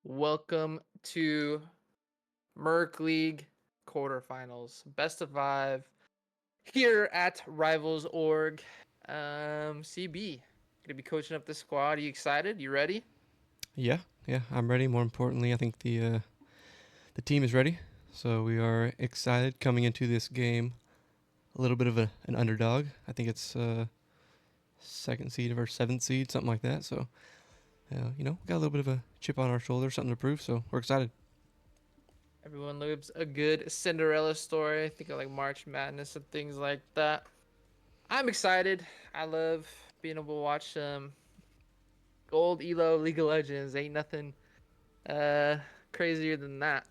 Welcome to Murk League quarterfinals, best of five here at Rivals Org. CB gonna be coaching up the squad. Are you excited? You ready? Yeah, I'm ready. More importantly, I think the team is ready. So we are excited coming into this game. A little bit of an underdog. I think it's second seed or seventh seed, something like that. So we got a little bit of a chip on our shoulder, something to prove. So we're excited. Everyone loves a good Cinderella story. Think of like March Madness and things like that. I'm excited. I love being able to watch some Gold Elo League of Legends. Ain't nothing uh crazier than that.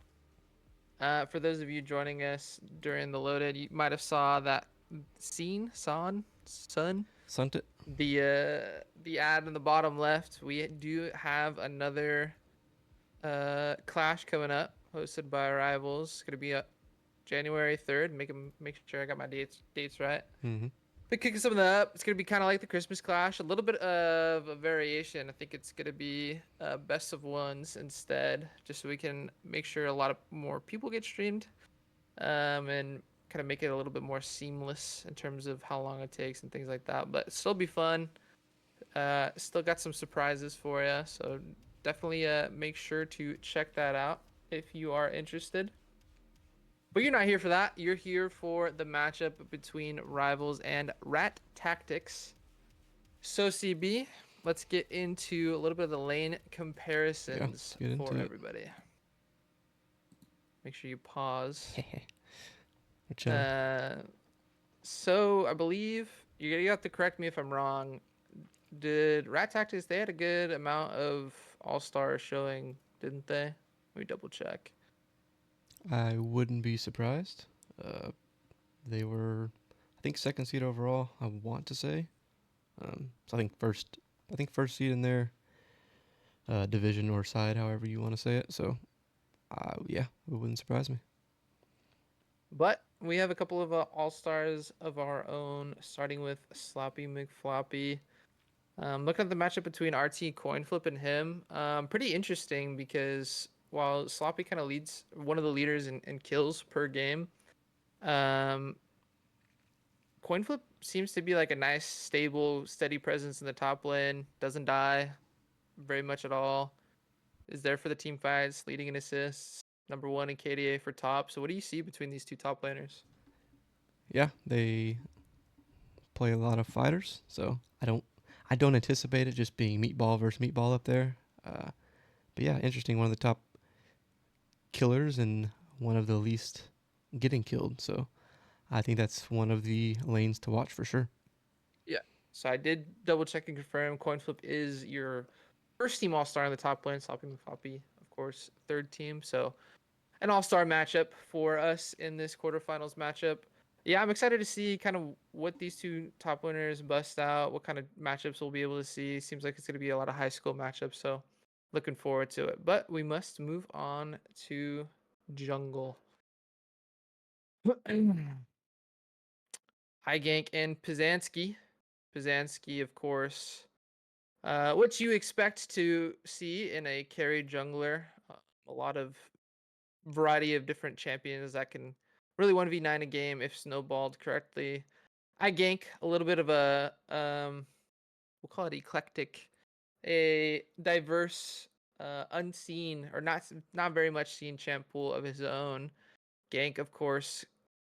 For those of you joining us during the loaded, you might have saw that son, Sunt it. the ad in the bottom left. We do have another clash coming up, hosted by Rivals. It's gonna be January 3rd. Make sure I got my dates right. Mm-hmm. But kicking something up, it's gonna be kind of like the Christmas Clash, a little bit of a variation. I think it's gonna be best of ones instead, just so we can make sure a lot of more people get streamed, and kind of make it a little bit more seamless in terms of how long it takes and things like that. But it'll still be fun. Still got some surprises for you, so definitely make sure to check that out if you are interested. But you're not here for that. You're here for the matchup between Rivals and Rat Tactics. So CB, let's get into a little bit of the lane Yeah, comparisons let's get for into it. everybody. Make sure you pause. We're chilling. Uh, so I believe you have to correct me if I'm wrong. Did Rat Tactics, they had a good amount of all-star showing, didn't they? Let me double check. I wouldn't be surprised. Uh, they were, I think, second seed overall. I want to say. So I think first. I think first seed in their division or side, however you want to say it. So yeah, it wouldn't surprise me. But we have a couple of all-stars of our own, starting with Sloppy McFloppy. Looking at the matchup between RT Coinflip and him, pretty interesting because while Sloppy kind of leads one of the leaders in kills per game, um, Coinflip seems to be like a nice, stable, steady presence in the top lane. Doesn't die very much at all. Is there for the team fights, leading in assists, number one in KDA for top. So what do you see between these two top laners? Yeah, they play a lot of fighters, so I don't anticipate it just being meatball versus meatball up there. But yeah, interesting. One of the top killers and one of the least getting killed. So I think that's one of the lanes to watch for sure. Yeah. So I did double check and confirm. Coinflip is your first team all star in the top lane. Sloppy McFloppy, of course, third team. So an all star matchup for us in this quarterfinals matchup. Yeah, I'm excited to see kind of what these two top winners bust out, what kind of matchups we'll be able to see. Seems like it's going to be a lot of high school matchups, so looking forward to it. But we must move on to jungle. High Gank and Pizanski. Pizanski, of course, what you expect to see in a carry jungler. A lot of variety of different champions that can really 1v9 a game if snowballed correctly. I gank a little bit of a we'll call it eclectic, a diverse, unseen or not very much seen champ pool of his own. Gank, of course,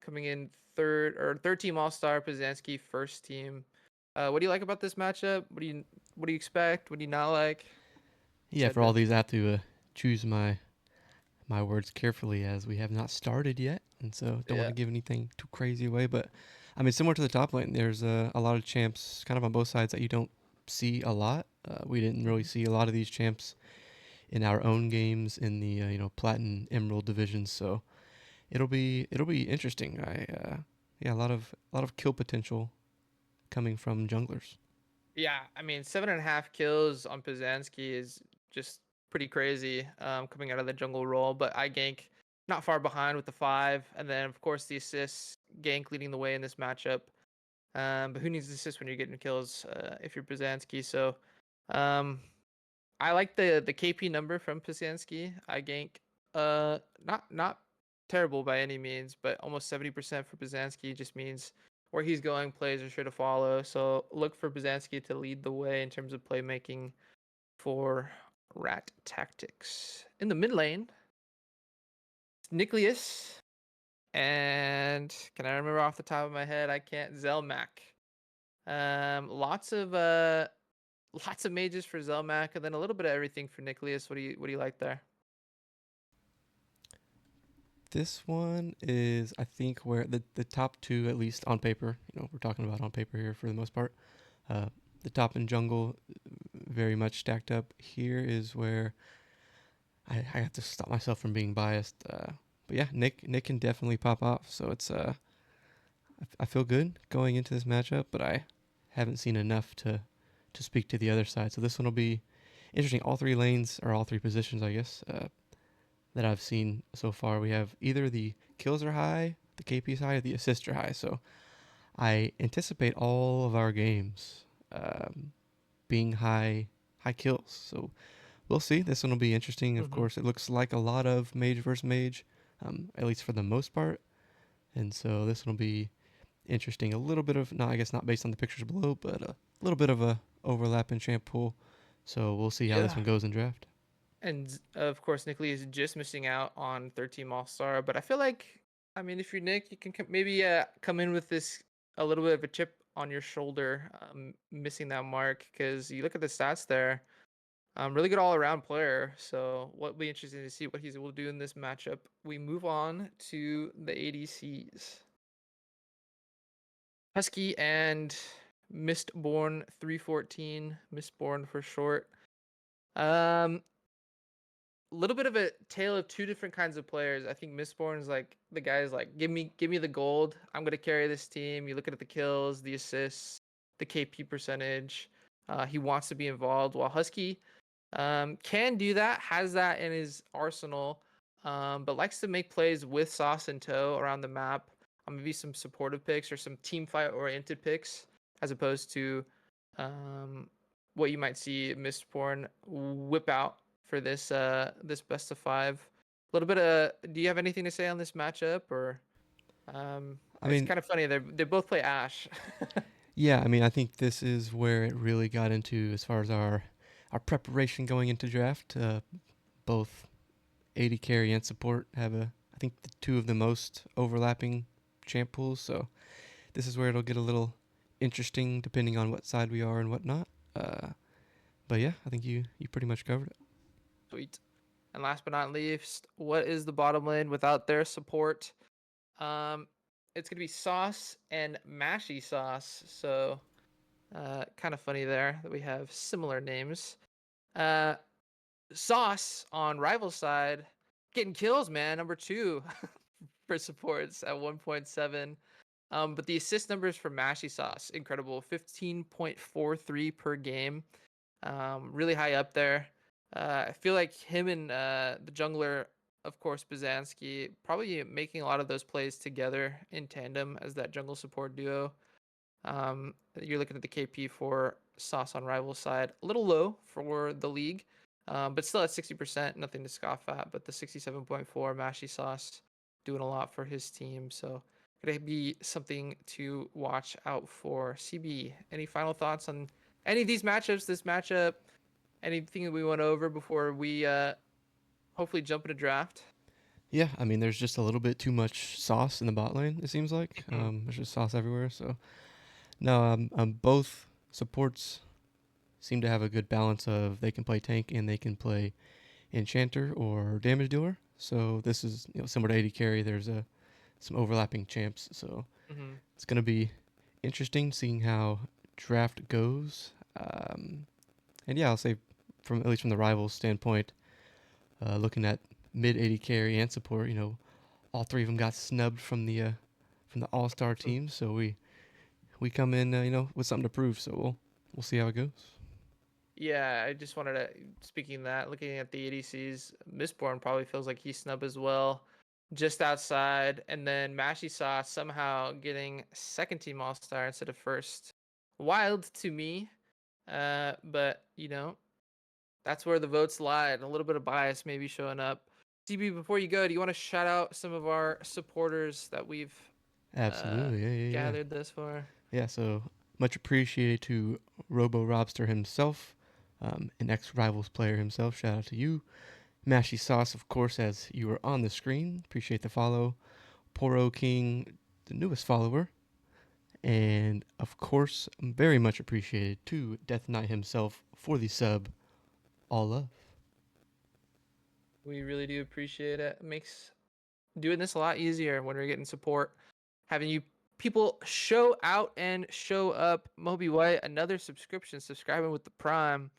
coming in third team all star. Pizanski first team. What do you like about this matchup? What do you expect? What do you not like? Yeah, for all Etc. these, I have to choose my words carefully as we have not started yet, and so don't want Yeah. to give anything too crazy away. But I mean, similar to the top lane, there's a lot of champs kind of on both sides that you don't see a lot. We didn't really Mhm. see a lot of these champs in our own games in the platinum emerald divisions. So it'll be interesting. Yeah, a lot of kill potential coming from junglers. Yeah, I mean, 7.5 kills on Pizanski is just pretty crazy, coming out of the jungle role. But I gank not far behind with the 5, and then of course the assists, gank leading the way in this matchup. But who needs assists when you're getting kills if you're Pizanski? So, um, I like the KP number from Pisanski. I gank not terrible by any means, but almost 70% for Pisanski just means where he's going, plays are sure to follow. So look for Pisanski to lead the way in terms of playmaking for Rat Tactics. In the mid lane, Nicholas and can I remember off the top of my head? I can't. Zelmak. Lots of lots of mages for Zelmak, and then a little bit of everything for Nicholas. What do you like there? This one is, I think, where the top two, at least on paper, we're talking about on paper here for the most part. Uh, the top in jungle, very much stacked up. Here is where I have to stop myself from being biased. But yeah, Nick can definitely pop off. So it's I feel good going into this matchup, but I haven't seen enough to speak to the other side. So this one will be interesting. All three lanes or all three positions, I guess, that I've seen so far. We have either the kills are high, the KP's high, or the assists are high. So I anticipate all of our games being high kills. So we'll see. This one will be interesting. Of Mm-hmm. course, it looks like a lot of mage versus mage, at least for the most part. And so this one will be interesting. A little bit of, not I guess not based on the pictures below, but a little bit of a overlap in champ pool. So we'll see how this Yeah. one goes in draft. And of course, Nicholas is just missing out on third team All Star. But I feel like, I mean, if you're Nick, you can maybe come in with this a little bit of a chip on your shoulder, missing that mark because you look at the stats there. Really good all around player. So what'll be interesting to see what he will do in this matchup. We move on to the ADCs. Husky and Mistborn 314, Mistborn for short. Um, a little bit of a tale of two different kinds of players. I think Mistborn's like the guy's like, give me the gold. I'm gonna carry this team. You look at the kills, the assists, the KP percentage. He wants to be involved. While Husky can do that, has that in his arsenal, but likes to make plays with sauce and toe around the map. Maybe some supportive picks or some team fight oriented picks, as opposed to um, what you might see Mistborn whip out for this best of five. A little bit of. Do you have anything to say on this matchup, or I it's mean, kind of funny they both play Ash. yeah, I mean, I think this is where it really got into as far as our preparation going into draft. Both AD carry and support have I think the two of the most overlapping champ pools. So this is where it'll get a little interesting depending on what side we are and whatnot. Uh, but yeah, I think you pretty much covered it. Sweet. And last but not least, what is the bottom lane without their support? Um, it's gonna be Sauce and Mashy Sauce. So, kind of funny there that we have similar names. Uh, Sauce on rival side getting kills, man. Number two for supports at 1.7. But the assist numbers for Mashy Sauce incredible, 15.43 per game. Really high up there. I feel like him and the jungler, of course, Bazanski, probably making a lot of those plays together in tandem as that jungle support duo. You're looking at the KP for Sauce on rival side, a little low for the league, but still at 60%, nothing to scoff at. But the 67.4 Mashy Sauce doing a lot for his team, so gonna be something to watch out for. CB, any final thoughts on any of these matchups? This matchup, anything that we went over before we hopefully jump into draft? Yeah, I mean, there's just a little bit too much sauce in the bot lane. It seems like Mhm. there's just sauce everywhere. So no, both supports seem to have a good balance of they can play tank and they can play enchanter or damage dealer. So this is similar to AD carry. There's some overlapping champs. So Mhm. it's gonna be interesting seeing how draft goes. And yeah, I'll say from at least from the rivals standpoint, looking at mid AD carry and support, all three of them got snubbed from the All Star team. So we come in, with something to prove. So we'll see how it goes. Yeah, I just wanted to, speaking of that, looking at the ADCs, Mistborn probably feels like he's snub as well, just outside. And then Mashy Saw somehow getting second team All Star instead of first. Wild to me. But That's where the votes lie. A little bit of bias maybe showing up. CB, before you go, do you want to shout out some of our supporters that we've uh, Absolutely. Yeah, yeah, yeah. gathered this far? Yeah, so much appreciated to Robo Robster himself, an ex Rivals player himself. Shout out to you. Mashy Sauce, of course, as you were on the screen. Appreciate the follow. Poro King, the newest follower. And of course, very much appreciated to Death Knight himself for the sub. All love. We really do appreciate it. It makes doing this a lot easier when we're getting support. Having you people show out and show up. Moby White, another subscription, subscribing with the Prime.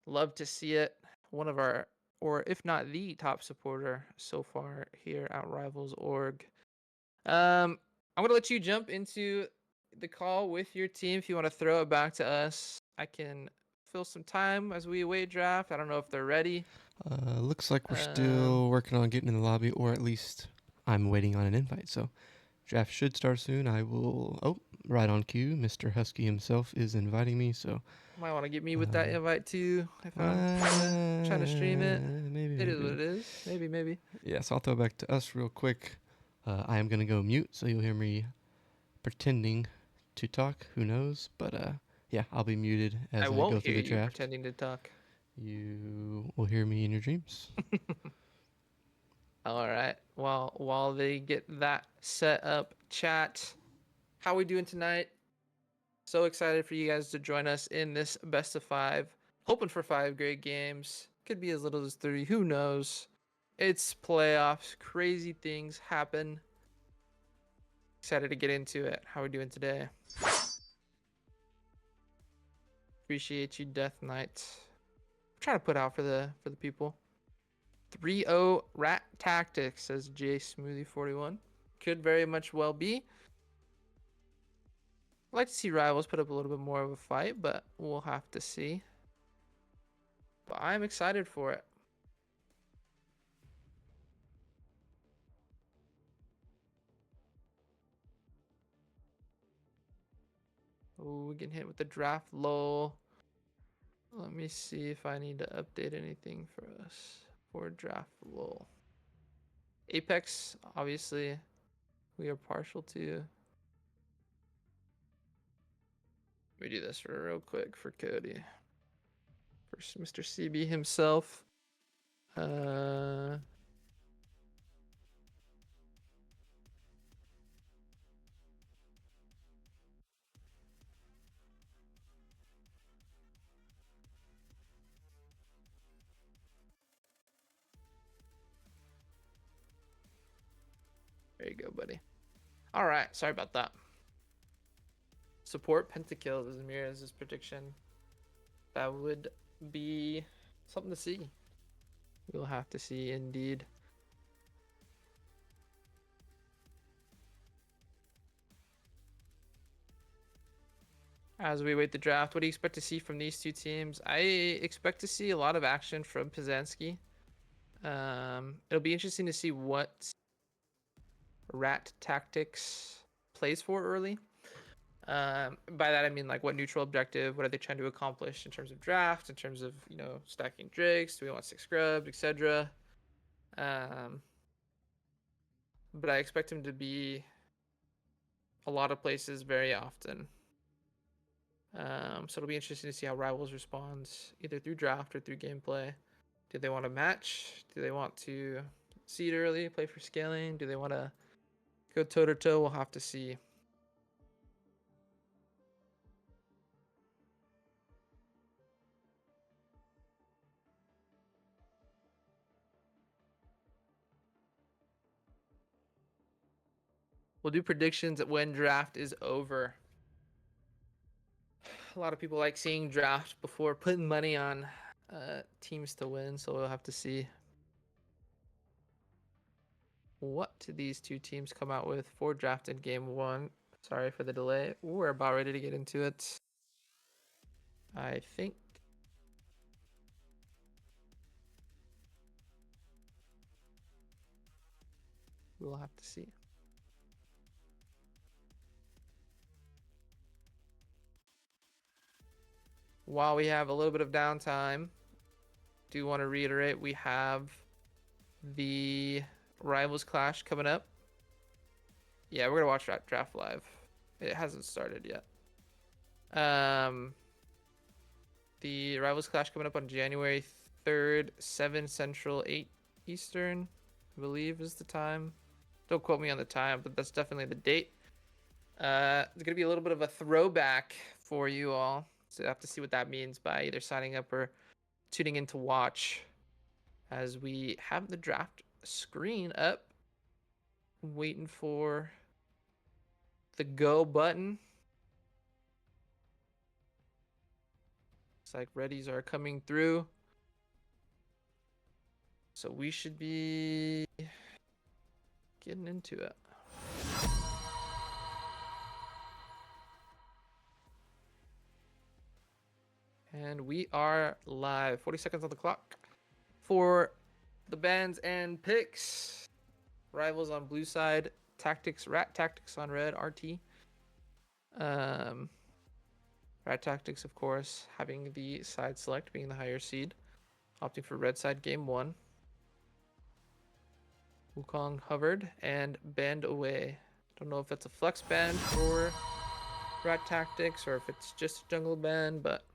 Love to see it. One of our, or if not the top supporter so far here at Rivals.org. I'm gonna let you jump into the call with your team. If you want to throw it back to us, I can fill some time as we await draft. I don't know if they're ready. Looks like we're Um, still working on getting in the lobby, or at least I'm waiting on an invite. So draft should start soon. I will. Oh, right on cue. Mr. Husky himself is inviting me. So might want to get me with that uh, invite too if I'm trying to stream it. maybe, It is what maybe. it is. Maybe, maybe. Yeah. So I'll throw it back to us real quick. I am gonna go mute, so you'll hear me pretending to talk. Who knows? But yeah, I'll be muted I as I won't go through hear the you draft. pretending to talk. You will hear me in your dreams. All right. Well, while they get that set up, chat, how we doing tonight? So excited for you guys to join us in this best of five. Hoping for five great games. Could be as little as three. Who knows? It's playoffs. Crazy things happen. Excited to get into it. How we doing today? Appreciate you, Death Knight. I'm trying to put out for the people. 3-0 Rat Tactics, says J Smoothie 41. Could very much well be. I'd like to see Rivals put up a little bit more of a fight, but we'll have to see. But I'm excited for it. Ooh, we get hit with the draft lull. Let me see if I need to update anything for us for draft lull. Apex, obviously, we are partial to. Let me do this for real quick for Cody. For Mr. CB himself. Uh, there you go, buddy. All right, sorry about that. Support pentakills as Ramirez's prediction. That would be something to see. We'll have to see indeed. As we wait the draft, what do you expect to see from these two teams? I expect to see a lot of action from Pizanski. It'll be interesting to see what Rat Tactics plays for early. By that I mean like what neutral objective, what are they trying to accomplish in terms of draft, in terms of stacking drakes, do we want 6 scrubs, etc. But I expect him to be a lot of places very often. So it'll be interesting to see how Rivals responds either through draft or through gameplay. Do they want to match? Do they want to seed early, play for scaling? Do they want to go toe to toe? We'll have to see. We'll do predictions when draft is over. A lot of people like seeing draft before putting money on teams to win, so we'll have to see what these two teams come out with for draft in game one. Sorry for the delay. We're about ready to get into it. I think we'll have to see. While we have a little bit of downtime, do want to reiterate we have the Rivals Clash coming up. Yeah, we're gonna watch that draft live. It hasn't started yet. The Rivals Clash coming up on January 3rd, 7 Central, 8 Eastern, I believe is the time. Don't quote me on the time, but that's definitely the date. It's gonna be a little bit of a throwback for you all. So you have to see what that means by either signing up or tuning in to watch as we have the draft screen up, waiting for the go button. Looks like readies are coming through. So we should be getting into it. And we are live. 40 seconds on the clock for the bans and picks. Rivals on blue side, tactics, rat tactics on red, RT. Rat tactics, of course, having the side select being the higher seed, opting for red side game one. Wukong hovered and banned away. Don't know if that's a flex ban for rat tactics or if it's just a jungle ban, but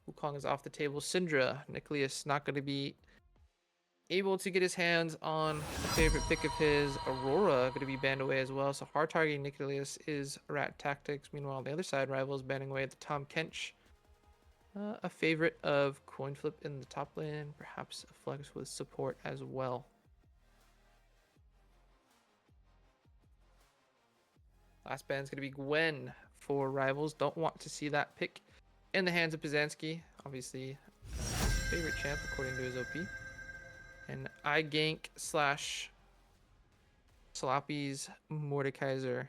Wukong is off the table. Syndra, Nicholas not going to be able to get his hands on a favorite pick of his. Aurora going to be banned away as well. So hard targeting Nicholas is rat tactics. Meanwhile, on the other side, Rivals banning away the Tom Kench. A favorite of coin flip in the top lane, perhaps a flex with support as well. Last ban's going to be Gwen for Rivals. Don't want to see that pick in the hands of Pizanski. Obviously, his favorite champ according to his OP. And I gank slash Sloppy's Mordekaiser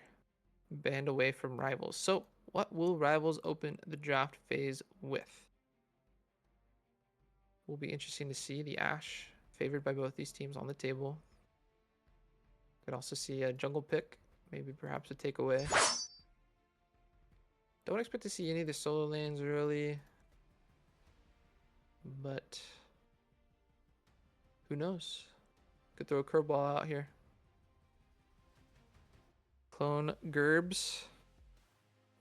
banned away from Rivals. So what will Rivals open the draft phase with? Will be interesting to see the Ashe favored by both these teams on the table. Could also see a jungle pick, maybe perhaps a takeaway. Don't expect to see any of the solo lanes early, but who knows? Could throw a curveball out here. Clone Gerbs,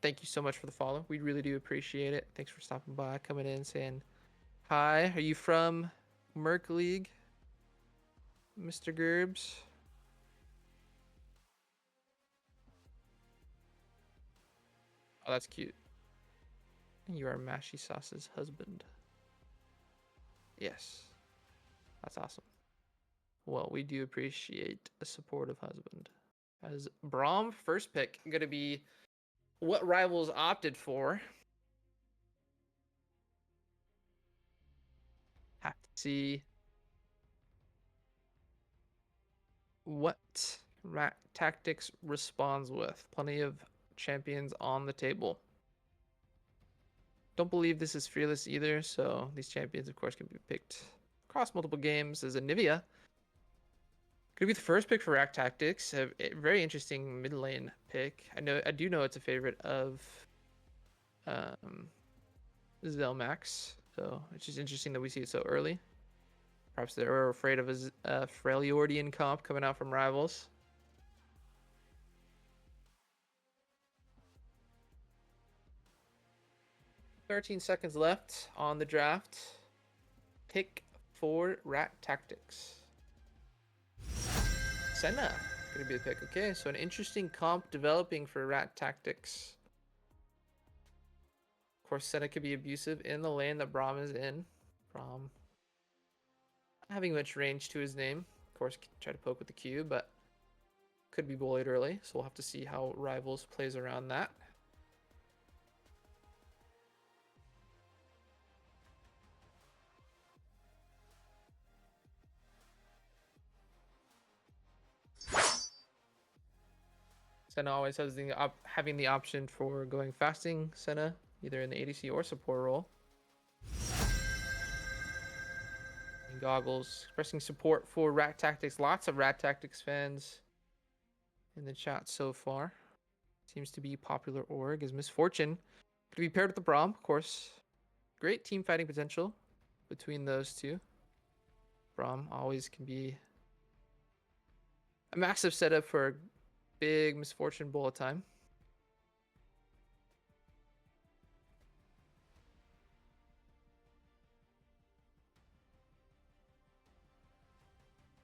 thank you so much for the follow. We really do appreciate it. Thanks for stopping by, coming in, saying hi. Are you from Murk League, Mr. Gerbs? Oh, that's cute. You are Mashy Sauce's husband. Yes, that's awesome. Well, we do appreciate a supportive husband. As Braum, first pick, going to be what Rivals opted for. Have to see what Rat Tactics responds with. Plenty of champions on the table. Don't believe this is fearless either, so these champions, of course, can be picked across multiple games. As Anivia could be the first pick for Rat Tactics. A very interesting mid lane pick. I do know it's a favorite of Zelmax, so it's just interesting that we see it so early. Perhaps they were afraid of a Freljordian comp coming out from Rivals. "13 seconds left on the draft. Pick for Rat Tactics. Senna gonna be the pick. Okay, so an interesting comp developing for Rat Tactics. Of course, Senna could be abusive in the lane that Braum is in. Braum not having much range to his name. Of course, try to poke with the Q, but could be bullied early. So we'll have to see how Rivals plays around that. Senna always has having the option for going fasting Senna, either in the ADC or support role. And Goggles expressing support for Rat Tactics. Lots of Rat Tactics fans in the chat so far. Seems to be popular org as Misfortune. Could be paired with the Braum, of course. Great team fighting potential. between those two. Braum always can be a massive setup for a big misfortune bullet time.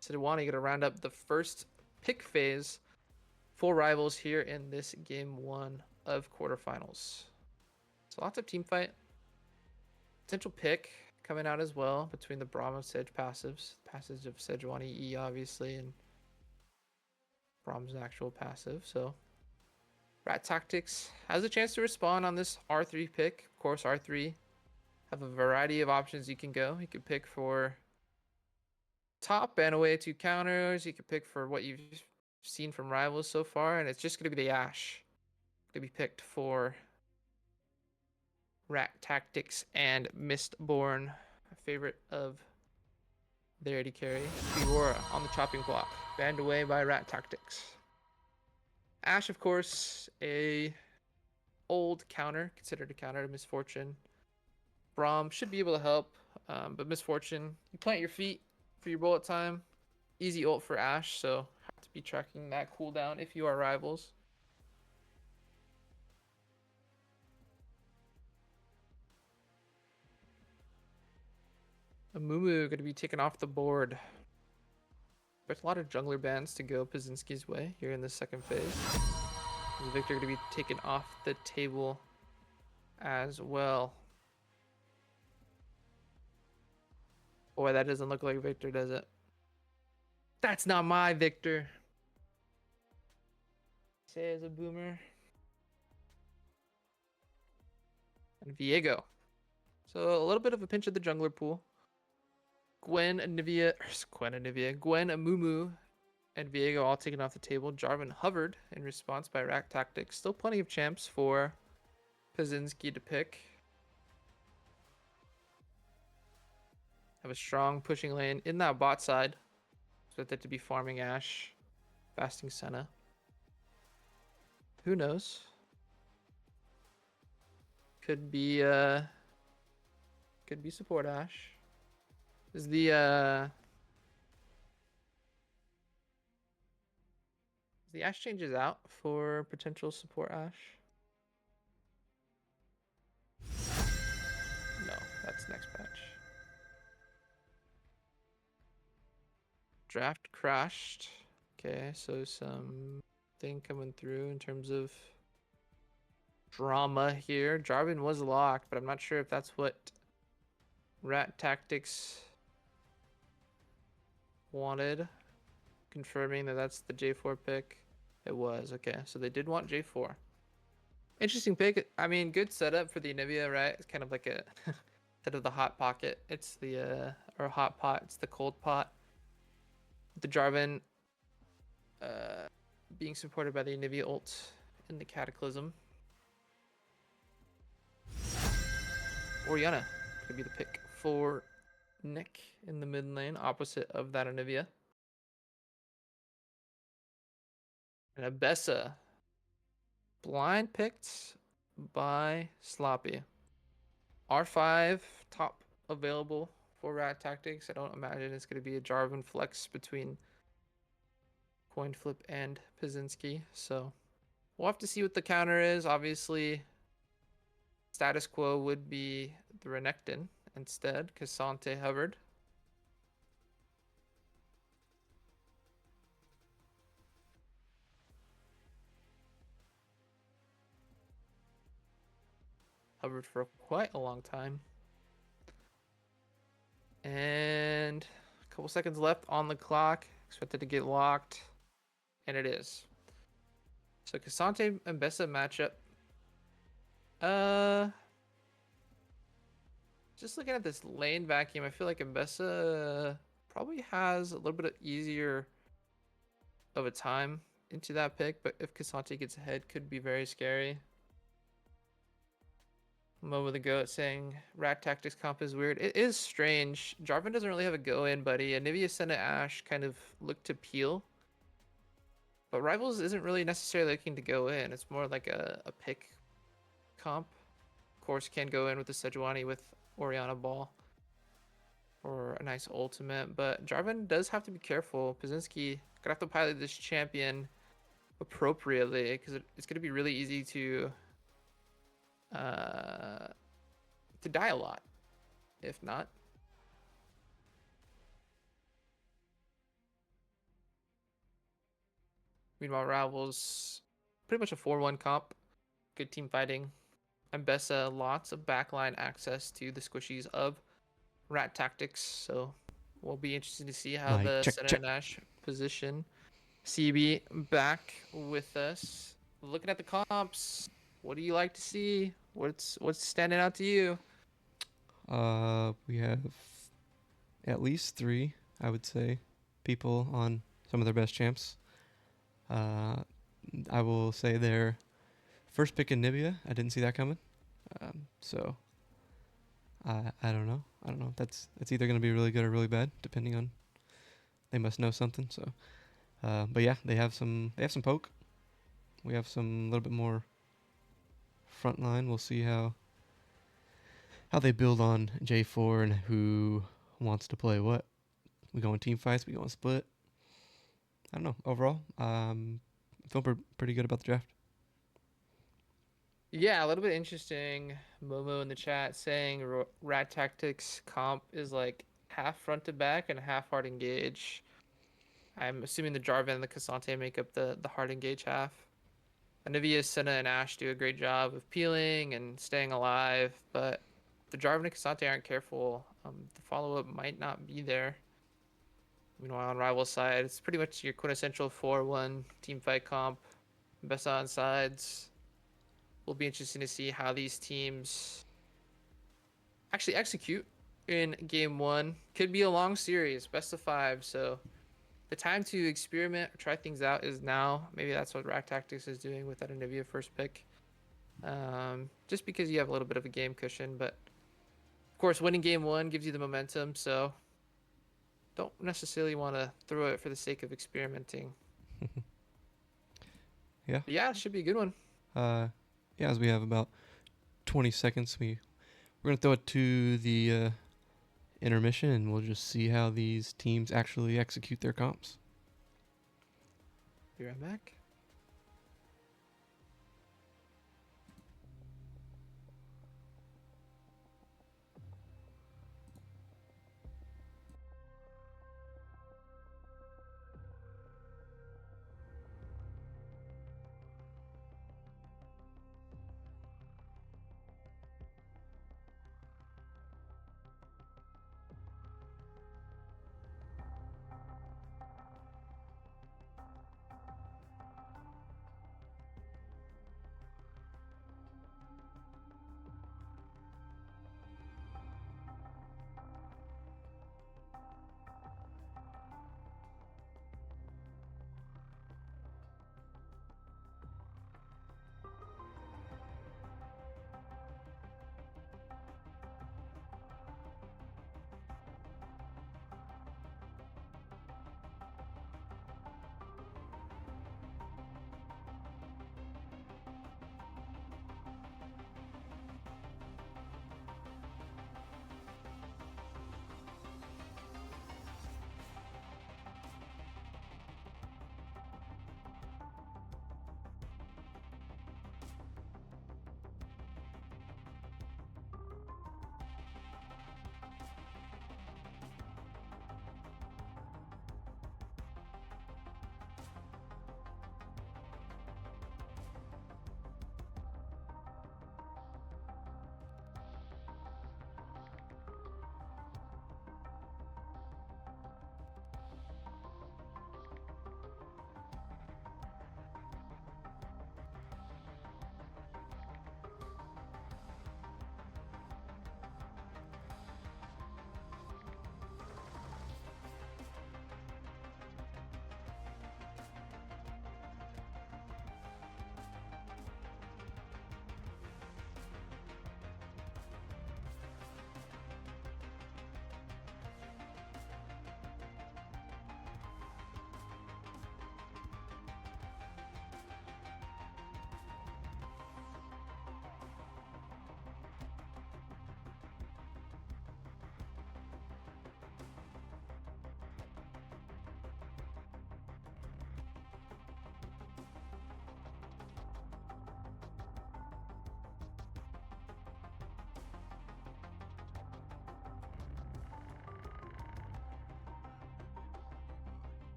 Sejuani gonna round up the first pick phase. Full rivals here in this game one of quarterfinals. So lots of team fight. Potential pick coming out as well between the Braum and Sedge passives. Passage of Sejuani E obviously and Braum's actual passive. So Rat Tactics has a chance to respond on this R3 pick. Of course, R3 have a variety of options you can go. You could pick for top and away 2 counters. You could pick for what you've seen from rivals so far, and it's just going to be the Ashe to be picked for Rat Tactics and Mistborn, a favorite of their AD carry. Fiora on the chopping block, banned away by Rat Tactics. Ashe, of course, a old counter, considered a counter to Misfortune. Braum should be able to help, but Misfortune, you plant your feet for your bullet time. Easy ult for Ashe, so have to be tracking that cooldown if you are rivals. Amumu going to be taken off the board. There's a lot of jungler bans to go Pazinski's way here in the second phase. Is Victor going to be taken off the table as well? Boy, that doesn't look like Victor, does it? That's not my Victor. Says a boomer. And Viego. So a little bit of a pinch of the jungler pool. Gwen, Amumu, and Viego all taken off the table. Jarvan hovered in response by Rack Tactics. Still plenty of champs for Pazinski to pick. Have a strong pushing lane in that bot side. Expected to be farming Ashe, fasting Senna. Who knows? Could be support Ashe. Is the Ashe changes out for potential support Ashe? No, that's next patch. Draft crashed. Okay, so some thing coming through in terms of drama here. Jarvan was locked, but I'm not sure if that's what Rat Tactics wanted. Confirming that that's the J4 pick. It was. Okay, so they did want J4. Interesting pick. I mean, good setup for the Anivia, right? It's kind of like a instead of the hot pocket, it's the or hot pot, it's the cold pot. The Jarvan being supported by the Anivia ult in the Cataclysm. Orianna could be the pick for Nick in the mid lane, opposite of that Anivia. And Abessa, blind picked by Sloppy. R5 top available for Rat Tactics. I don't imagine it's going to be a Jarvan flex between Coin Flip and Pazinski. So we'll have to see what the counter is. Obviously, status quo would be the Renekton instead, because Sante hovered. Hovered for quite a long time. And a couple seconds left on the clock. Expected to get locked. And it is. So Cassante and Bessa matchup. Just looking at this lane vacuum, I feel like Mbessa probably has a little bit of easier of a time into that pick, but if Cassante gets ahead, could be very scary. Mo with a goat saying Rat Tactics comp is weird. It is strange. Jarvan doesn't really have a go in, buddy. Anivia Senna Ashe kind of look to peel. But Rivals isn't really necessarily looking to go in. It's more like a pick comp. Of course, can go in with the Sejuani with Orianna Ball. for a nice ultimate. But Jarvan does have to be careful. Pazinski gonna have to pilot this champion appropriately because it's gonna be really easy uh to die a lot if not. Meanwhile, Rivals pretty much a 4-1 comp. Good team fighting. And Bessa lots of backline access to the squishies of Rat Tactics. So we'll be interested to see how Mike, the check, Senna check. and Ash position. CB back with us. Looking at the comps, what do you like to see? What's standing out to you? We have at least three, I would say, people on some of their best champs. Uh, I will say their first pick in Nibia. I didn't see that coming. So I don't know. I don't know. It's either gonna be really good or really bad, depending on they must know something. So, but yeah, they have some poke. We have some little bit more front line. We'll see how they build on J4 and who wants to play what. We go in team fights. We go in split. I don't know. Overall, I feel pretty good about the draft. Yeah, a little bit interesting. Momo in the chat saying Rat Tactics comp is like half front to back and half hard engage. I'm assuming the Jarvan and the Cassante make up the hard engage half. Anivia, Senna, and Ash do a great job of peeling and staying alive, but if the Jarvan and Cassante aren't careful, the follow-up might not be there. Meanwhile, on rival side, it's pretty much your quintessential 4-1 team fight comp. Best on sides. Will be interesting to see how these teams actually execute in game one. Could be a long series, best of five. So the time to experiment or try things out is now. Maybe that's what Rack Tactics is doing with that Anivia first pick. Just because you have a little bit of a game cushion, but of course, winning game one gives you the momentum. So don't necessarily want to throw it for the sake of experimenting. Yeah. But yeah, it should be a good one. Uh, yeah. As we have about 20 seconds, we're gonna throw it to the intermission, and we'll just see how these teams actually execute their comps. Be right back.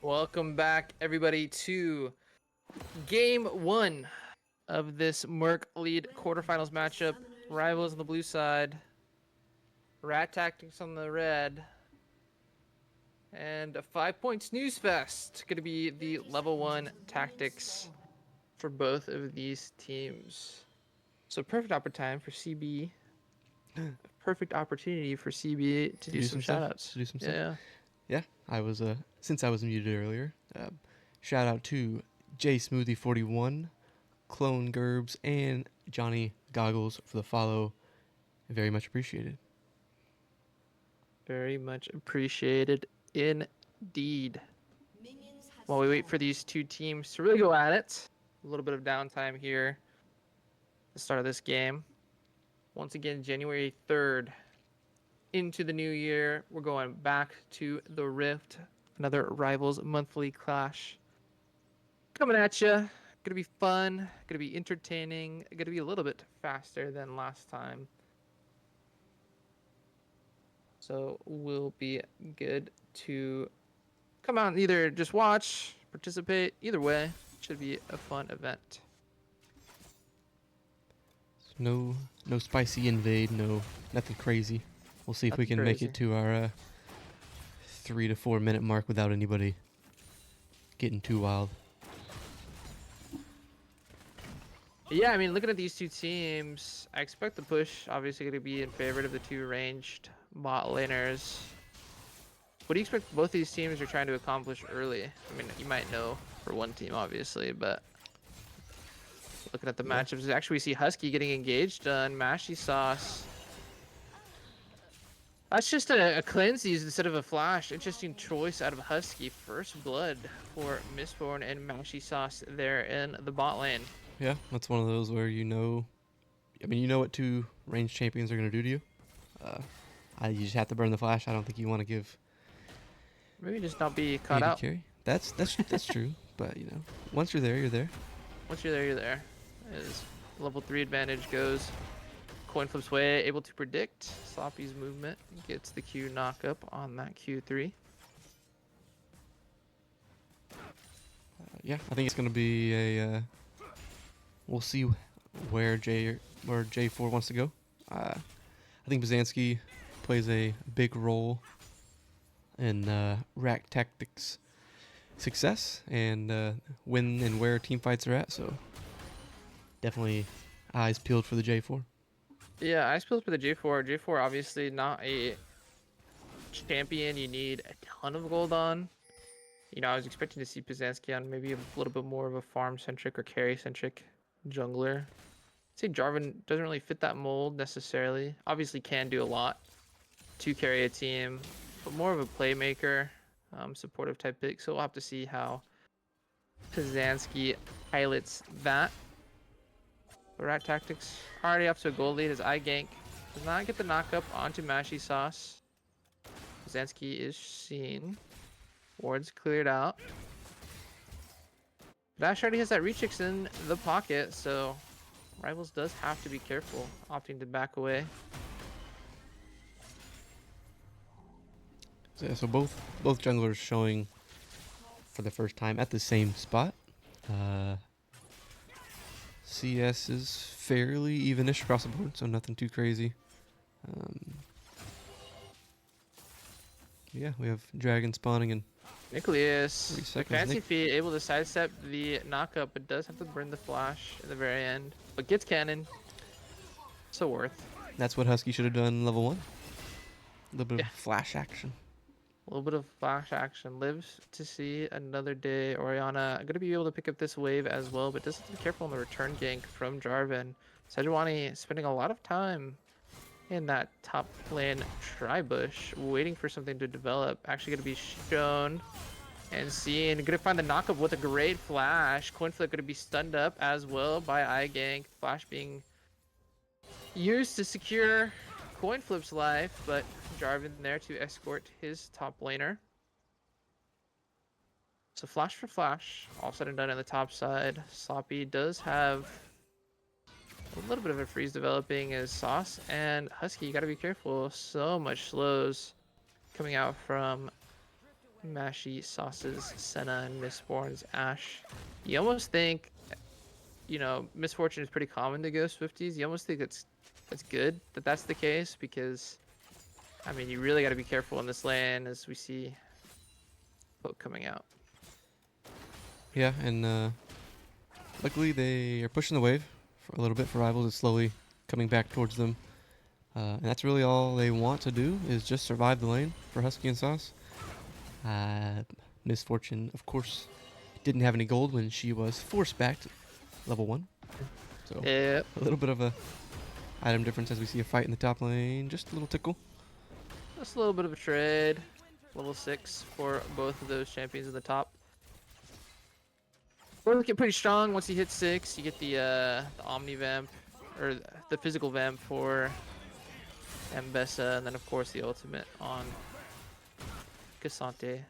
Welcome back, everybody, to game one of this Murk lead quarterfinals matchup. Rivals on the blue side, Rat Tactics on the red, and a 5 point snooze fest. Going to be the level 1 tactics for both of these teams. So perfect opportunity for CB. Perfect opportunity for CB to To do do some some stuff. shoutouts. To do some stuff. Yeah. Yeah, I was since I was muted earlier. Shout out to J Smoothie 41, Clone Gerbs, and Johnny Goggles for the follow. Very much appreciated. Very much appreciated indeed. While we wait for these two teams to really go at it, a little bit of downtime here at the start of this game. Once again, January 3rd into the new year, we're going back to the Rift, another Rivals monthly clash. Coming at you. Gonna be fun, gonna be entertaining, gonna be a little bit faster than last time. So we'll be good to come out and either just watch, participate, either way. Should be a fun event. So no spicy invade. Nothing crazy. We'll see if we Nothing can make crazy. it to our 3 to 4 minute mark without anybody getting too wild. Yeah, I mean, looking at these two teams, I expect the push obviously going to be in favor of the two ranged bot laners. What do you expect both these teams are trying to accomplish early? I mean, you might know for one team, obviously, but looking at the Yeah. matchups, actually we see Husky getting engaged on Mashy Sauce. That's just a cleanse use instead of a flash. Interesting choice out of Husky. First blood for Mistborn and Mashy Sauce there in the bot lane. Yeah, that's one of those where you know what two range champions are going to do to you. You just have to burn the flash. I don't think you want to give Maybe just not be caught AD out. carry. That's true. But once you're there, you're there. Once you're there, you're there. As level 3 advantage goes coin flips way, able to predict Sloppy's movement, gets the Q knock up on that Q3. Yeah, I think it's gonna be a. We'll see where J4 wants to go. I think Byzanski plays a big role in rack tactics success and when and where team fights are at. So definitely eyes peeled for the J4. Yeah, I suppose for the J4, J4 obviously not a champion you need a ton of gold on. You know, I was expecting to see Pizanski on maybe a little bit more of a farm-centric or carry-centric jungler. I'd say Jarvan doesn't really fit that mold necessarily. Obviously can do a lot to carry a team, but more of a playmaker, supportive type pick. So we'll have to see how Pizanski pilots that. But Rat Tactics already up to a gold lead as iGank does not get the knockup onto Mashy Sauce. Pizanski is seen. Ward's cleared out. Dash already has that Rechix in the pocket, so Rivals does have to be careful, opting to back away. So, yeah, so both junglers showing for the first time at the same spot. CS is fairly evenish across the board, so nothing too crazy. Yeah, we have dragon spawning in Nucleus, 3 the seconds. fancy feat, able to sidestep the knockup, but does have to burn the flash at the very end. But gets cannon. So worth. That's what Husky should have done level 1. A little bit Yeah. of flash action. A little bit of flash action. Lives to see another day. Oriana going to be able to pick up this wave as well, but does have to be careful on the return gank from Jarvan. Sejuani spending a lot of time in that top lane tri-bush, waiting for something to develop. Actually going to be shown and seen. Going to find the knockup with a great flash. Coinflip going to be stunned up as well by iGank. Flash being used to secure Coinflip's life, but Jarvan there to escort his top laner. So flash for flash, all said and done on the top side. Sloppy does have a little bit of a freeze developing as Sauce and Husky. You gotta be careful. So much slows coming out from Mashy, Sauce's Senna, and Mistborn's Ash. You almost think, you know, Misfortune is pretty common to go Swifties. You almost think it's good that that's the case because, I mean, you really got to be careful in this lane as we see Poke coming out. Yeah, and luckily they are pushing the wave for a little bit for rivals. It's slowly coming back towards them. And that's really all they want to do is just survive the lane for Husky and Sauce. Misfortune, of course, didn't have any gold when she was forced back to level 1. So Yep. a little bit of a item difference as we see a fight in the top lane. Just a little tickle. Just a little bit of a trade. Level 6 for both of those champions in the top. We're looking pretty strong once you hit 6. You get the Omni Vamp, or the physical Vamp for Ambessa, and then of course the ultimate on Cassante.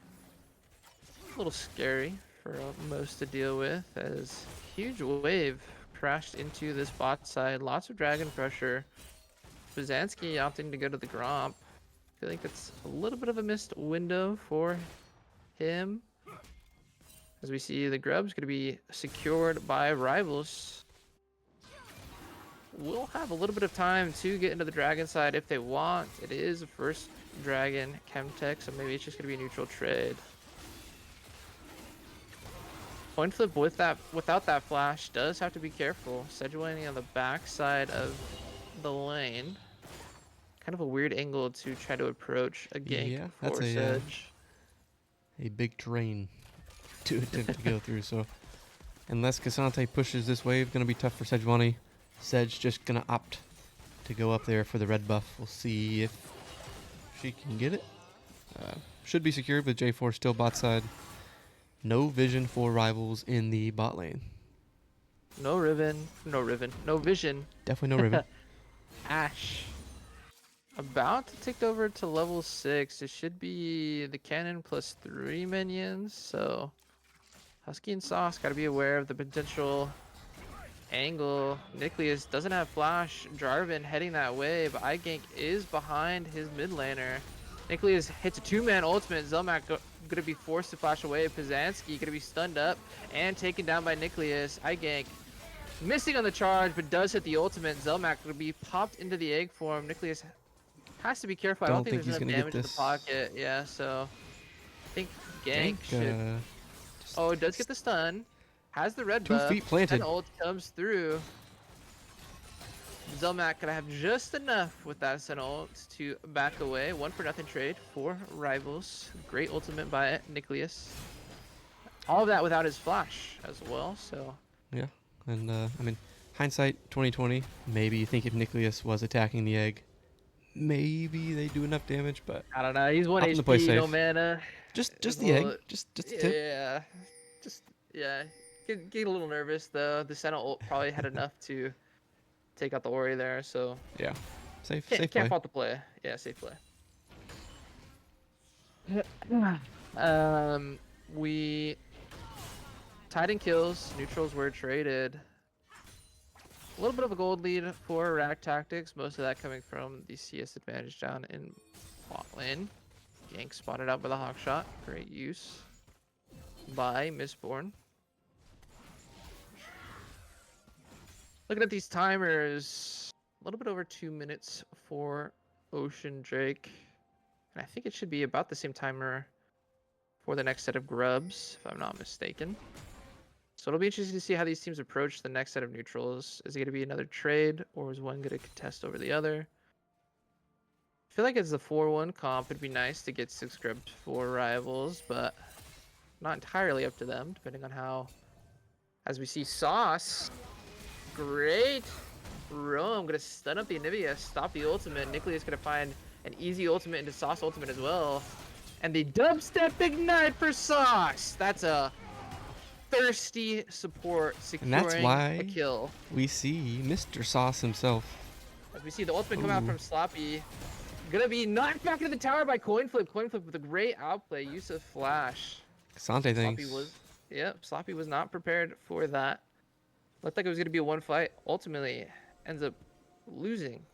A little scary for most to deal with, as huge wave crashed into this bot side. Lots of dragon pressure. Byzantsky opting to go to the Gromp. I feel like that's a little bit of a missed window for him. As we see, the Grub's going to be secured by Rivals. We'll have a little bit of time to get into the dragon side if they want. It is a first dragon Chemtech, so maybe it's just going to be a neutral trade. Coin flip with that, without that flash does have to be careful. Sejuani on the back side of the lane. Kind of a weird angle to try to approach a gank Yeah, that's for Sedge. a big terrain to attempt to go through. So unless Cassante pushes this wave, gonna be tough for Sejuani. Sedge just gonna opt to go up there for the red buff. We'll see if she can get it. Should be secured with J4 still bot side. No vision for Rivals in the bot lane. No Riven, no Riven, no vision. Definitely no Riven. Ash. About to tick over to level 6. It should be the cannon plus 3 minions. So Husky and Sauce got to be aware of the potential angle. Nicholas doesn't have flash. Jarvan heading that way, but iGank is behind his mid laner. Nicholas hits a 2-man ultimate. Zelmak gonna be forced to flash away. Pizanski gonna be stunned up and taken down by Nicholas. iGank missing on the charge, but does hit the ultimate. Zelmak gonna be popped into the egg form. Nicholas has to be careful. I don't think there's enough damage in the pocket. Yeah, so I think Gank should. Oh, it does get the stun. Has the red 2 buff. feet planted. And ult comes through. Zelmak gonna have just enough with that Sen ult to back away. 1-for-0 trade for Rivals. Great ultimate by Nicholas. All of that without his flash as well. So yeah, and I mean, hindsight 2020. Maybe you think if Nicholas was attacking the egg, maybe they do enough damage, but I don't know. He's 1 opting to play HP, safe. no mana. Just the egg. Just the tip. Yeah, just yeah. Get a little nervous though. The Senna ult probably had enough to take out the Ori there, so Yeah, safe can't play. fault the play. Yeah, safe play. We tied in kills. Neutrals were traded. A little bit of a gold lead for Rack Tactics. Most of that coming from the CS advantage down in bot lane. Gank spotted out by the hawk shot. Great use by Mistborn. Looking at these timers, a little bit over 2 minutes for Ocean Drake. And I think it should be about the same timer for the next set of grubs, if I'm not mistaken. So it'll be interesting to see how these teams approach the next set of neutrals. Is it going to be another trade, or is one going to contest over the other? I feel like it's the 4-1 comp. It'd be nice to get 6 grubs for Rivals, but not entirely up to them, depending on how... As we see Sauce, great roam, gonna stun up the Anivia, stop the ultimate. Nicholas gonna find an easy ultimate into Sauce ultimate as well. And the dubstep ignite for Sauce! That's a thirsty support securing And that's why a kill. We see Mr. Sauce himself. As we see the ultimate come out from Sloppy. Gonna be knocked back into the tower by Coin Flip. Coin Flip with a great outplay, use of Flash. Cassante thinks. Sloppy was not prepared for that. Looked like it was gonna be a 1 fight. Ultimately, ends up losing.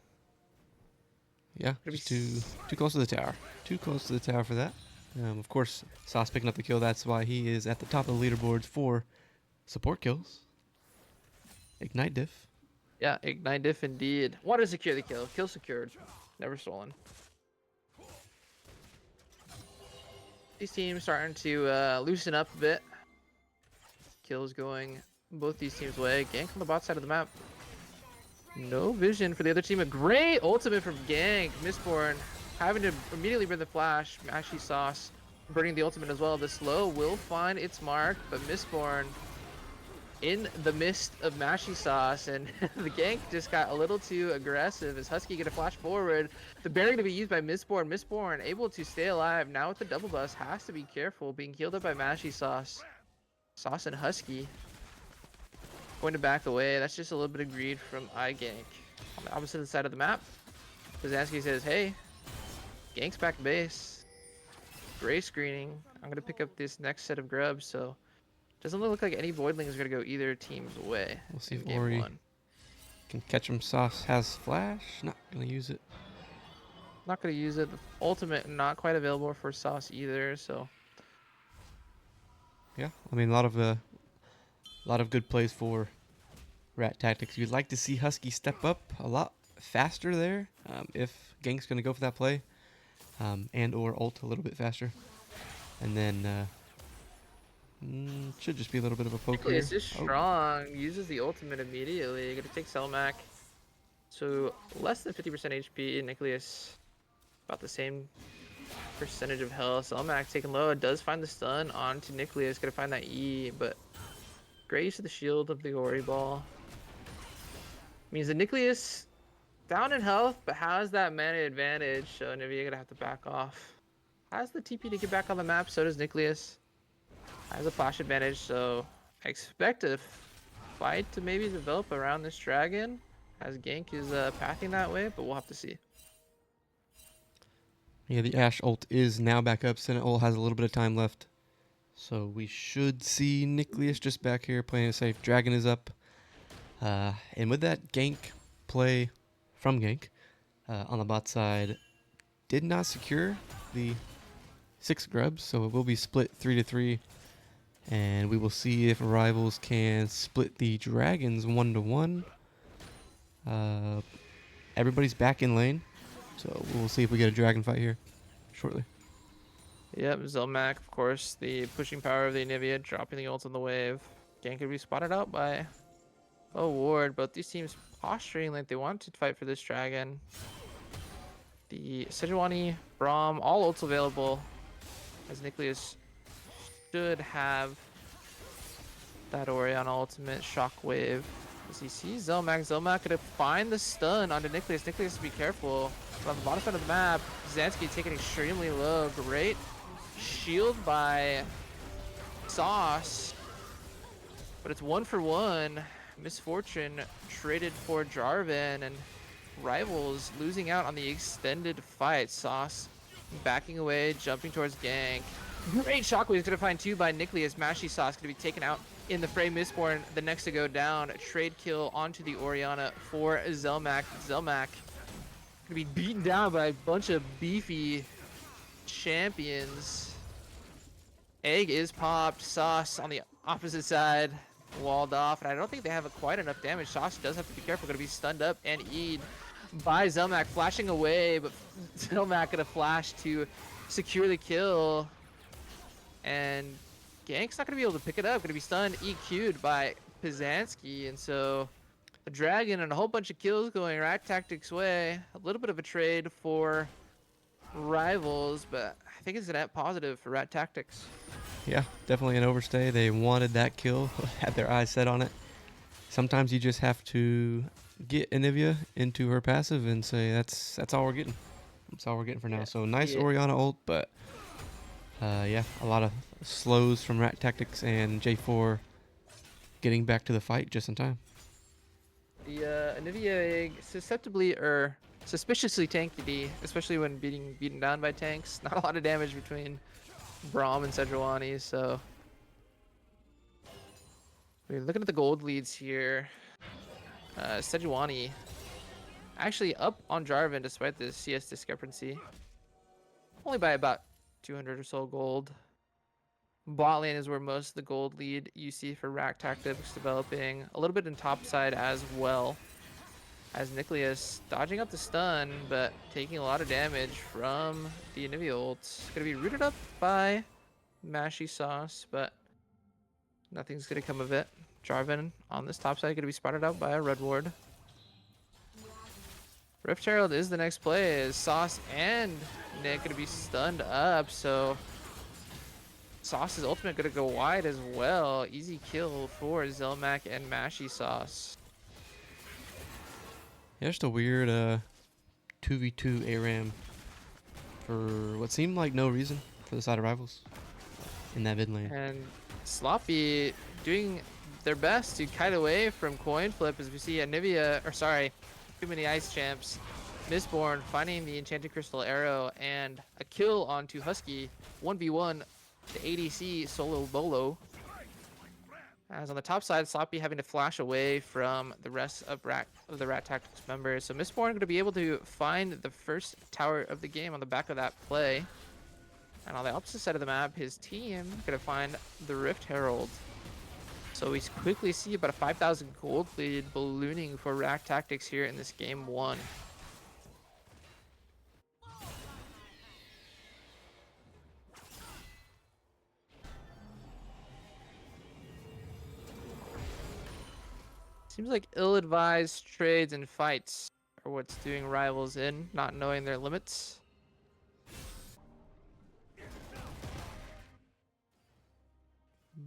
Yeah, just too close to the tower. Too close to the tower for that. Of course, Sauce picking up the kill. That's why he is at the top of the leaderboards for support kills. Ignite diff. Yeah, ignite diff indeed. Water secure the kill. Kill secured. Never stolen. These teams starting to loosen up a bit. Kills going both these teams' way. Gank on the bot side of the map. No vision for the other team. A great ultimate from Gank. Mistborn having to immediately burn the flash. Mashy Sauce burning the ultimate as well. The slow will find its mark, but Mistborn in the mist of Mashy Sauce, and the Gank just got a little too aggressive as Husky gonna flash forward. The bearing to be used by Mistborn. Mistborn able to stay alive. Now with the double bust, has to be careful. Being healed up by Mashy Sauce. Sauce and Husky going to back away. That's just a little bit of greed from iGank. On the opposite side of the map, Kazansky says, hey, Gank's back to base. Gray screening. I'm going to pick up this next set of grubs, so doesn't look like any Voidlings are going to go either team's way. We'll see in if game Ori one. can catch him. Sauce has flash. Not going to use it. Not going to use it. The ultimate not quite available for Sauce either, so. Yeah, I mean, a lot of good plays for Rat Tactics. You'd like to see Husky step up a lot faster there if Gank's going to go for that play, and or ult a little bit faster. And then should just be a little bit of a poke here. It's just strong. Uses the ultimate immediately. Gonna take Selmac. So less than 50% HP. Nicholas about the same percentage of health. Selmac taking low. It does find the stun onto Nicholas. Gonna find that E, but great use of the shield of the Ori ball. Means that Nicholas down in health, but has that mana advantage. So Nivea gonna have to back off. Has the TP to get back on the map. So does Nicholas. Has a flash advantage, so I expect a fight to maybe develop around this dragon, as Gank is pathing that way, but we'll have to see. Yeah, the Ashe ult is now back up. Senate ult has a little bit of time left. So we should see Nicholas just back here playing it safe. Dragon is up. And with that Gank play from Gank on the bot side, did not secure the 6 grubs, so it will be split 3-3. And we will see if rivals can split the dragons 1-1. Everybody's back in lane, so we'll see if we get a dragon fight here shortly. Yep, Zelmac, of course, the pushing power of the Anivia, dropping the ult on the wave. Gank could be spotted out by a ward. Both these teams posturing like they want to fight for this dragon. The Sejuani, Braum, all ults available, as Nicholas should have that Oriana ultimate shockwave. As he sees Zelmac, Zelmac gonna find the stun onto Nicholas. Nicholas to be careful. But on the bottom side of the map, Zansky taking extremely low. Great shield by Sauce. But it's 1-for-1. Misfortune traded for Jarvan, and rivals losing out on the extended fight. Sauce backing away, jumping towards Gank. Great shockwave is going to find 2 by Nicholas. Mashy Sauce going to be taken out in the frame. Mistborn, the next to go down. Trade kill onto the Oriana for Zelmac. Zelmac going to be beaten down by a bunch of beefy champions. Egg is popped. Sauce on the opposite side, walled off. And I don't think they have quite enough damage. Sauce does have to be careful. Going to be stunned up and E'd by Zelmac, flashing away. But Zelmac going to flash to secure the kill. And Gank's not going to be able to pick it up. Going to be stunned, EQ'd by Pizanski. And so the Dragon and a whole bunch of kills going Rat Tactics' way. A little bit of a trade for rivals, but I think it's a net positive for Rat Tactics. Yeah, definitely an overstay. They wanted that kill, had their eyes set on it. Sometimes you just have to get Anivia into her passive and say, that's all we're getting. That's all we're getting for now. So nice Oriana ult, but yeah, a lot of slows from Rat Tactics and J4 getting back to the fight just in time. The Anivia susceptibly or suspiciously tanky, especially when being beaten down by tanks. Not a lot of damage between Braum and Sejuani, so we're looking at the gold leads here. Sejuani actually up on Jarvan despite the CS discrepancy. Only by about 200 or so gold. Bot lane is where most of the gold lead you see for Rack Tactics developing. A little bit in top side as well. As Nicholas dodging up the stun, but taking a lot of damage from the Anivia ult. Gonna be rooted up by Mashy Sauce, but nothing's gonna come of it. Jarvan on this top side gonna be spotted out by a red ward. Rift Herald is the next play. Is Sauce and Nick gonna be stunned up, so Sauce's ultimate gonna go wide as well. Easy kill for Zelmak and Mashy Sauce. Yeah, just a weird 2v2 ARAM for what seemed like no reason for the side of Rivals in that mid lane. And Sloppy doing their best to kite away from coin flip as we see Anivia, or sorry, too many ice champs. Mistborn finding the enchanted crystal arrow and a kill onto Husky. 1v1 the ADC solo bolo. As on the top side, Sloppy having to flash away from the rest of the Rat Tactics members. So Mistborn going to be able to find the first tower of the game on the back of that play. And on the opposite side of the map, his team going to find the Rift Herald. So we quickly see about a 5,000 gold lead ballooning for Rack Tactics here in this game 1. Seems like ill-advised trades and fights are what's doing Rivals in, not knowing their limits.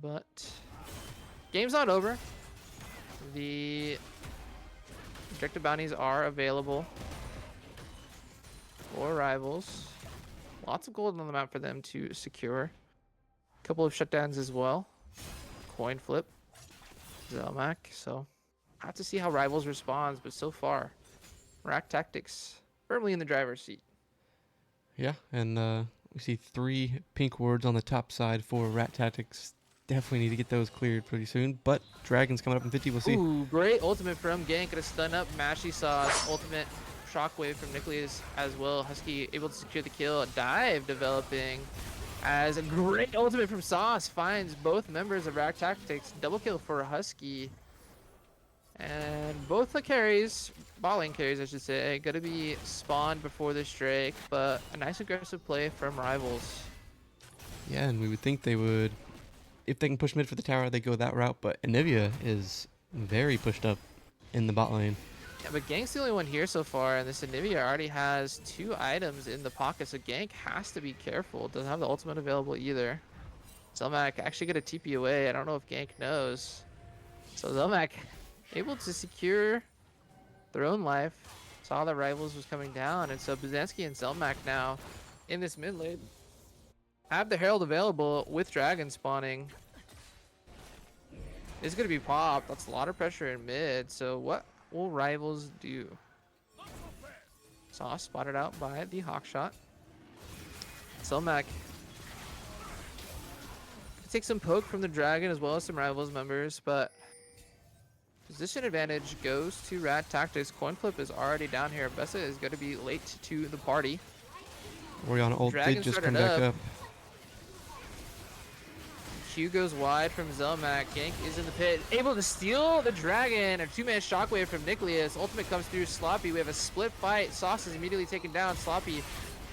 But game's not over. The objective bounties are available for Rivals. Lots of gold on the map for them to secure. A couple of shutdowns as well. Coin flip. Zelmak. So have to see how Rivals responds, but so far, Rack Tactics firmly in the driver's seat. Yeah, and we see 3 pink wards on the top side for Rat Tactics. Definitely need to get those cleared pretty soon. But Dragon's coming up in 50. We'll see. Ooh, great ultimate from Gank. Gonna stun up Mashy Sauce. Ultimate shockwave from Nicholas as well. Husky able to secure the kill. Dive developing as a great ultimate from Sauce finds both members of Rack Tactics. Double kill for Husky. And both the carries, bot lane carries I should say, gonna be spawned before this Drake, but a nice aggressive play from Rivals. Yeah, and we would think they would, if they can push mid for the tower, they go that route. But Anivia is very pushed up in the bot lane. Yeah, but Gank's the only one here so far, and this Anivia already has 2 items in the pocket, so Gank has to be careful. Doesn't have the ultimate available either. Zelmak actually get a TP away. I don't know if Gank knows. So Zelmak able to secure their own life. Saw that Rivals was coming down, and so Byzantsky and Zelmak now in this mid lane have the Herald available with Dragon spawning. It's going to be popped. That's a lot of pressure in mid. So what will Rivals do? Sauce spotted out by the Hawkshot. Zelmak take some poke from the Dragon as well as some Rivals members, but position advantage goes to Rat Tactics. Coin flip is already down here. Bessa is going to be late to the party. Orianna ult did just come back up. Q goes wide from Zelmak. Gank is in the pit. Able to steal the Dragon. A 2-man shockwave from Nicholas. Ultimate comes through Sloppy. We have a split fight. Sauce is immediately taken down. Sloppy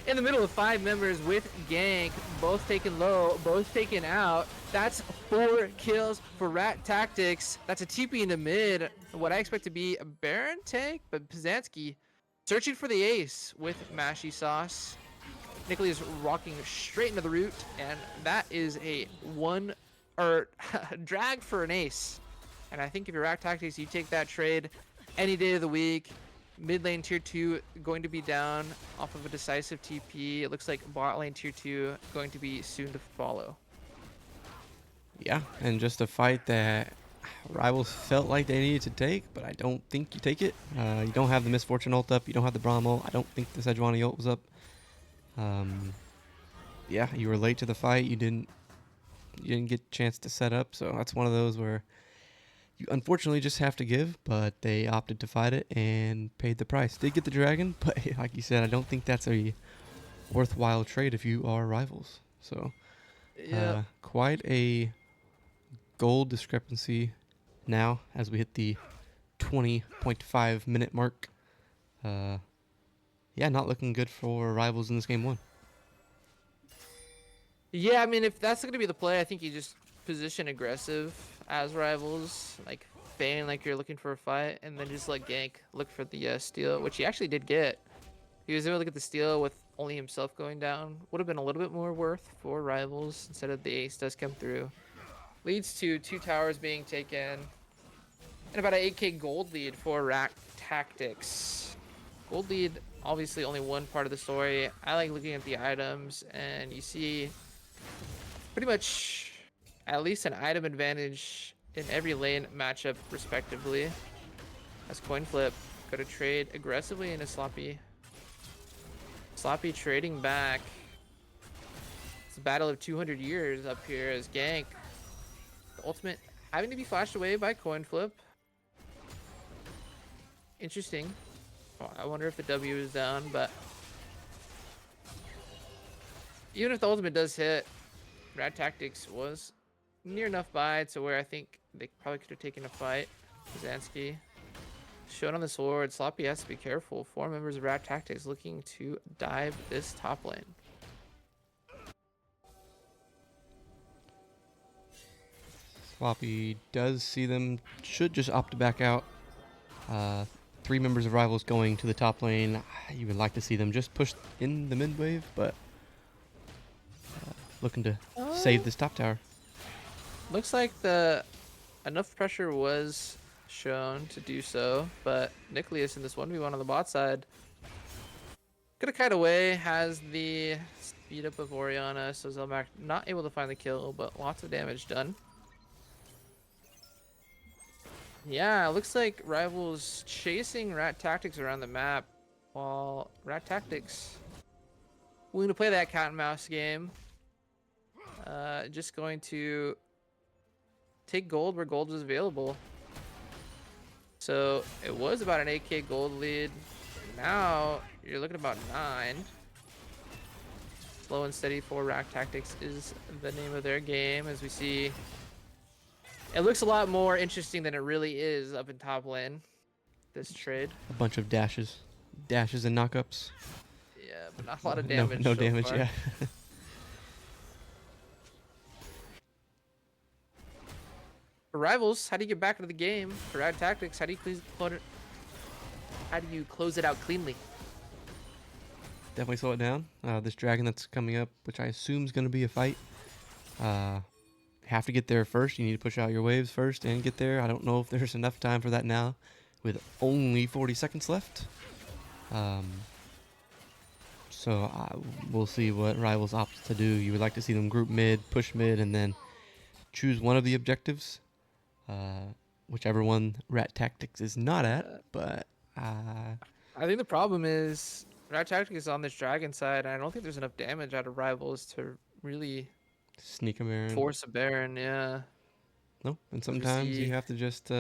in the middle of 5 members with Gank. Both taken low. Both taken out. That's 4 kills for Rat Tactics. That's a TP in the mid. What I expect to be a Baron tank, but Byzantsky searching for the ace with Mashy Sauce. Nicholas rocking straight into the root, and that is a drag for an ace. And I think if you're Rack Tactics, you take that trade any day of the week. Mid lane tier 2 going to be down off of a decisive TP. It looks like bot lane tier 2 going to be soon to follow. Yeah, and just a fight that Rivals felt like they needed to take, but I don't think you take it. You don't have the Misfortune ult up. You don't have the Braum ult. I don't think the Sejuani ult was up. Yeah, you were late to the fight. You didn't get a chance to set up, so that's one of those where you unfortunately just have to give, but they opted to fight it and paid the price. Did get the Dragon, but like you said, I don't think that's a worthwhile trade if you are rivals. So Yep. quite a gold discrepancy now as we hit the 20.5 minute mark. Uh, yeah, not looking good for rivals in this game one. Yeah, I mean, if that's gonna be the play, I think you just position aggressive as rivals, like feign like you're looking for a fight, and then just let Gank look for the steal, which he actually did get. He was able to get the steal with only himself going down. Would have been a little bit more worth for rivals instead of the ace does come through. Leads to 2 towers being taken. And about an 8k gold lead for Rack Tactics. Gold lead, obviously only one part of the story. I like looking at the items, and you see pretty much at least an item advantage in every lane matchup, respectively. As coin flip, go to trade aggressively in a sloppy. Sloppy trading back. It's a battle of 200 years up here as Gank, the ultimate, having to be flashed away by coin flip. Interesting. Oh, I wonder if the W is down, but even if the ultimate does hit, Rad Tactics was near enough by to where I think they probably could have taken a fight. Zansky shown on the sword. Sloppy has to be careful. 4 members of Rad Tactics looking to dive this top lane. Sloppy does see them, should just opt to back out. 3 members of rivals going to the top lane. You would like to see them just push in the mid wave, but looking to save this top tower. Looks like the enough pressure was shown to do so, but Nicholas in this 1v1 on the bot side gonna kite away, has the speed up of Oriana, so Zelmak not able to find the kill, but lots of damage done. Yeah, it looks like Rivals chasing Rat Tactics around the map, while Rat Tactics willing to play that cat and mouse game. Just going to take gold where gold is available. So it was about an 8k gold lead. Now you're looking at about 9. Slow and steady for Rack Tactics is the name of their game, as we see. It looks a lot more interesting than it really is up in top lane, this trade. A bunch of dashes and knockups. Yeah, but not a lot of No, damage no so damage. far. Yeah. For Rivals, how do you get back into the game? For Rad Tactics, how do you close it out cleanly? Definitely slow it down. This dragon that's coming up, which I assume is going to be a fight. Have to get there first. You need to push out your waves first and get there. I don't know if there's enough time for that now, with only 40 seconds left. So we'll see what Rivals opts to do. You would like to see them group mid, push mid, and then choose one of the objectives. Whichever one Rat Tactics is not at, but I think the problem is Rad Tactics is on this dragon side, and I don't think there's enough damage out of Rivals to really sneak a Baron. force a Baron. Yeah. No, and 'Cause we sometimes see- you have to just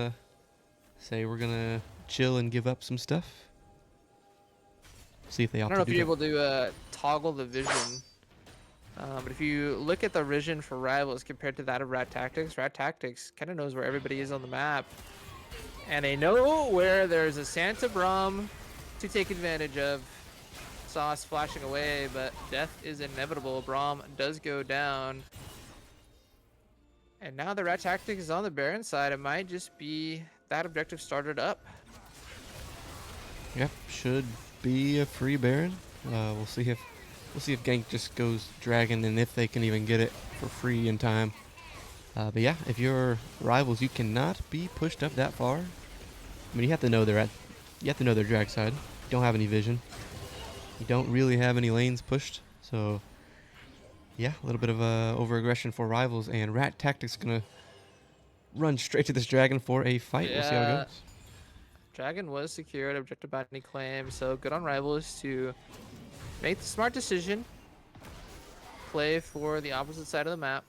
say we're gonna chill and give up some stuff. See if they I opt don't know to if do you're that. able to toggle the vision. But if you look at the vision for Rivals compared to that of Rat Tactics kind of knows where everybody is on the map. And they know where there's a Santa Brom to take advantage of. Sauce flashing away, but death is inevitable. Brom does go down. And now the Rat Tactics is on the Baron side. It might just be that objective started up. Yep, should be a free Baron. We'll see if Gank just goes Dragon and if they can even get it for free in time. But yeah, if you're Rivals, you cannot be pushed up that far. I mean, you have to know they're drag side. You don't have any vision. You don't really have any lanes pushed. So yeah, a little bit of over aggression for Rivals, and Rat Tactics gonna run straight to this Dragon for a fight. We'll see how it Yeah. goes. Dragon was secured, objective bounty claim, so good on Rivals to make the smart decision. Play for the opposite side of the map.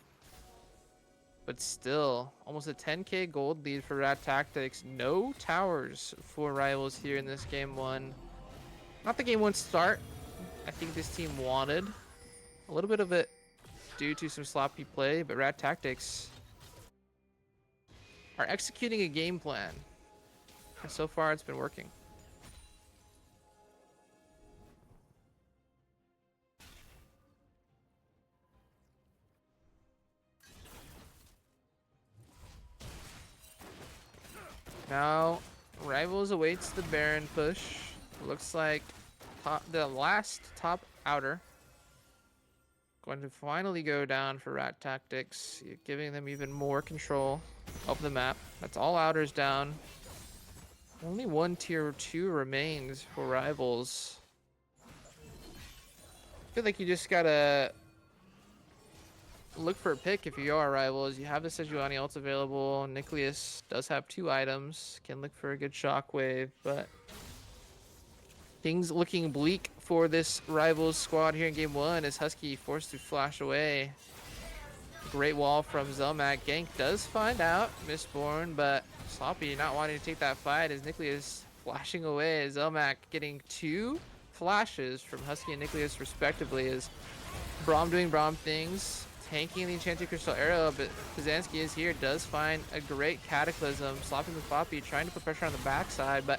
But still, almost a 10k gold lead for Rat Tactics. No towers for Rivals here in this game one. Not the game one start, I think this team wanted. A little bit of it due to some sloppy play, but Rat Tactics are executing a game plan. And so far, it's been working. Now, Rivals awaits the Baron push. Looks like the last top outer going to finally go down for Rat Tactics, giving them even more control of the map. That's all outers down. Only one tier 2 remains for Rivals. I feel like you just gotta look for a pick if you are Rivals. You have the Sejuani ult available. Nicholas does have 2 items. Can look for a good shockwave, but things looking bleak for this Rivals squad here in game 1 as Husky forced to flash away. Great wall from Zelmak. Gank does find out Mistborn, but Sloppy not wanting to take that fight as Nicholas flashing away. Zelmak getting 2 flashes from Husky and Nicholas respectively as Braum doing Braum things, tanking the Enchanted Crystal Arrow, but Kazansky is here, does find a great Cataclysm, slopping the Floppy, trying to put pressure on the backside, but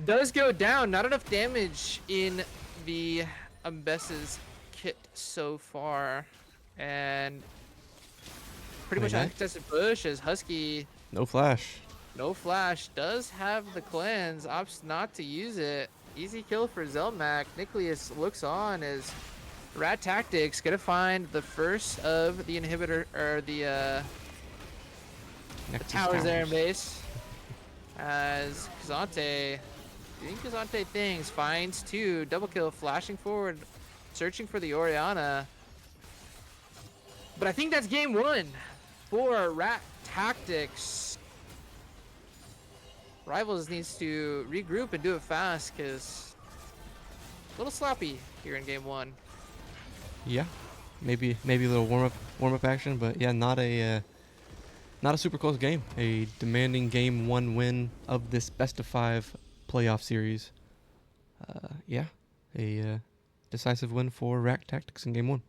does go down. Not enough damage in the Umbessa's kit so far. And pretty much uncontested push as Husky. No flash. No flash. Does have the cleanse. Opts not to use it. Easy kill for Zelmak. Nicholas looks on as Rat Tactics gonna find the first of the inhibitor, or the towers there in base. As Kazante doing Kazante things, finds 2, double kill, flashing forward, searching for the Orianna. But I think that's game 1 for Rat Tactics. Rivals needs to regroup and do it fast because a little sloppy here in game 1. Yeah, maybe a little warm up action, but yeah, not a super close game. A demanding game 1 win of this best of 5 playoff series. Yeah, a decisive win for Rack Tactics in game 1.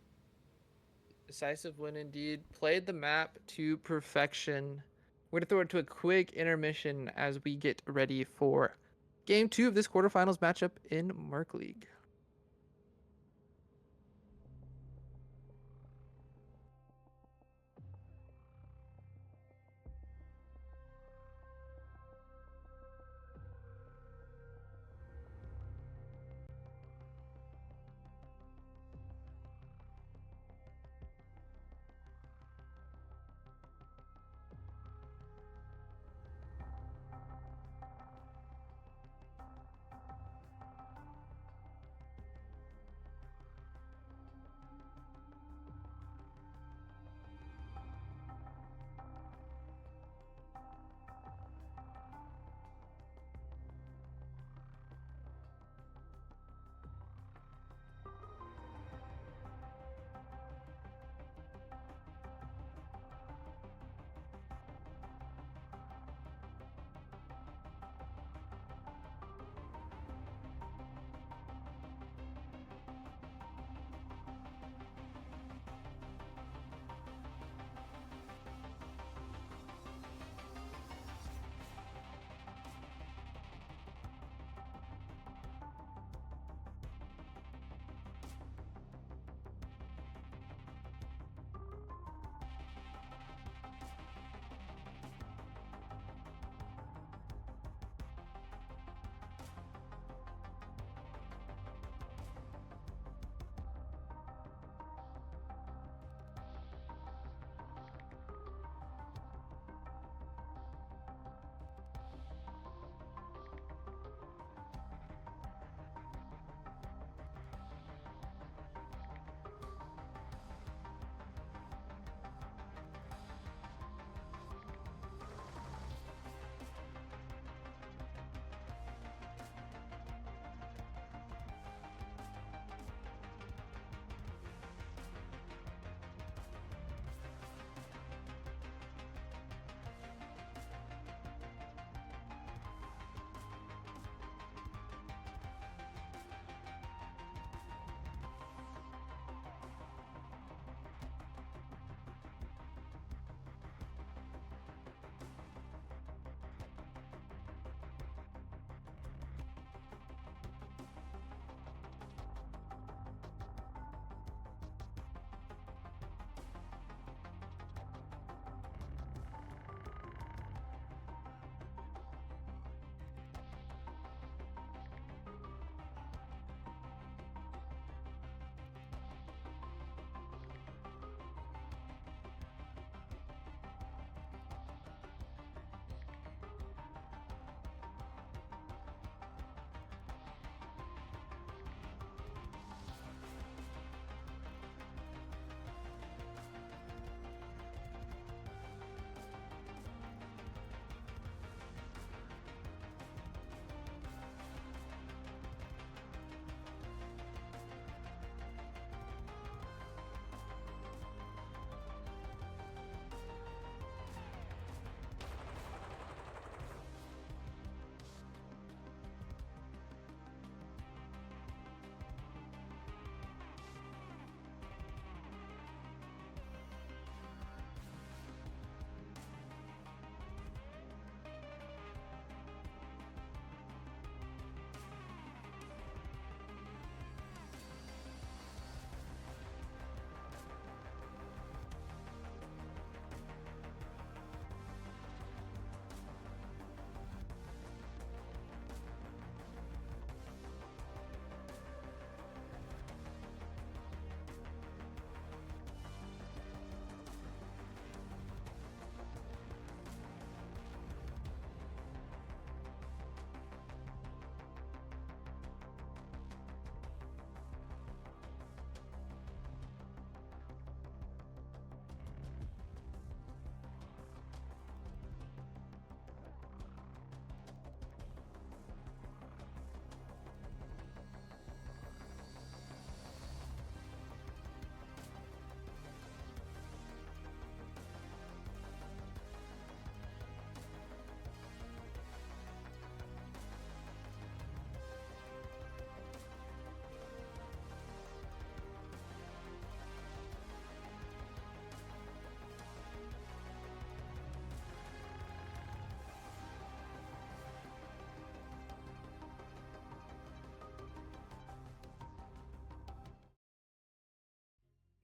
Decisive win indeed. Played the map to perfection. We're going to throw it to a quick intermission as we get ready for game 2 of this quarterfinals matchup in Murk League.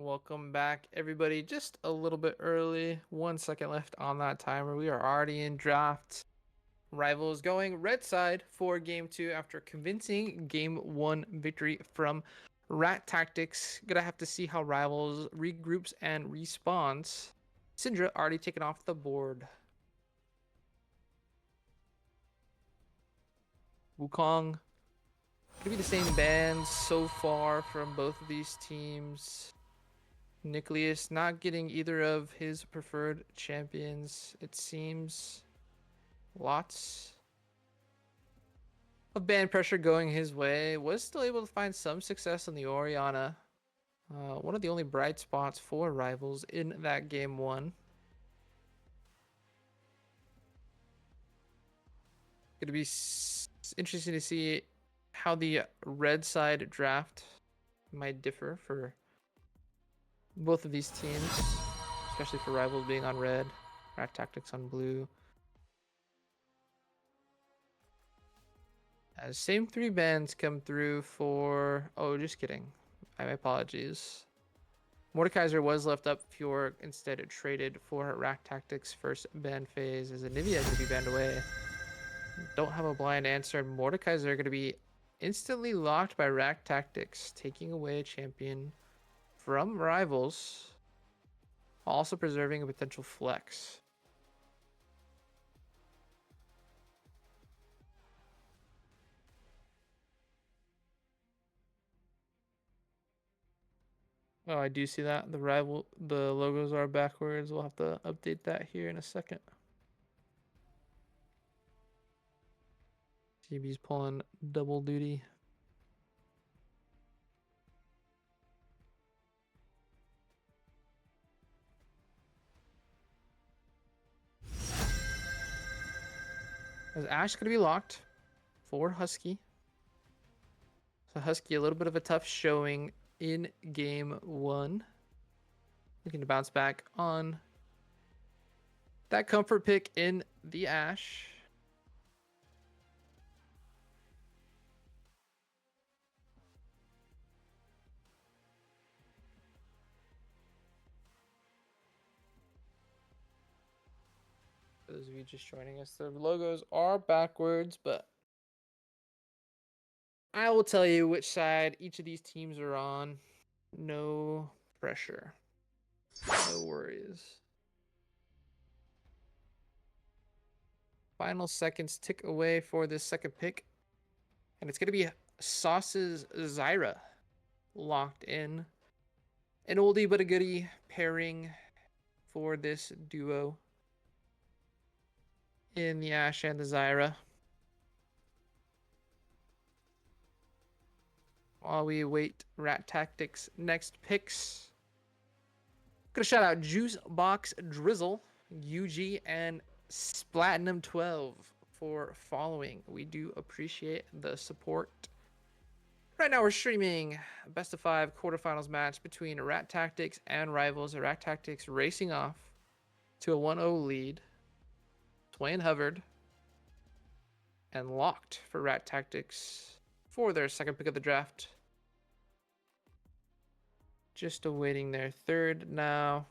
Welcome back, everybody. Just a little bit early. 1 second left on that timer. We are already in draft. Rivals going red side for game two after convincing game one victory from Rat Tactics. Gonna have to see how Rivals regroups and respawns. Syndra already taken off the board. Wukong. Could be the same bands so far from both of these teams. Nicholas not getting either of his preferred champions, it seems. Lots of ban pressure going his way. Was still able to find some success on the Oriana. One of the only bright spots for Rivals in that game one. Going to be interesting to see how the red side draft might differ for both of these teams, especially for Rivals being on red, Rat Tactics on blue. Same three bans come through for... Oh, just kidding. My apologies. Mordekaiser was left up. Fjord instead traded for Rack Tactics first ban phase as Anivia is going to be banned away. Don't have a blind answer. Mordekaiser are going to be instantly locked by Rack Tactics, taking away a champion from Rivals, also preserving a potential flex. Oh, I do see that. The logos are backwards. We'll have to update that here in a second. CB's pulling double duty. Is Ash going to be locked for Husky? So Husky, a little bit of a tough showing in game one. Looking to bounce back on that comfort pick in the Ash. For those of you just joining us, the logos are backwards, but I will tell you which side each of these teams are on. No pressure. No worries. Final seconds tick away for this second pick. And it's going to be Sauce's Zyra locked in. An oldie but a goodie pairing for this duo in the Ash and the Zyra. While we await Rat Tactics' next picks. Gonna shout out Juice Box Drizzle, UG, and Splatinum 12 for following. We do appreciate the support. Right now we're streaming a best of 5 quarterfinals match between Rat Tactics and Rivals. Rat Tactics racing off to a 1-0 lead. Swain hovered and locked for Rat Tactics for their second pick of the draft. Just awaiting their third now.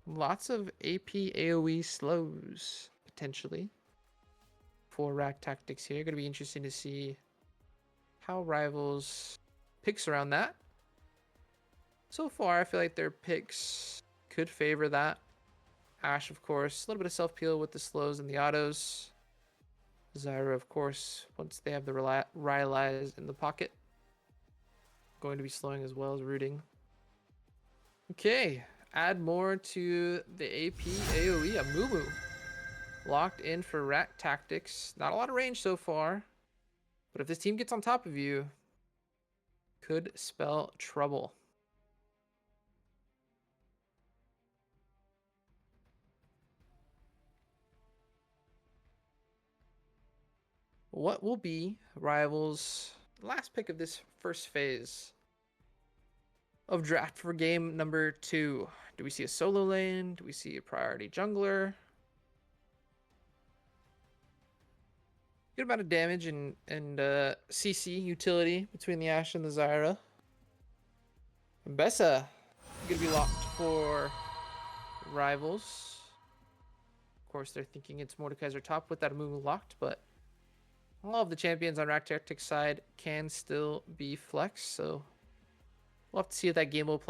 Lots of AP AoE slows, potentially, for Rack Tactics here. Going to be interesting to see how Rivals picks around that. So far, I feel like their picks could favor that. Ash, of course, a little bit of self-peel with the slows and the autos. Zyra, of course, once they have the Rylai's in the pocket, going to be slowing as well as rooting. Okay, add more to the AP AoE. A Mumu locked in for Rat Tactics. Not a lot of range so far, but if this team gets on top of you, could spell trouble. What will be Rivals' last pick of this first phase of draft for game number 2? Do we see a solo lane? Do we see a priority jungler? Good amount of damage and CC utility between the Ashe and the Zyra. Bessa gonna be locked for Rivals. Of course, they're thinking it's Mordekaiser top with that move locked, but all of the champions on Rack Tactics side can still be flexed, so we'll have to see if that game will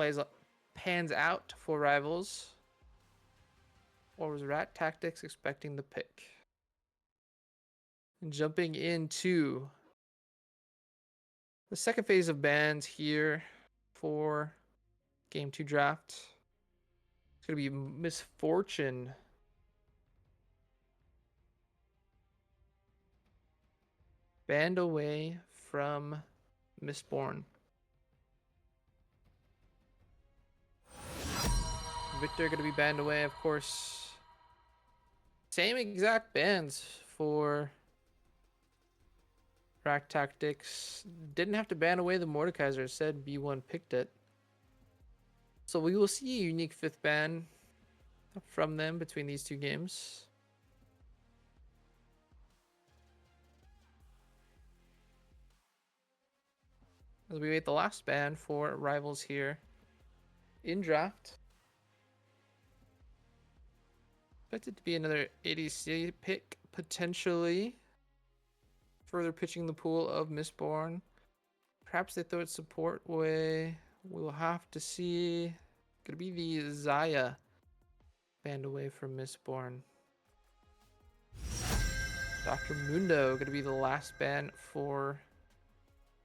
pans out for Rivals. Or was Rat Tactics expecting the pick? And jumping into the second phase of bans here for Game 2 draft. It's going to be Misfortune. Banned away from Mistborn. Victor going to be banned away, of course. Same exact bans for Rack Tactics. Didn't have to ban away the Mordekaiser. Said B1 picked it. So we will see a unique fifth ban from them between these two games. As we wait the last ban for Rivals here in draft. Expected to be another ADC pick, potentially. Further pitching the pool of Mistborn. Perhaps they throw it support way. We'll have to see. Gonna be the Zaya banned away from Mistborn. Dr. Mundo gonna be the last ban for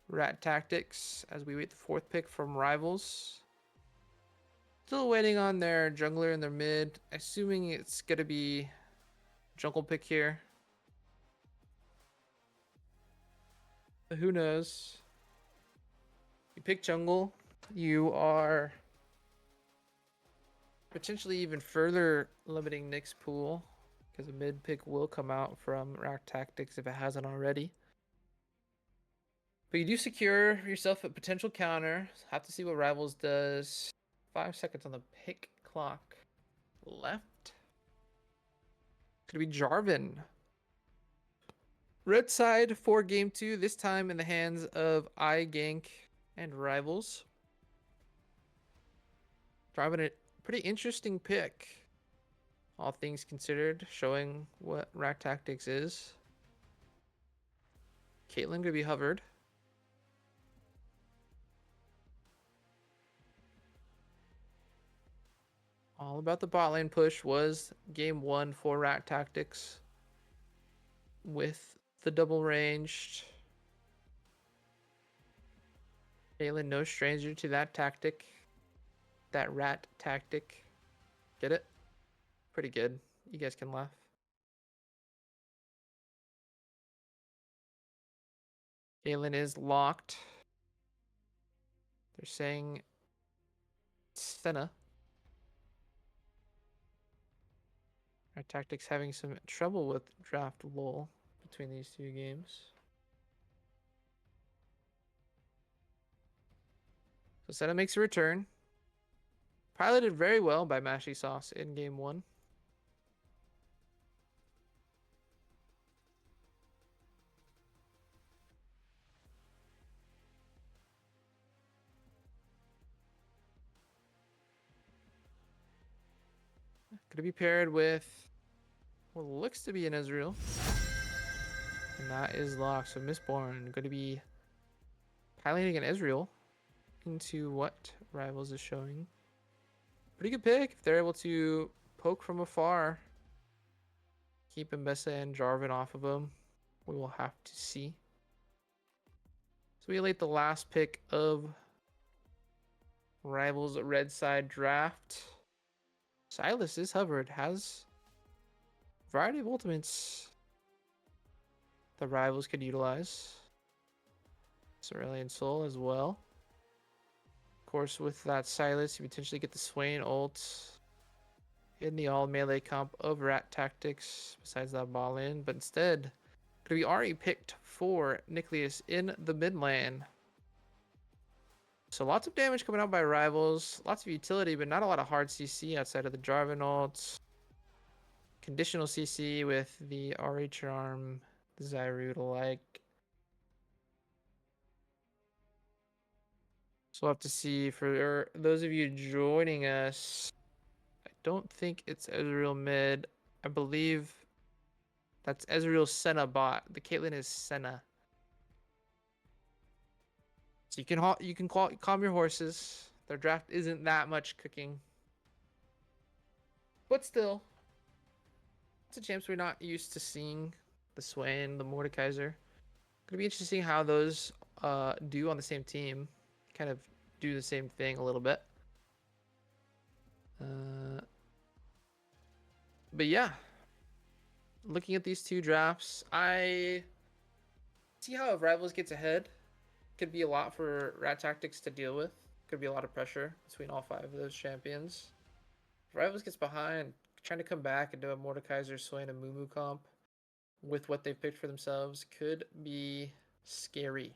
Rat Tactics as we wait the fourth pick from Rivals. Still waiting on their jungler in their mid. Assuming it's gonna be jungle pick here. But who knows? You pick jungle, you are potentially even further limiting Nick's pool because a mid pick will come out from Rack Tactics if it hasn't already. But you do secure yourself a potential counter. Have to see what Rivals does. 5 seconds on the pick clock left. It's gonna be Jarvan. Red side for game 2, this time in the hands of iGank and Rivals. Jarvan, a pretty interesting pick. All things considered, showing what Rack Tactics is. Caitlyn gonna be hovered. All about the bot lane push was game 1 for Rack Tactics. With the double ranged. Caitlyn, no stranger to that tactic. That rat tactic. Get it? Pretty good. You guys can laugh. Caitlyn is locked. They're saying Senna. Our tactics having some trouble with draft lull between these two games. So Senna makes a return. Piloted very well by Mashy Sauce in game 1. Going to be paired with what looks to be an Ezreal. And that is locked. So Mistborn going to be piloting an Ezreal into what Rivals is showing. Pretty good pick if they're able to poke from afar. Keep Mbessa and Jarvan off of him. We will have to see. So we late the last pick of Rivals red side draft. Silas is hovered, has a variety of ultimates the Rivals could utilize. Cerulean Soul as well. Of course, with that Silas, you potentially get the Swain ult in the all melee comp of Rat Tactics, besides that ball in, but instead, could be already picked for Nicholas in the mid lane. So lots of damage coming out by Rivals, lots of utility, but not a lot of hard CC outside of the Jarvan ult. Conditional CC with the RA Charm, the Zyrute alike. So we'll have to see for those of you joining us. I don't think it's Ezreal mid. I believe that's Ezreal Senna bot. The Caitlyn is Senna. So you can calm your horses. Their draft isn't that much cooking, but still, it's a chance we're not used to seeing the Swain, the Mordekaiser. Gonna be interesting how those do on the same team. Kind of do the same thing a little bit. Uh, but yeah, looking at these two drafts, I see how if Rivals gets ahead, could be a lot for Rat Tactics to deal with. Could be a lot of pressure between all five of those champions. If Rivals gets behind, trying to come back and do a Mordekaiser, Swain, and Mumu comp with what they've picked for themselves could be scary.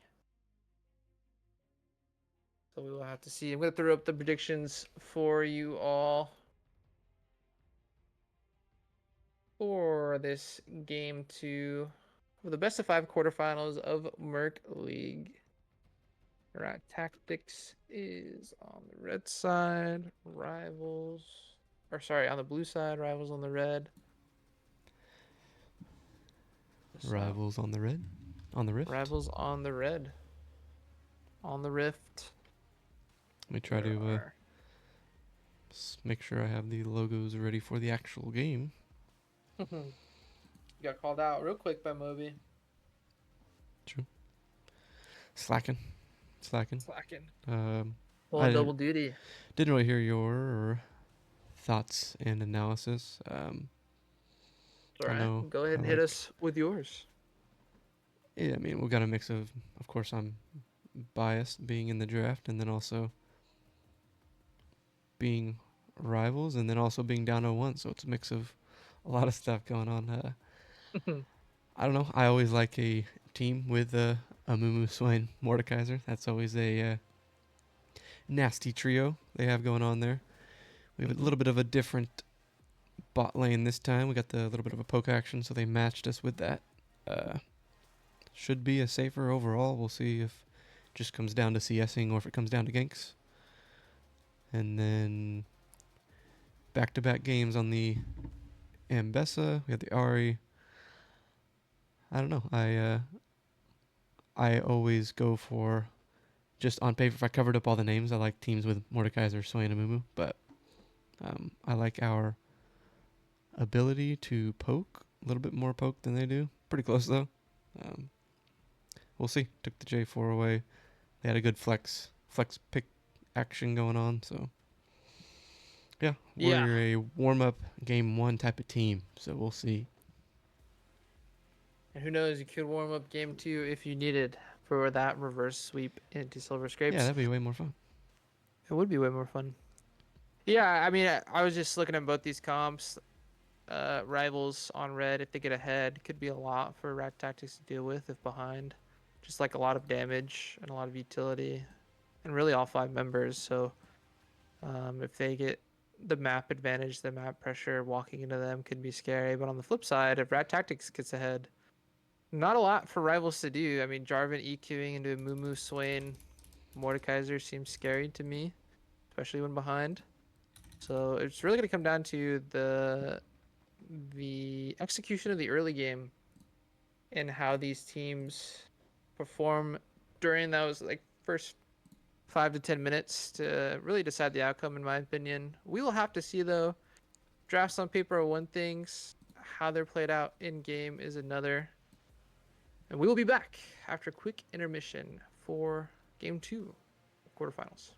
So we will have to see. I'm going to throw up the predictions for you all for this game two for the best of five quarterfinals of Murk League. Right, Tactics is on the red side, Rivals, or sorry, on the blue side, Rivals on the red. Rivals on the red, on the rift. Rivals on the red, on the rift. Let me try There to are. make sure I have the logos ready for the actual game. You got called out real quick by Moby. True. Slacking. Slacking. I Pulling double duty. didn't really hear your thoughts and analysis. It's all I right. know Go ahead I and hit like. us with yours. Yeah, I mean, we've got a mix of course, I'm biased being in the draft, and then also being rivals, and then also being down 0-1. So it's a mix of a lot of stuff going on. I don't know. I always like a team with a Mumu Swain Mordekaiser. That's always a nasty trio they have going on there. We have a little bit of a different bot lane this time. We got the little bit of a poke action, so they matched us with that. Should be a safer overall. We'll see if it just comes down to CSing or if it comes down to ganks. And then back-to-back games on the Ambessa. We have the Ari. I don't know. I always go for just on paper. If I covered up all the names, I like teams with Mordekaiser, Swain, and Mumu. But I like our ability to poke a little bit more poke than they do. Pretty close though. Um, we'll see. Took the J4 away. They had a good flex pick action going on. So yeah, Yeah. we're a warm up game one type of team. So we'll see. And who knows, you could warm up game two if you needed for that reverse sweep into Silver Yeah, Scrapes. that'd be way more fun. It would be way more fun. Yeah, I mean, I was just looking at both these comps. Rivals on red, if they get ahead, could be a lot for Rat Tactics to deal with if behind. Just like a lot of damage and a lot of utility. And really all five members. So if they get the map advantage, the map pressure, walking into them could be scary. But on the flip side, if Rat Tactics gets ahead, not a lot for Rivals to do. I mean, Jarvan EQing into Mumu, Swain, Mordekaiser seems scary to me, especially when behind. So it's really going to come down to the execution of the early game and how these teams perform during those like first 5 to 10 minutes to really decide the outcome, in my opinion. We will have to see though. Drafts on paper are one thing, how they're played out in game is another. And we will be back after a quick intermission for game two of quarterfinals.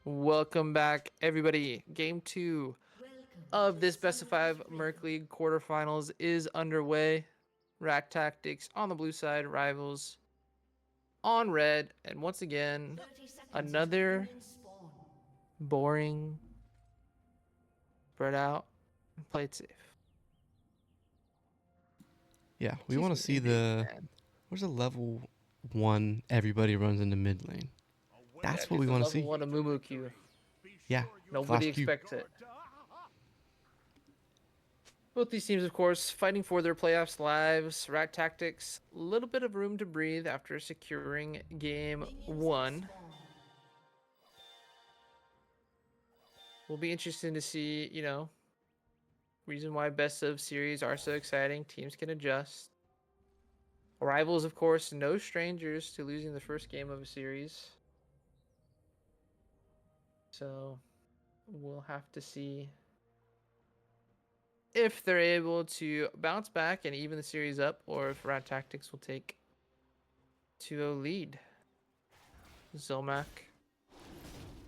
Welcome back, everybody. Game 2 of this best of 5 Merc League quarterfinals is underway. Rack Tactics on the blue side, Rivals on red, and once again, 30 seconds until another minions spawn. boring, spread out, and play it safe. Yeah, we Jeez, want to see indeed, the man. where's the level 1 everybody runs into mid lane. Yeah, That's what just we a want to level see. 1 Amumu Q. Yeah, Nobody Flash Q. expects it. Both these teams, of course, fighting for their playoffs lives. Rat Tactics, a little bit of room to breathe after securing game Minions have 1. spawned. Will be interesting to see, reason why best of series are so exciting. Teams can adjust. Rivals, of course, no strangers to losing the first game of a series. So we'll have to see if they're able to bounce back and even the series up, or if Rat Tactics will take 2-0 lead. Zelmak.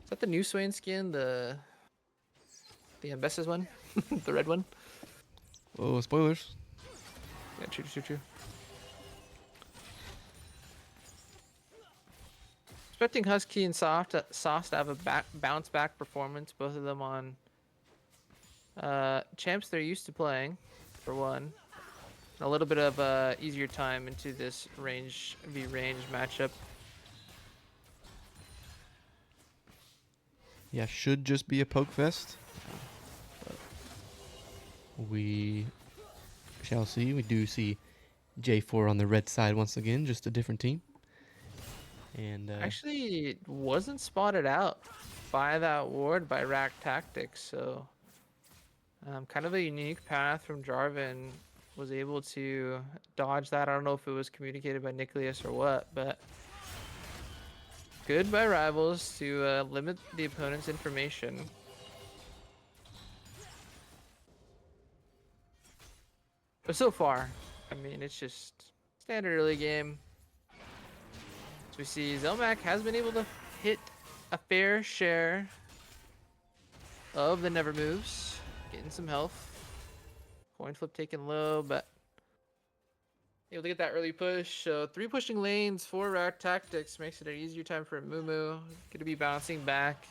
Is that the new Swain skin? The Ambesses one? The red one? Oh, spoilers. Yeah, true. Expecting Husky and Soft to have a bounce back performance, both of them on champs they're used to playing, for one. A little bit of easier time into this range v range matchup. Yeah, should just be a poke fest. We shall see. We do see J4 on the red side once again, just a different team. And Actually, wasn't spotted out by that ward by Rack Tactics, so kind of a unique path from Jarvan. Was able to dodge that. I don't know if it was communicated by Nicholas or what, but good by Rivals to limit the opponent's information. But so far, I mean, it's just standard early game. As we see, Zelmak has been able to hit a fair share of the never moves, getting some health. Coin flip taken low, but able to get that early push. So 3 pushing lanes for Rack Tactics makes it an easier time for Mumu. Gonna be bouncing back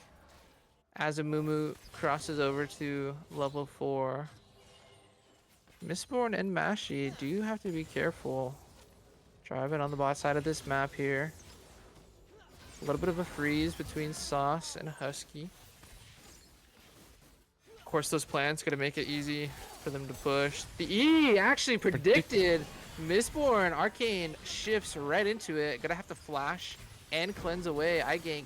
as a Mumu crosses over to level 4. Mistborn and Mashi do have to be careful. Driving on the bot side of this map here. A little bit of a freeze between Sauce and Husky. Of course, those plants gonna make it easy for them to push. The E actually predicted Mistborn. Arcane shifts right into it. Gonna have to flash and cleanse away. Gank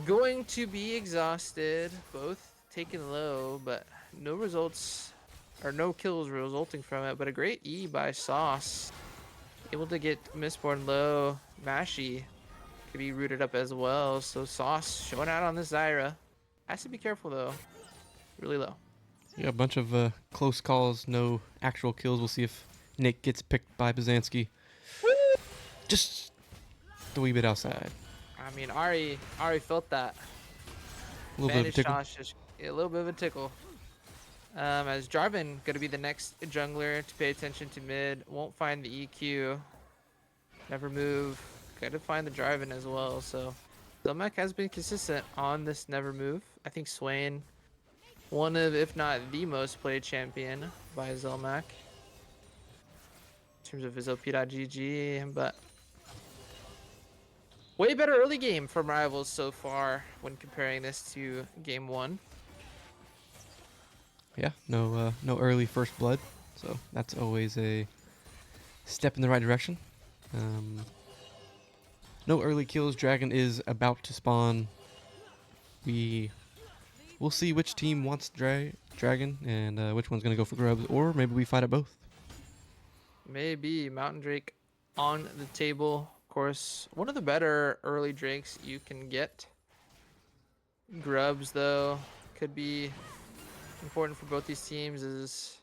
going to be exhausted. Both taken low, but no results or no kills resulting from it. But a great E by Sauce. Able to get Mistborn low. Mashi could be rooted up as well. So Sauce showing out on this Zyra. Has to be careful though. Really low. yeah, a bunch of close calls, no actual kills. We'll see if Nick gets picked by Byzanski. Just a wee bit outside. I mean, Ari felt that. A little bit of a Bandage tickle. toss, just a little bit of a tickle. As Jarvan gonna be the next jungler to pay attention to mid. Won't find the EQ. Never move. Gotta find the Jarvan as well. So Zelmak has been consistent on this never move. I think Swain, one of, if not the most played champion by Zelmak in terms of his OP.GG, but way better early game from Rivals so far when comparing this to game 1. Yeah, no early first blood, so that's always a step in the right direction. No early kills. Dragon is about to spawn. We'll see which team wants Dragon and which one's gonna go for grubs, or maybe we fight at both. Maybe Mountain Drake on the table. Of course, one of the better early drakes you can get. Grubs, though, could be important for both these teams. Is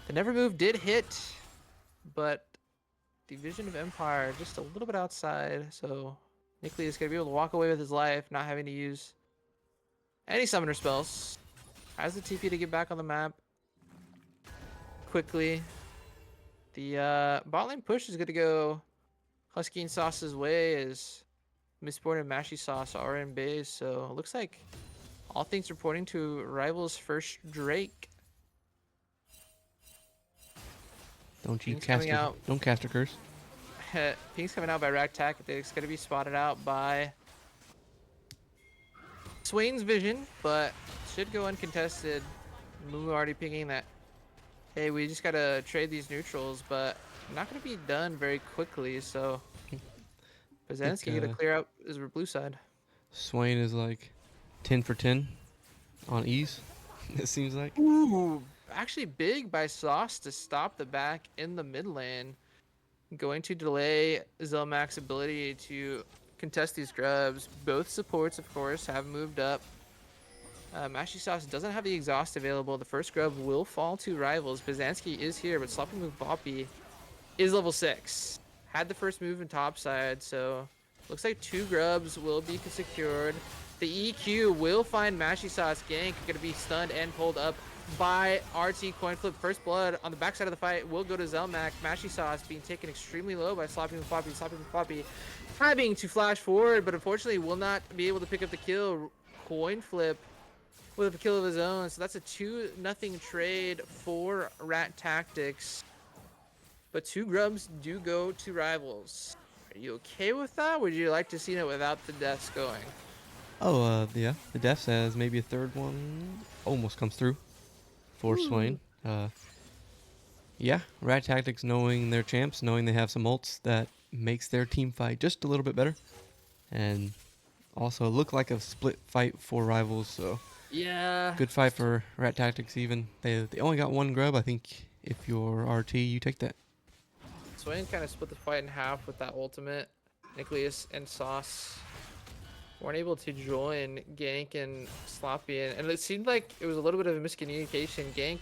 the never move did hit, but the Vision of Empire just a little bit outside. So Nickly is going to be able to walk away with his life, not having to use any summoner spells. Has the TP to get back on the map quickly. The bot lane push is going to go Husky and Sauce's way as Mistborn and Mashy Sauce are in base. So it looks like all things reporting to Rivals first Drake. Don't you Ping's coming cast her? out. Don't cast her curse. Ping's coming out by Ragtac. It's going to be spotted out by Swain's Vision, but should go uncontested. Mumu already pinging that. Hey, we just got to trade these neutrals, but not going to be done very quickly. So I think Bazensky going to clear out his blue side. Swain is like 10 for 10 on ease. It seems like. Ooh, actually big by Sauce to stop the back in the mid lane. Going to delay Zelmac's ability to contest these grubs. Both supports, of course, have moved up. Mashy Sauce doesn't have the exhaust available. The first grub will fall to Rivals. Byzantsky is here, but Sloppy Move Boppy is level 6. Had the first move in top side, so looks like 2 grubs will be secured. The EQ will find Mashy Sauce. Gank going to be stunned and pulled up by RT coin flip. First blood on the backside of the fight will go to Zelmac. Mashy Sauce being taken extremely low by Sloppy Move Boppy. Sloppy Move Boppy having to flash forward, but unfortunately will not be able to pick up the kill. Coin flip with a kill of his own. So that's a 2-0 trade for Rat Tactics. But 2 grubs do go to Rivals. Are you okay with that? Would you like to see it without the deaths going? Oh, yeah. The death says maybe a third one almost comes through for Swain. Yeah, Rat Tactics knowing their champs, knowing they have some ults that makes their team fight just a little bit better. And also look like a split fight for Rivals, so Yeah. good fight for Rat Tactics even. They only got 1 grub. I think if you're RT, you take that. Swain kind of split the fight in half with that ultimate. Nicholas and Sauce weren't able to join Gank and Sloppy, and it seemed like it was a little bit of a miscommunication. Gank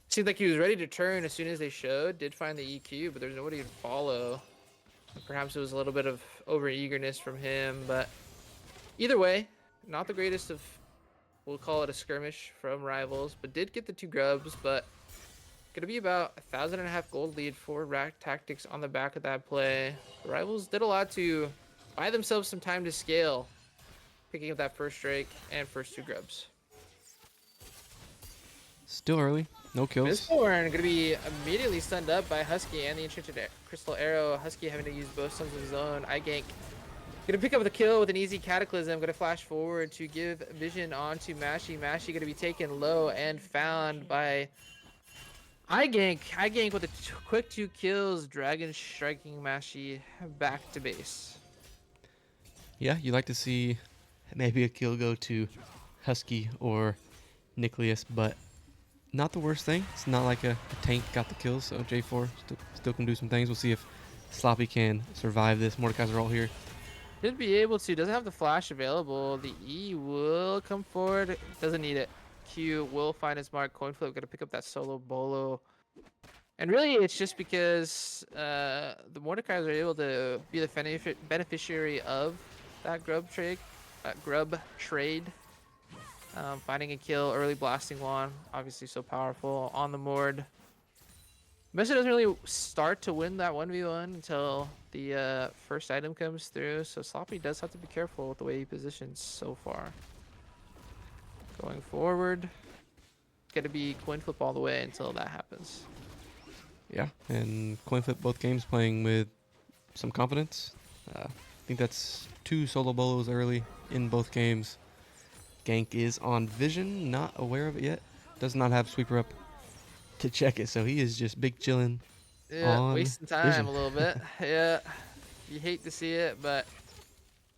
seemed like he was ready to turn as soon as they showed, did find the EQ, but there's nobody to follow. Perhaps it was a little bit of over-eagerness from him, but either way, not the greatest of, we'll call it a skirmish from Rivals, but did get the 2 grubs, but gonna be about 1,500 gold lead for Rack Tactics on the back of that play. The Rivals did a lot to buy themselves some time to scale, picking up that first Drake and first 2 grubs. Still early. No kills. Mistborn gonna be immediately stunned up by Husky and the Enchanted Crystal Arrow. Husky having to use both sons of his own. Gank gonna pick up the kill with an easy Cataclysm. Gonna flash forward to give vision onto Mashy. Mashy gonna be taken low and found by Gank with a quick 2 kills. Dragon striking Mashy back to base. Yeah, you like to see maybe a kill go to Husky or Nicholas, but not the worst thing. It's not like a tank got the kills, so J4 still can do some things. We'll see if Sloppy can survive this. Mordekaiser all here. Should be able to. Doesn't have the flash available. The E will come forward. Doesn't need it. Q will find his mark. Coin flip. Gonna pick up that solo bolo. And really, it's just because the Mordekaiser are able to be the beneficiary of that grub trade. Finding a kill, early blasting one, obviously so powerful on the Mord. Messi doesn't really start to win that 1v1 until the first item comes through, so Sloppy does have to be careful with the way he positions so far. Going forward, gonna be coin flip all the way until that happens. Yeah, and coin flip both games playing with some confidence. I think that's 2 solo bolos early in both games. Gank is on vision, not aware of it yet. Does not have sweeper up to check it, so he is just big chilling. Yeah, on wasting time vision. a little bit. Yeah, you hate to see it, but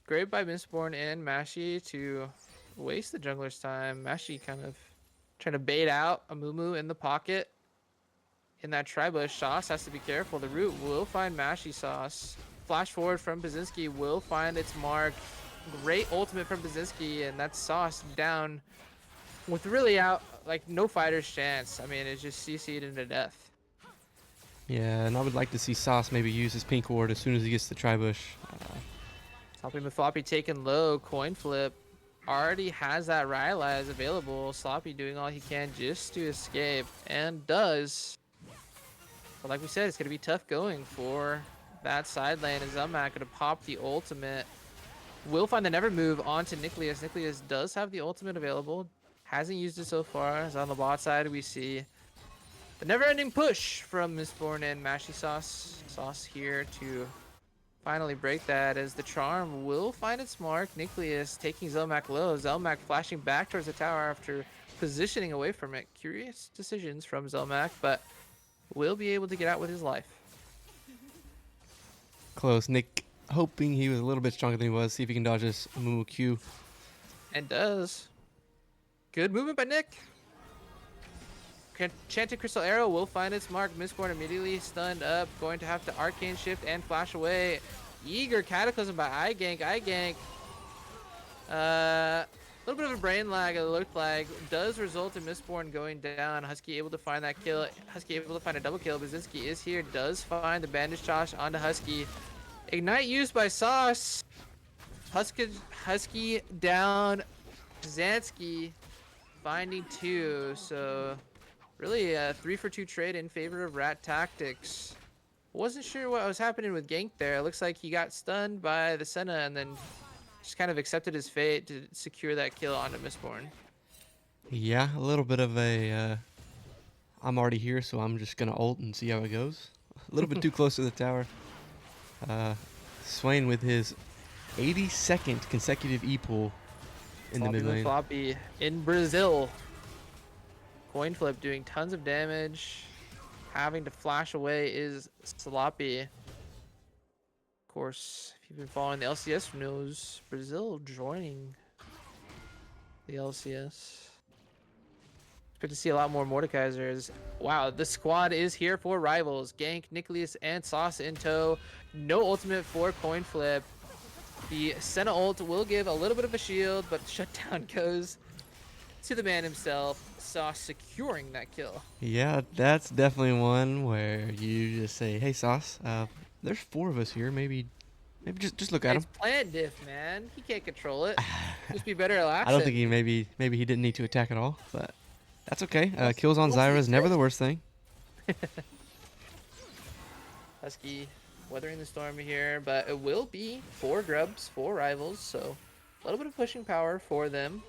great by Mistborn and Mashy to waste the jungler's time. Mashy kind of trying to bait out a Mumu in the pocket. In that tri-bush, Sauce has to be careful. The root will find Mashy Sauce. Flash forward from Bazinski will find its mark. Great ultimate from Bazinski, and that's Sauce down with really out, like, no fighter's chance. I mean, it's just CC'd into death. Yeah, and I would like to see Sauce maybe use his pink ward as soon as he gets the tri-bush. Sloppy Mafloppy taking low. Coin flip. Already has that Rylai's available. Sloppy doing all he can just to escape. And does. But like we said, it's going to be tough going for that side lane. As Zelmak going to pop the ultimate. Will find the never move onto Nicholas. Nicholas does have the ultimate available. Hasn't used it so far. As on the bot side, we see the never-ending push from Mistborn and Mashy Sauce. Sauce here to finally break that as the charm will find its mark. Nicholas taking Zelmak low. Zelmak flashing back towards the tower after positioning away from it. Curious decisions from Zelmak, but will be able to get out with his life. Close. Nick hoping he was a little bit stronger than he was. See if he can dodge this Moo Q. And does. Good movement by Nick. Enchanted Crystal Arrow will find its mark. Mistborn immediately stunned up. Going to have to Arcane Shift and flash away. Eager Cataclysm by iGank. iGank. A little bit of a brain lag, it looked like. Does result in Mistborn going down. Husky able to find that kill. Husky able to find a double kill. Brzezinski is here. Does find the Bandage Toss onto Husky. Ignite used by Sauce. Husky down. Brzezinski finding 2. So really a 3-for-2 trade in favor of Rat Tactics. Wasn't sure what was happening with Gank there. It looks like he got stunned by the Senna and then just kind of accepted his fate to secure that kill onto Mistborn. Yeah, a little bit of a... I'm already here, so I'm just going to ult and see how it goes. A little bit too close to the tower. Swain with his 82nd consecutive E-pull in the mid lane. Floppy in Brazil. Coin flip doing tons of damage. Having to flash away is Sloppy. Of course, if you've been following the LCS news, Brazil joining the LCS. Good to see a lot more Mordekaisers. Wow, the squad is here for rivals. Gank, Nicholas, and Sauce in tow. No ultimate for coin flip. The Senna ult will give a little bit of a shield, but shutdown goes to the man himself. Sauce securing that kill. Yeah, that's definitely one where you just say, "Hey, Sauce, there's 4 of us here. Maybe just look at him." It's planned diff, man. He can't control it. Just be better at last. I don't think he maybe he didn't need to attack at all, but that's okay. Kills on Zyra is never the worst thing. Husky weathering the storm here, but it will be 4 grubs, 4 rivals, so a little bit of pushing power for them.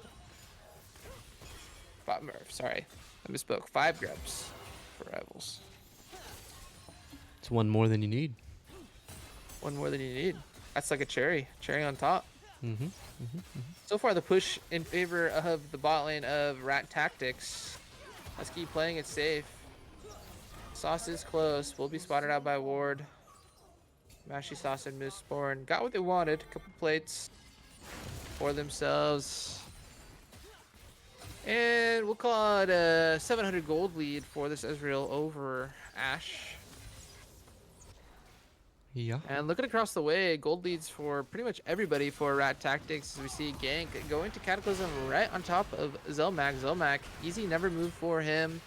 Sorry, I misspoke. 5 grubs for rivals. It's 1 more than you need. 1 more than you need. That's like a cherry on top. Mm-hmm. So far, the push in favor of the bot lane of Rat Tactics. Husky playing it safe. Sauce is close. Will be spotted out by Ward. Mashy Sauce and Mistborn got what they wanted. A couple plates for themselves. And we'll call it a 700 gold lead for this Ezreal over Ashe. Yeah. And looking across the way, gold leads for pretty much everybody for Rat Tactics. As we see Gank going to Cataclysm right on top of Zelmak. Zelmak, easy never move for him.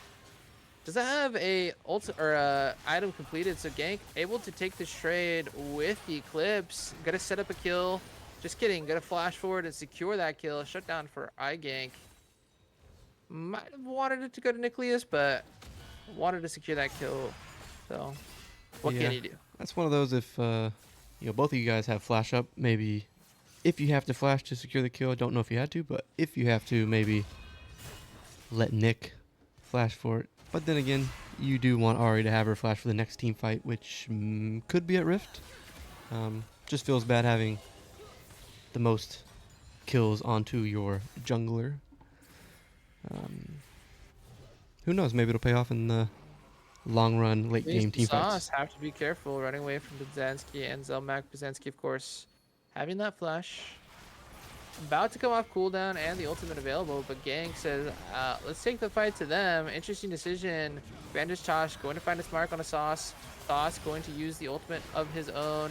Does that have a ult or a item completed? So Gank able to take this trade with the Eclipse. Gotta set up a kill. Just kidding. Gotta flash forward and secure that kill. Shut down for iGank. Might have wanted it to go to Nicholas, but wanted to secure that kill. So what can you do? That's one of those if both of you guys have flash up, maybe if you have to flash to secure the kill, I don't know if you had to, but if you have to, maybe let Nick flash for it. But then again, you do want Ari to have her flash for the next team fight, which could be at Rift. Just feels bad having the most kills onto your jungler. Who knows? Maybe it'll pay off in the long run, late game team fights. Have to be careful running away from Brzezinski and Zelmak. Brzezinski, of course, having that flash. About to come off cooldown and the ultimate available, but Gank says, let's take the fight to them. Interesting decision. Bandage Tosh going to find its mark on a Sauce. Sauce going to use the ultimate of his own.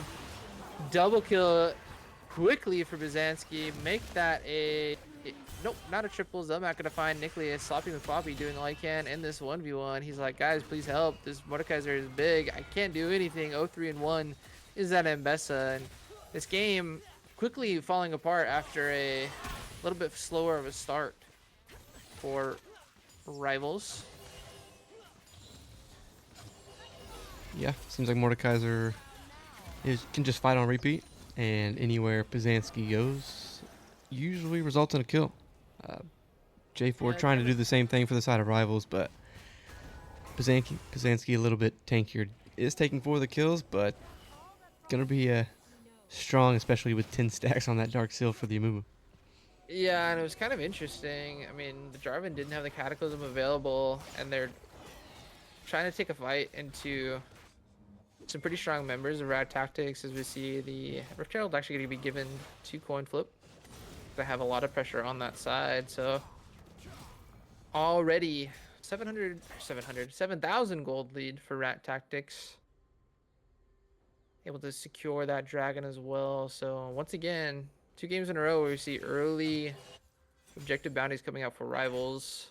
Double kill quickly for Brzezinski. Make that a... Nope, not a triple. Zelmak gonna find Nicholas. Sloppy McFloppy doing all he can in this 1v1. He's like, guys, please help. This Mordekaiser is big. I can't do anything. 0-3-1 is that Mbessa. And this game quickly falling apart after a little bit slower of a start for rivals. Yeah, seems like Mordekaiser can just fight on repeat, and anywhere Pizanski goes, usually results in a kill. Uh, J4 Yeah, trying to kind do of. the same thing for the side of rivals, but Pizanski a little bit tankier. Is taking 4 of the kills, but gonna be strong, especially with 10 stacks on that Dark Seal for the Amumu. Yeah, and it was kind of interesting. I mean, the Jarvan didn't have the Cataclysm available, and they're trying to take a fight into some pretty strong members of Rad Tactics. As we see, the Rift Herald actually going to be given 2 coin flip. They have a lot of pressure on that side, so already 7,000 gold lead for Rat Tactics. Able to secure that dragon as well. So once again, 2 games in a row where we see early objective bounties coming out for rivals.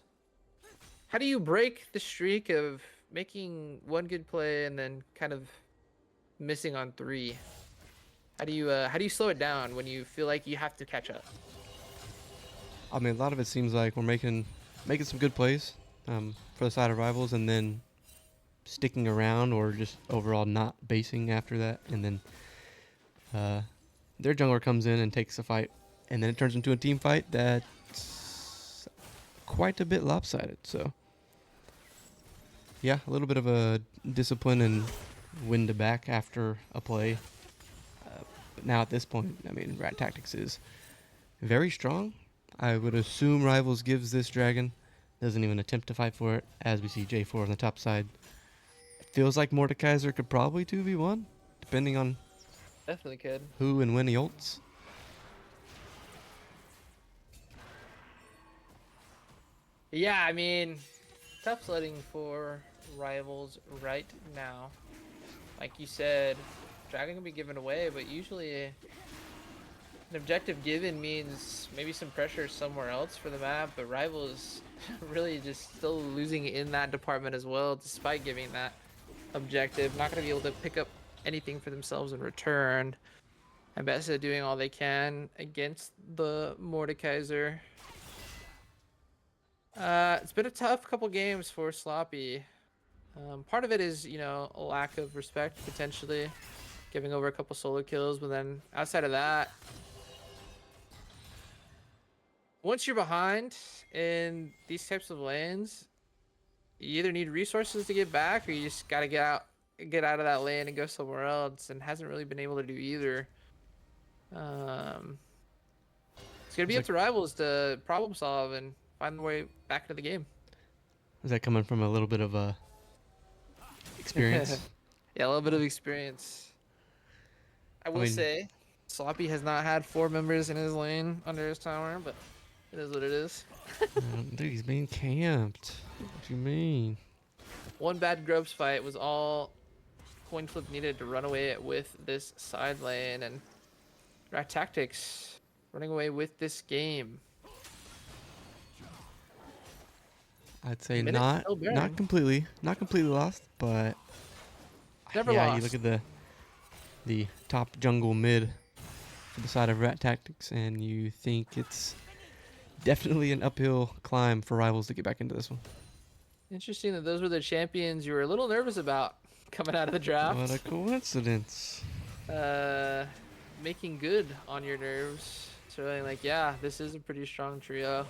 How do you break the streak of making one good play and then kind of missing on 3? How do you slow it down when you feel like you have to catch up? I mean, a lot of it seems like we're making some good plays for the side of rivals, and then sticking around or just overall not basing after that, and then uh, their jungler comes in and takes a fight, and then it turns into a team fight that's quite a bit lopsided. So yeah, a little bit of a discipline and win to back after a play. But now at this point, I mean, Rat Tactics is very strong. I would assume Rivals gives this dragon, doesn't even attempt to fight for it, as we see J4 on the top side. It feels like Mordekaiser could probably 2v1, depending on Definitely could. who and when he ults. Yeah, I mean, tough sledding for rivals right now. Like you said, dragon can be given away, but usually an objective given means maybe some pressure somewhere else for the map, but rivals really just still losing in that department as well, despite giving that objective. Not going to be able to pick up anything for themselves in return. And Bessa doing all they can against the Mordekaiser. It's been a tough couple games for Sloppy. Part of it is, a lack of respect, potentially, giving over a couple solo kills, but then outside of that, once you're behind in these types of lanes, you either need resources to get back, or you just gotta get out of that lane and go somewhere else, and hasn't really been able to do either. Um, it's gonna Is be up that, to rivals to problem solve and find their way back into the game. is that coming from a little bit of Yeah, experience? a little bit of experience. I I will mean, say, Sloppy has not had 4 members in his lane under his tower, but it is what it is. dude, he's being camped. What do you mean? One bad Grubs fight was all coin flip needed to run away with this side lane, and Rat Tactics running away with this game. I'd say Minutes not still not Baron. completely not completely lost, but Never yeah, you look lost. at the top jungle mid for the side of Rat Tactics, and you think it's definitely an uphill climb for rivals to get back into this one. Interesting that those were the champions you were a little nervous about coming out of the What a draft. coincidence. Uh, Making good on your nerves. So really like, yeah, this is a pretty strong trio.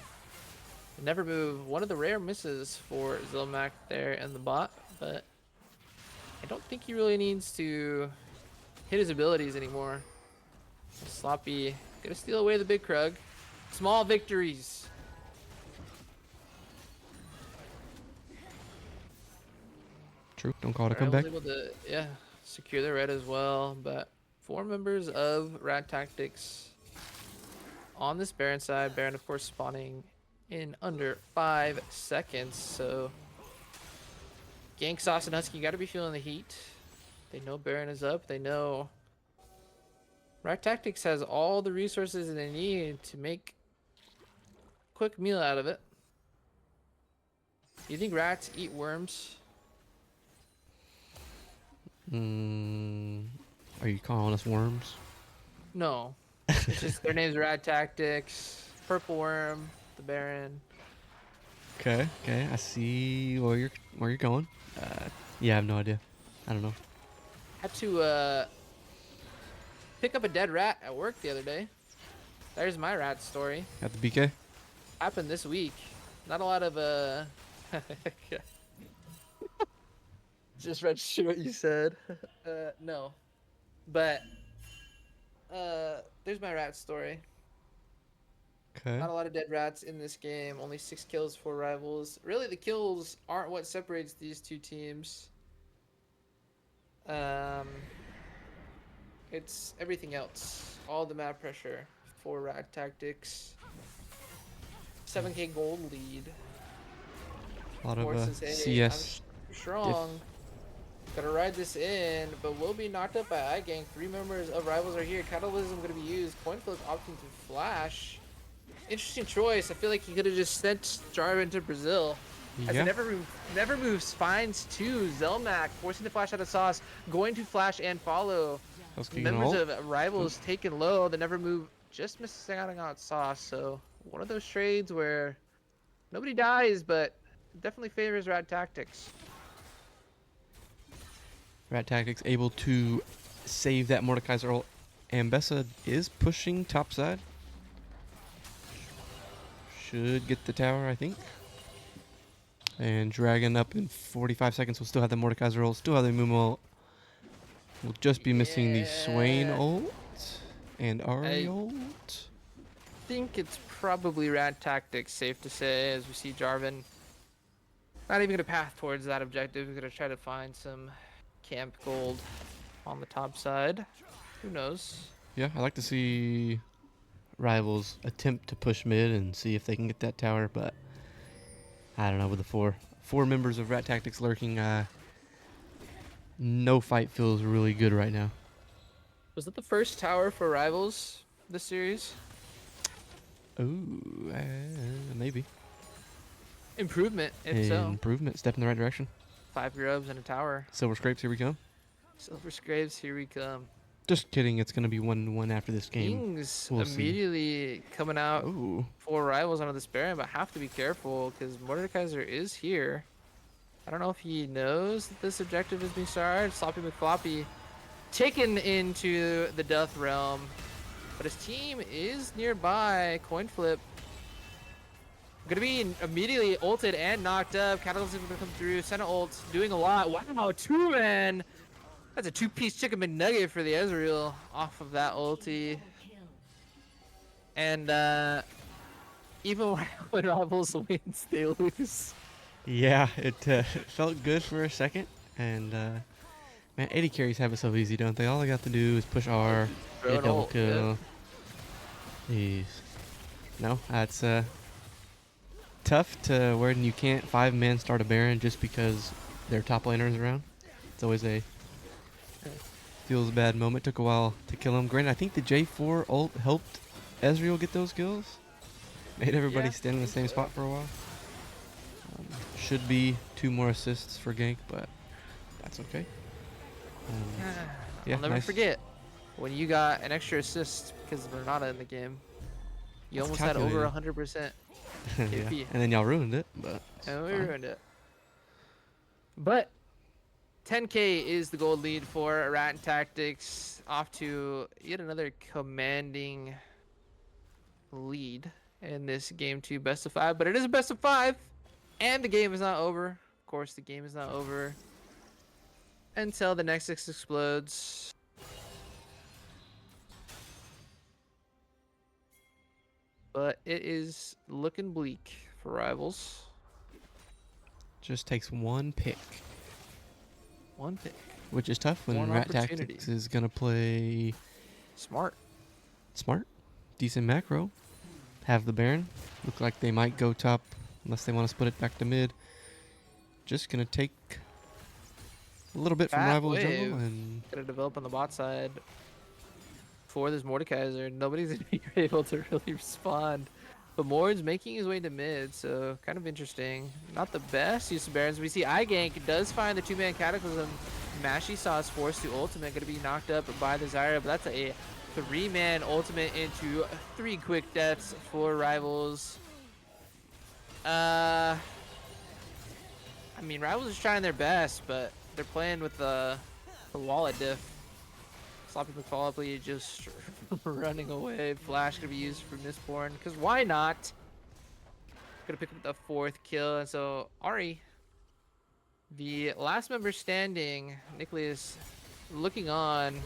Never move. One of the rare misses for Zilmac there in the bot, but I don't think he really needs to hit his abilities anymore. Sloppy gonna steal away the big Krug. Small victories. True, don't call it a Alright, I was comeback. able to, yeah, secure the red as well, but 4 members of Rat Tactics on this Baron side. Baron, of course, spawning in under 5 seconds, so Gank, Sauce, and Husky gotta be feeling the heat. They know Baron is up. They know Rat Tactics has all the resources they need to make a quick meal out of it. Do you think rats eat worms? Mm, are you calling us worms? No. It's just their name's Rad Tactics, Purple Worm, the Baron. Okay, okay, I see where you're going. Yeah, I have no idea. I don't know. Had to pick up a dead rat at work the other day. There's my rat story. Got the BK. Happened this week. Not a lot of just register what you said. No, but there's my rat story. Okay. Not a lot of dead rats in this game. Only 6 kills for rivals. Really, the kills aren't what separates these two teams. Um, it's everything else. All the map pressure for rat tactics. 7K gold lead. A lot of Forces, hey, CS I'm strong. Gotta ride this in, but will be knocked up by iGang. 3 members of rivals are here. Catalysm gonna be used. Coin flip opting to flash. Interesting choice. I feel like he could have just sent Jarvan to Brazil. As Yeah. it never moves, finds 2. Zelmac forcing the flash out of sauce, going to flash and follow. Let's get an Members ult. of rivals taken low. The never move just missing out on sauce. So one of those trades where nobody dies, but definitely favors Rad Tactics. Rat Tactics able to save that Mordekaiser ult. Ambessa is pushing top side. Should get the tower, I think. And Dragon up in 45 seconds. We'll still have the Mordekaiser ult. Still have the Mumu ult. We'll just be missing the Swain Yeah. ult and Ari I ult. think it's probably Rad Tactics, safe to say, as we see Jarvan not even gonna path towards that objective. We're gonna try to find some camp gold on the top side. Who knows? Yeah, I like to see rivals attempt to push mid and see if they can get that tower, but I don't know, with the four members of Rat Tactics lurking, no fight feels really good right now. Was that the first tower for rivals this series? Ooh, maybe. Improvement, if so. Improvement, step in the right direction. 5 grubs and a tower. Silver scrapes, here we come. Silver Scrapes, here we come. Just kidding, it's going to be 1-1 after this game. Kings We'll see. immediately coming out Ooh, for rivals onto this Baron, but have to be careful because Mordekaiser is here. I don't know if he knows that this objective is being started. Sloppy McFloppy taken into the Death Realm, but his team is nearby. Coin flip. Gonna be immediately ulted and knocked up. Catalyst is gonna come through. Senna ult doing a lot. Wow, 2-man. That's a 2-piece chicken McNugget for the Ezreal off of that ulti. And even when rivals wins, they lose. yeah, it felt good for a second, and man, 80 carries have it so easy, don't they? All they got to do is push R, Throw get an double ult, kill. Jeez. No, that's tough to where you can't 5-man start a Baron just because their top laner is around. It's always a feels bad moment. Took a while to kill him. Granted, I think the J4 ult helped Ezreal get those kills. Made everybody Yeah, stand in the same spot for a while. Should be 2 more assists for gank, but that's okay. Yeah, I'll never nice. forget when you got an extra assist because of Renata in the game. You That's almost had over calculated. 100% Yeah. KP. And then y'all ruined it, but And we fine. ruined it. But 10K is the gold lead for Rat Tactics, off to yet another commanding lead in this game 2 best of 5. But it is a best of 5, and the game is not over. Of course, the game is not over until the Nexus explodes. But it is looking bleak for rivals. Just takes 1 pick, One pick. which is tough when One Rat opportunity. Tactics is gonna play Smart. smart, decent macro, have the Baron. Look like they might go top unless they want to split it back to mid. Just gonna take a little bit from Fat Rivals wave. jungle and Gonna develop on the bot side for this Mordekaiser. Nobody's gonna be able to really respond. But Mord's making his way to mid, so kind of interesting. Not the best use of Barons. We see iGank does find the 2-man Cataclysm Mashy saw his forced to ultimate, gonna be knocked up by the Zyra, but that's a 3-man ultimate into 3 quick deaths for Rivals. I mean, Rivals is trying their best, but they're playing with the wallet diff. Sloppy McFarley just running away. Flash gonna be used for Mistborn, because why not? Gonna pick up the 4th kill, and so Ari, the last member standing, Nicholas, looking on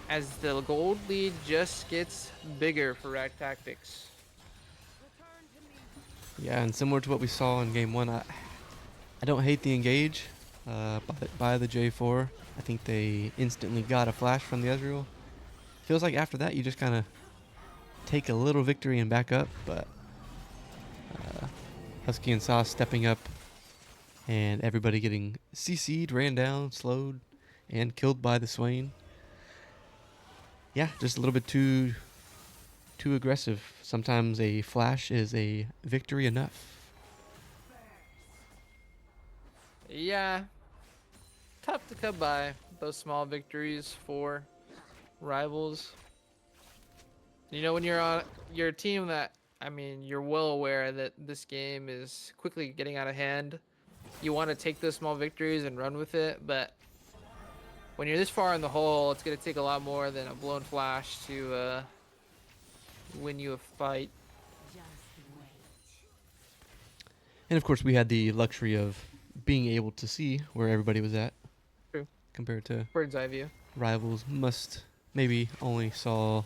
as the gold lead just gets bigger for Rag Tactics. Yeah, and similar to what we saw in game one, I don't hate the engage by the J4. I think they instantly got a flash from the Ezreal. Feels like after that you just kind of take a little victory and back up, but Husky and Sauce stepping up and everybody getting CC'd, ran down, slowed, and killed by the Swain. Yeah, just a little bit too aggressive. Sometimes a flash is a victory enough. Yeah, tough to come by those small victories for Rivals. You know, when you're on your team that, I mean, you're well aware that this game is quickly getting out of hand. You want to take those small victories and run with it, but when you're this far in the hole, it's going to take a lot more than a blown flash to win you a fight. And of course, we had the luxury of being able to see where everybody was at. True. Compared to Bird's eye view. Rivals maybe only saw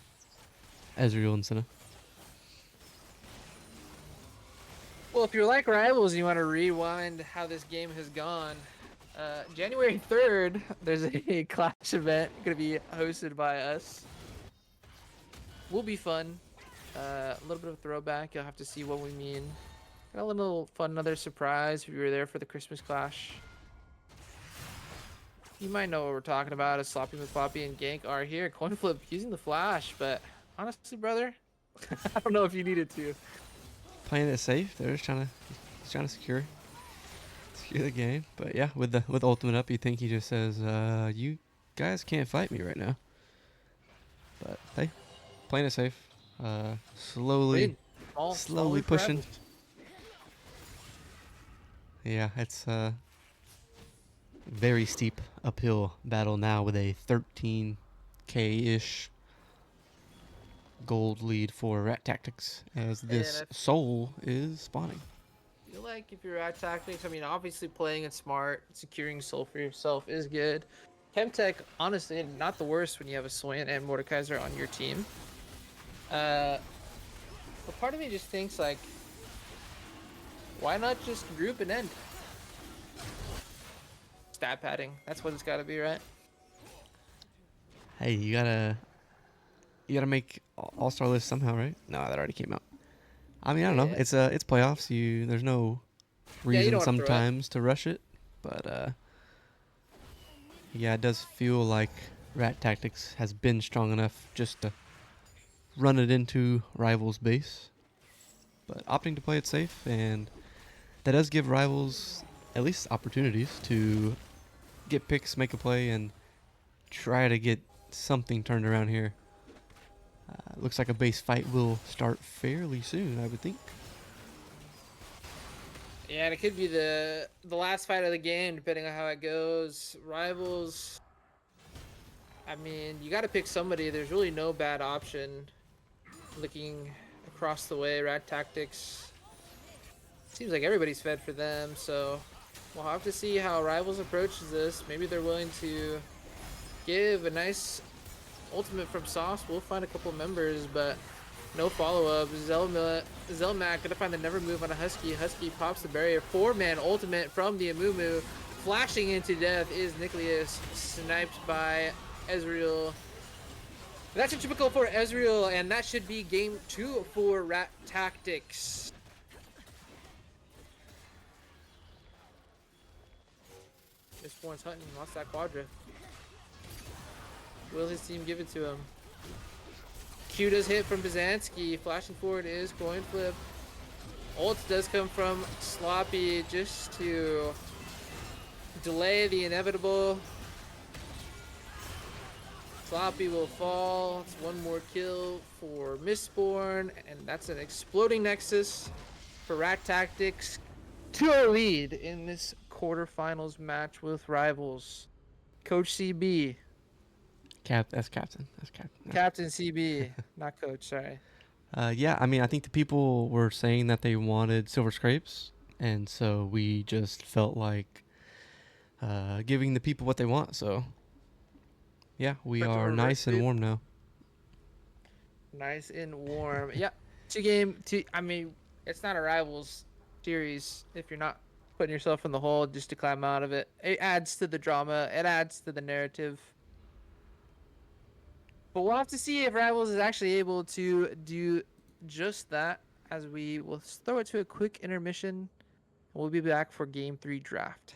Ezreal and Senna. Well, if you're like Rivals, you want to rewind how this game has gone. January 3rd, there's a Clash event going to be hosted by us. Will be fun. A little bit of a throwback. You'll have to see what we mean. Got a little fun, another surprise if you were there for the Christmas Clash. You might know what we're talking about as Sloppy McFloppy and Gank are here. Coin flip using the flash, but honestly, brother, I don't know if you needed to. Playing it safe. They're just trying to secure the game. But yeah, with ultimate up, you think he just says, "You guys can't fight me right now." But hey, playing it safe. Slowly pushing. Yeah, it's a very steep uphill battle now with a 13k-ish gold lead for Rat Tactics as this soul is spawning. I feel like if you're at Tactics, I mean, obviously playing it smart, securing soul for yourself is good. Chemtech, honestly, not the worst when you have a Swain and Mordekaiser on your team. But part of me just thinks, like, why not just group and end? Stat padding. That's what it's got to be, right? Hey, you gotta make all-star list somehow, right? No, that already came out. I mean, I don't know. It's playoffs. There's no reason sometimes to rush it, but yeah, it does feel like Rat Tactics has been strong enough just to run it into Rivals' base, but opting to play it safe, and that does give Rivals at least opportunities to get picks, make a play, and try to get something turned around here. Looks like a base fight will start fairly soon, I would think. Yeah, and it could be the last fight of the game, depending on how it goes. Rivals, I mean, you got to pick somebody. There's really no bad option. Looking across the way, Rat Tactics, seems like everybody's fed for them, so we'll have to see how Rivals approaches this. Maybe they're willing to give a nice ultimate from Sauce. We'll find a couple members, but no follow-up. Zelmac gonna find the never move on a Husky. Husky pops the barrier. 4-man ultimate from the Amumu. Flashing into death is Nicholas, sniped by Ezreal. That's a typical for Ezreal, and that should be game 2 for Rat Tactics. Mistborn's hunting, lost that quadra. Will his team give it to him? Q does hit from Byzantsky. Flashing forward is coin flip. Ult does come from Sloppy just to delay the inevitable. Sloppy will fall. It's one more kill for Mistborn, and that's an exploding Nexus for Rat Tactics to a lead in this quarterfinals match with rivals. Coach CB, That's captain. That's captain. Captain CB, not Coach, sorry. Yeah, I mean, I think the people were saying that they wanted Silver Scrapes, and so we just felt like giving the people what they want. So, yeah, we Prince are Order nice and Sweep, warm now. nice and warm. Yeah, two game, two. I mean, it's not a rivals series if you're not putting yourself in the hole just to climb out of it. It adds to the drama, it adds to the narrative. But we'll have to see if Rivals is actually able to do just that as we will throw it to a quick intermission. We'll be back for game 3 draft.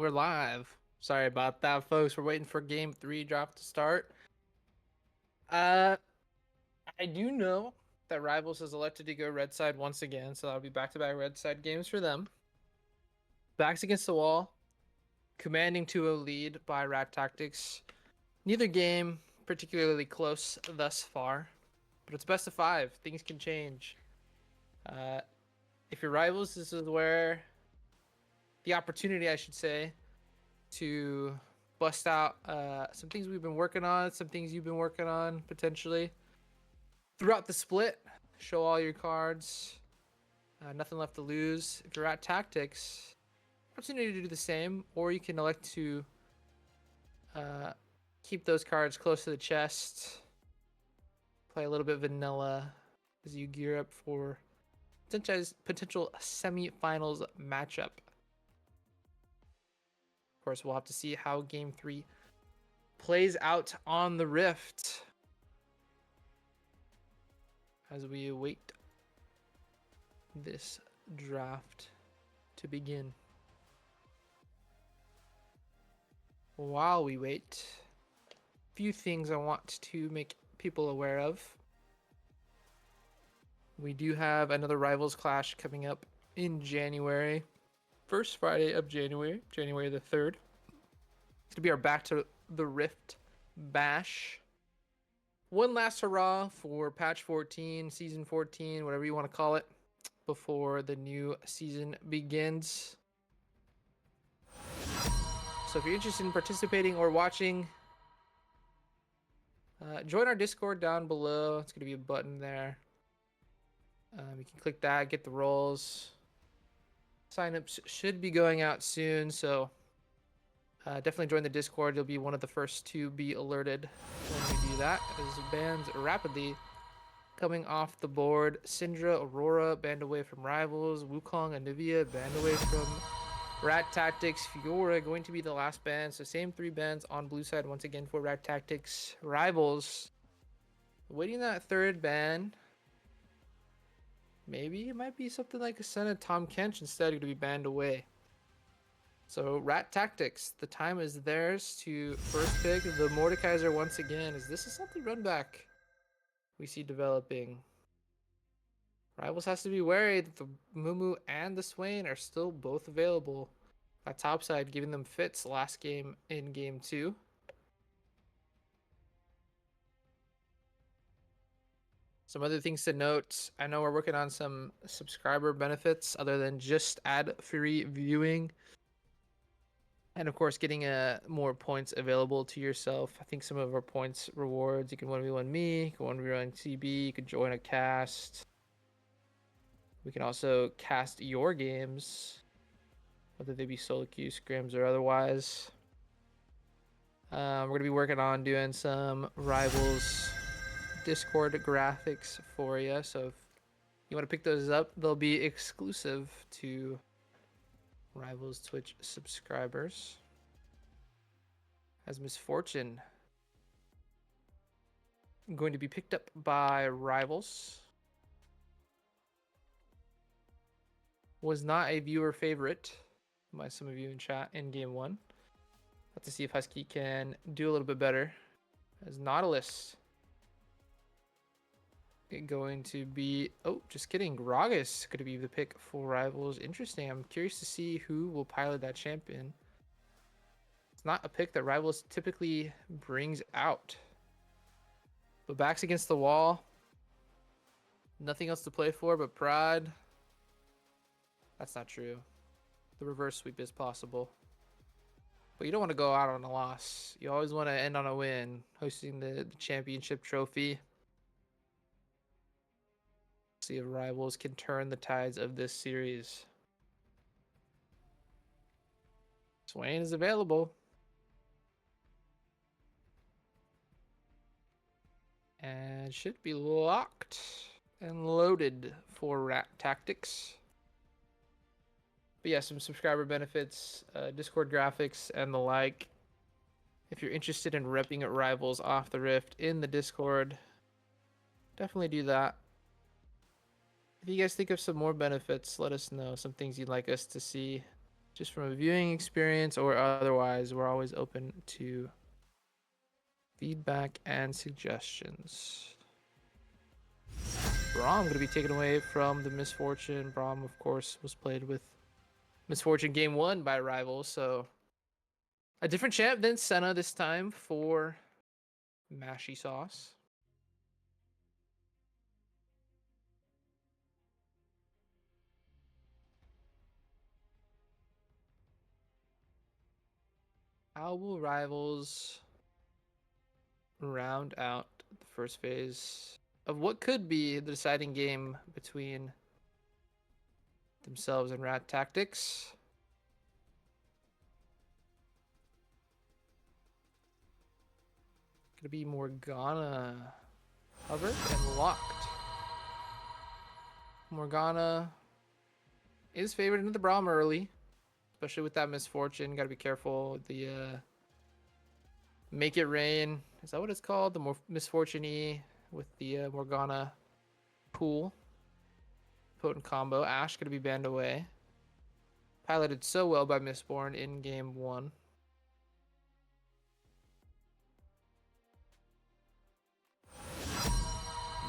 We're live. Sorry about that, folks. We're waiting for game 3 drop to start. Uh, I do know that Rivals has elected to go red side once again, so that'll be back-to-back red side games for them. Backs against the wall, commanding 2-0 lead by Rat Tactics. Neither game particularly close thus far, but it's best of 5. Things can change. Uh, if your Rivals, this is where the opportunity, I should say, to bust out some things we've been working on, some things you've been working on potentially throughout the split. Show all your cards. Nothing left to lose. If you're at tactics, opportunity to do the same, or you can elect to uh, keep those cards close to the chest. Play a little bit vanilla as you gear up for potential semi-finals matchup. Of course, we'll have to see how Game 3 plays out on the Rift as we await this draft to begin. While we wait, a few things I want to make people aware of. We do have another Rivals Clash coming up in January. First Friday of January, January the 3rd. It's going to be our Back to the Rift Bash. One last hurrah for patch 14, season 14, whatever you want to call it, before the new season begins. So if you're interested in participating or watching, join our Discord down below. It's going to be a button there. You can click that, get the roles. Signups should be going out soon, so definitely join the Discord. You'll be one of the first to be alerted when we do that, as bans rapidly coming off the board. Syndra, Aurora banned away from Rivals. Wukong, Anivia banned away from Rat Tactics. Fiora going to be the last ban. So same 3 bans on blue side once again for Rat Tactics. Rivals waiting that 3rd ban. Maybe it might be something like a son of Tom Kench instead going to be banned away. So Rat Tactics, the time is theirs to first pick the Mordekaiser once again, as this is something run back we see developing. Rivals has to be wary that the Mumu and the Swain are still both available at topside, giving them fits last game in game 2. Some other things to note. I know we're working on some subscriber benefits other than just ad-free viewing. And of course, getting more points available to yourself. I think some of our points rewards, you can 1v1 me, you can 1v1 CB, you can join a cast. We can also cast your games, whether they be solo queue, scrims, or otherwise. We're going to be working on doing some Rivals Discord graphics for you. So if you want to pick those up, they'll be exclusive to Rivals Twitch subscribers. As Misfortune going to be picked up by Rivals. Was not a viewer favorite by some of you in chat in game 1. Have to see if Husky can do a little bit better. As Nautilus going to be, oh, just kidding, Gragas going to be the pick for Rivals. Interesting. I'm curious to see who will pilot that champion. It's not a pick that Rivals typically brings out. But backs against the wall. Nothing else to play for but pride. That's not true. The reverse sweep is possible. But you don't want to go out on a loss. You always want to end on a win, hosting the championship trophy. See if Rivals can turn the tides of this series. Swain is available. And should be locked and loaded for Rat Tactics. But yeah, some subscriber benefits, Discord graphics, and the like. If you're interested in repping at Rivals off the Rift in the Discord, definitely do that. If you guys think of some more benefits, let us know. Some things you'd like us to see just from a viewing experience or otherwise. We're always open to feedback and suggestions. Braum going to be taken away from the Misfortune. Braum, of course, was played with Misfortune game 1 by Rivals, so a different champ than Senna this time for Mashy Sauce. How will Rivals round out the first phase of what could be the deciding game between themselves and Rat Tactics? Gonna be Morgana hovered and locked. Morgana is favored into the Braum early, especially with that Misfortune. Gotta be careful with the Make It Rain. Is that what it's called? The more Misfortune E with the Morgana pool. Potent combo. Ashe gonna be banned away. Piloted so well by Mistborn in game 1.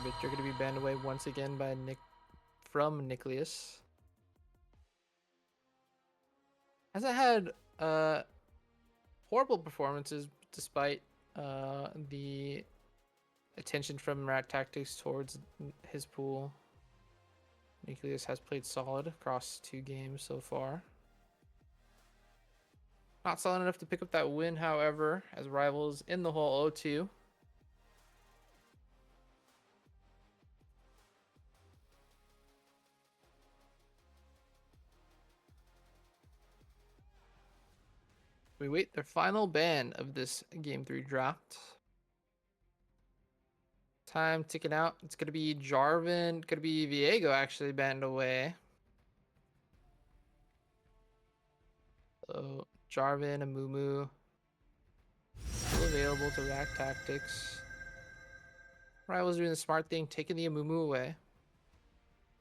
Victor gonna be banned away once again by from Nicholas. Hasn't had horrible performances despite the attention from Rat Tactics towards his pool. Nicholas has played solid across 2 games so far. Not solid enough to pick up that win, however, as Rivals in the hole 0-2. We wait their final ban of this game 3 draft. Time ticking out. It's going to be Jarvan. Going to be Viego actually banned away. So Jarvan and Mumu still available to Rack Tactics. Rivals doing the smart thing, taking the Amumu away.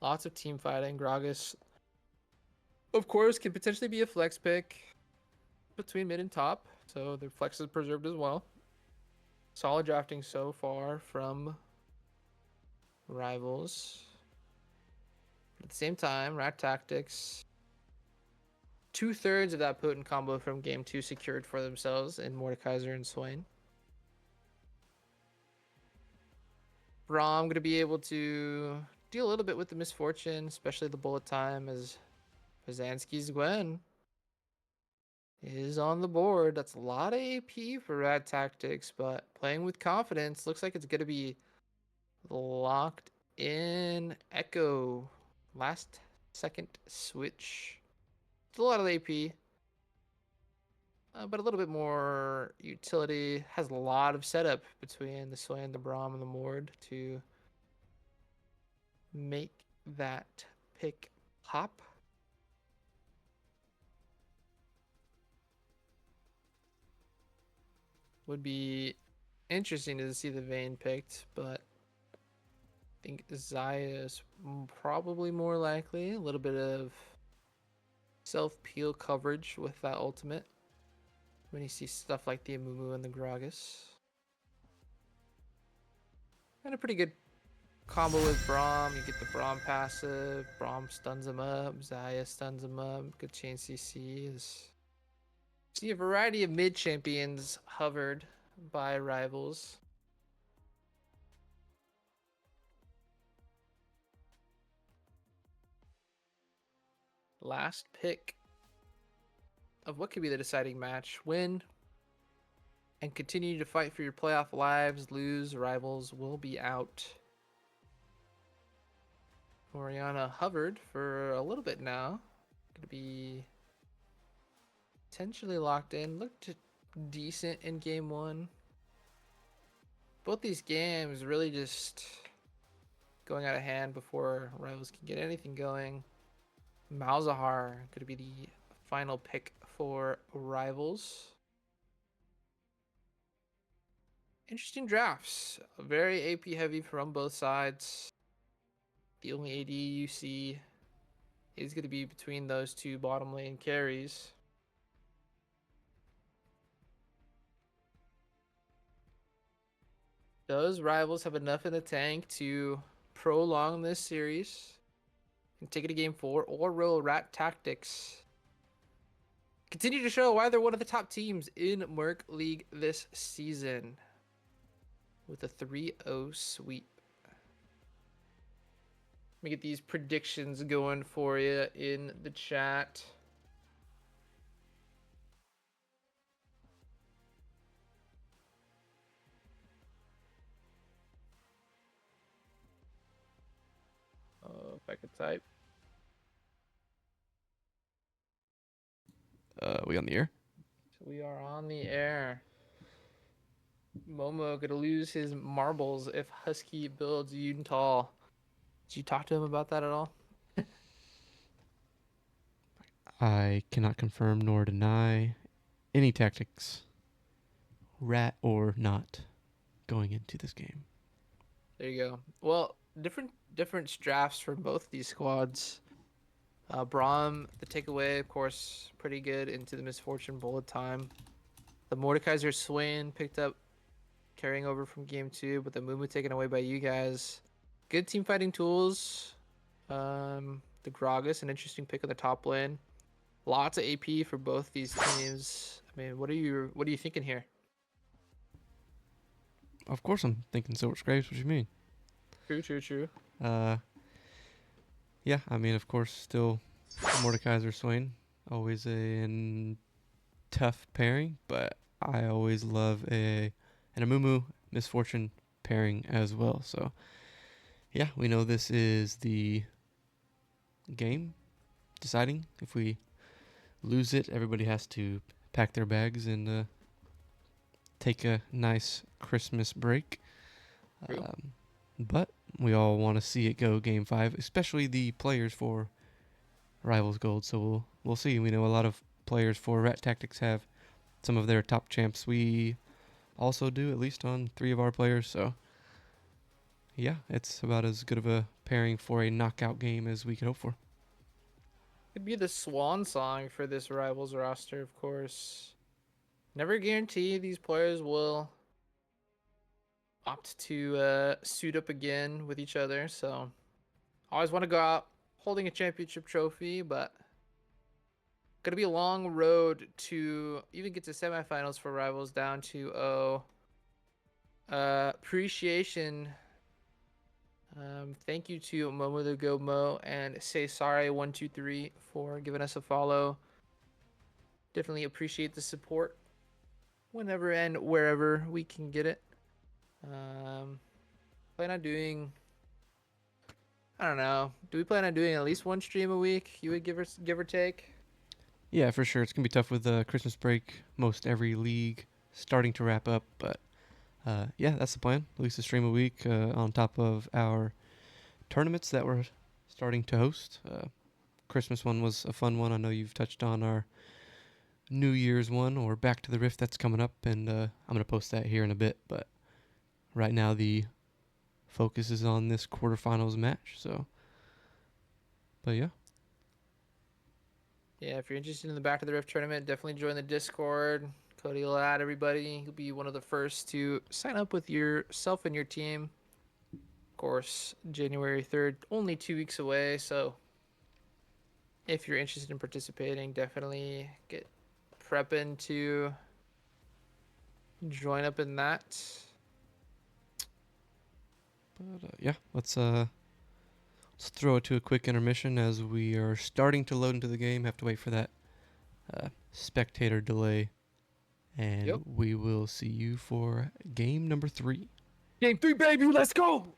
Lots of team fighting. Gragas, of course, can potentially be a flex pick between mid and top. So their flex is preserved as well. Solid drafting so far from Rivals. But at the same time, Rat Tactics, 2/3 of that potent combo from game 2 secured for themselves in Mordekaiser and Swain. Braum going to be able to deal a little bit with the Misfortune, especially the bullet time, as Pazanski's Gwen is on the board. That's a lot of AP for Rad Tactics, but playing with confidence. Looks like it's going to be locked in Echo. Last second switch. It's a lot of AP, but a little bit more utility. Has a lot of setup between the Swain, the Braum, and the Mord to make that pick pop. Would be interesting to see the Vayne picked, but I think Zaya is probably more likely. A little bit of self-peel coverage with that ultimate when you see stuff like the Amumu and the Gragas. And a pretty good combo with Braum. You get the Braum passive. Braum stuns him up. Zaya stuns him up. Good chain CCs. See a variety of mid champions hovered by Rivals. Last pick of what could be the deciding match. Win and continue to fight for your playoff lives. Lose, Rivals will be out. Oriana hovered for a little bit now. Gonna be potentially locked in. Looked decent in game 1. Both these games really just going out of hand before Rivals can get anything going. Malzahar going to be the final pick for Rivals. Interesting drafts. Very AP heavy from both sides. The only AD you see is going to be between those two bottom lane carries. Does Rivals have enough in the tank to prolong this series and take it to game 4, or will Rat Tactics continue to show why they're one of the top teams in Murk League this season with a 3-0 sweep? Let me get these predictions going for you in the chat. If I could type. We on the air? So we are on the air. Momo gonna lose his marbles if Husky builds Tall. Did you talk to him about that at all? I cannot confirm nor deny any tactics, rat or not, going into this game. There you go. Well, different drafts from both these squads. Braum, the takeaway, of course, pretty good into the Misfortune Bullet time. The Mordekaiser Swain picked up, carrying over from game 2, but the Mumu taken away by you guys. Good team fighting tools. The Gragas, an interesting pick on the top lane. Lots of AP for both these teams. I mean, what are you thinking here? Of course, I'm thinking Silver Scrapes. What you mean? True, true, true. Uh, yeah. I mean, of course, still Mordekaiser Swain, always a tough pairing, but I always love an Amumu Misfortune pairing as well. So yeah, we know this is the game deciding. If we lose it, everybody has to pack their bags and take a nice Christmas break. True. But we all want to see it go game 5, especially the players for Rivals Gold. So we'll see. We know a lot of players for Rat Tactics have some of their top champs. We also do, at least on 3 of our players. So yeah, it's about as good of a pairing for a knockout game as we could hope for. Could be the swan song for this Rivals roster, of course. Never guarantee these players will opt to suit up again with each other. So always want to go out holding a championship trophy, but gonna be a long road to even get to semifinals for Rivals down to appreciation. Thank you to Momo the Go Mo and Say Sorry 123 for giving us a follow. Definitely appreciate the support whenever and wherever we can get it. Plan on doing. I don't know. Do we plan on doing at least one stream a week? You would give or take. Yeah, for sure. It's going to be tough with Christmas break, most every league starting to wrap up. But yeah, that's the plan. At least a stream a week on top of our tournaments that we're starting to host. Christmas one was a fun one. I know you've touched on our New Year's one or Back to the Rift that's coming up, and I'm going to post that here in a bit. But right now the focus is on this quarterfinals match. So, but yeah. Yeah, if you're interested in the Back to the Rift tournament, definitely join the Discord. Cody will add everybody. He'll be one of the first to sign up with yourself and your team. Of course, January 3rd, only 2 weeks away. So if you're interested in participating, definitely get prepping to join up in that. But yeah, let's throw it to a quick intermission as we are starting to load into the game. Have to wait for that spectator delay, Yep. and we will see you for game number 3. Game 3, baby. Let's go.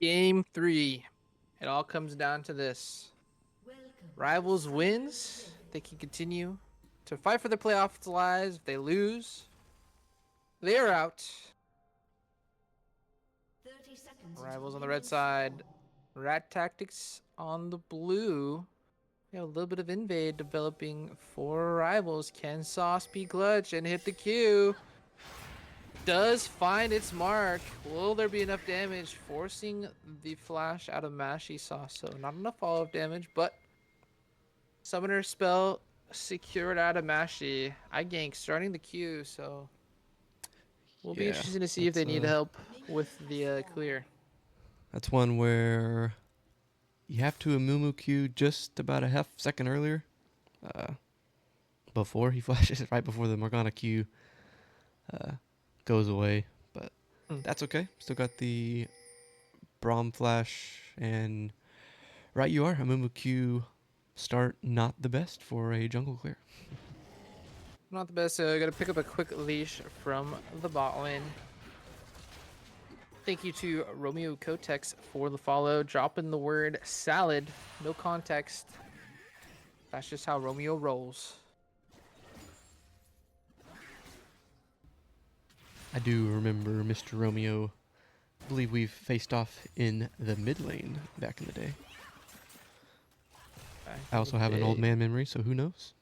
Game 3. It all comes down to this. Rivals wins. They can continue to fight for their playoff lives. If they lose, they are out. Rivals on the red side. Rat Tactics on the blue. We have a little bit of invade developing for rivals. Can Sauce be clutch and hit the Q? Does find its mark. Will there be enough damage forcing the flash out of Mashy Sauce? So not enough follow-up damage, but summoner spell secured out of Mashy. I gank starting the Q, so we'll be Yeah, interested to see if that's they need help with the clear. that's one where you have to Amumu Q just about a half second earlier, uh, before he flashes, right before the Morgana Q uh, goes away. But Mm. that's okay. Still got the Braum Flash, and right you are. Amumu Q start not the best for a jungle clear. Not the best, so I gotta pick up a quick leash from the bot lane. Thank you to Romeo Kotex for the follow. Dropping the word salad. No context. That's just how Romeo rolls. I do remember Mr. Romeo. I believe we've faced off in the mid lane back in the day. Back I in the also have an old day. man memory, so who knows?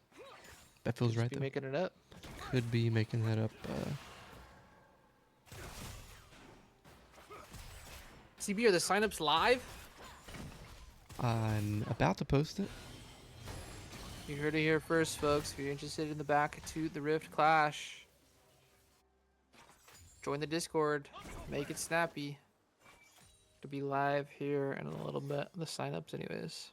That Could feels just right be though. making it up. Could be making that up. CB, are the signups live? I'm about to post it. You heard it here first, folks. If you're interested in the back to the Rift Clash, join the Discord. Make it snappy. To be live here in a little bit. The signups, anyways.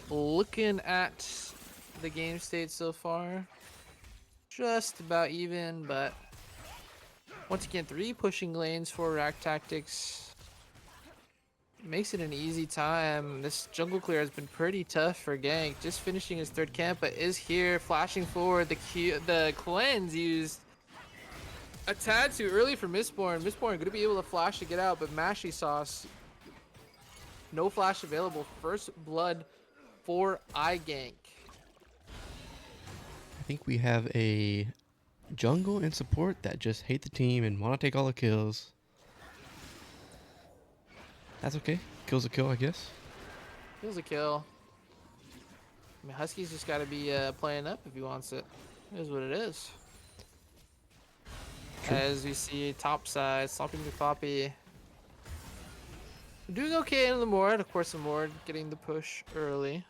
Looking at the game state so far, just about even, but once again, 3 pushing lanes for Rack Tactics. Makes it an easy time. This jungle clear has been pretty tough for Gank. Just finishing his 3rd camp, but is here, flashing forward. The cleanse used a tad too early for Mistborn. Mistborn gonna be able to flash to get out, but Mashy Sauce, no flash available. First blood for iGank. I think we have a jungle and support that just hate the team and want to take all the kills. That's okay. Kill's a kill, I guess. Kills a kill. I mean, Husky's just got to be playing up if he wants it. It is what it is. True. As we see top side, Sloppy McFloppy doing okay in the Mord. Of course, the Mord getting the push early.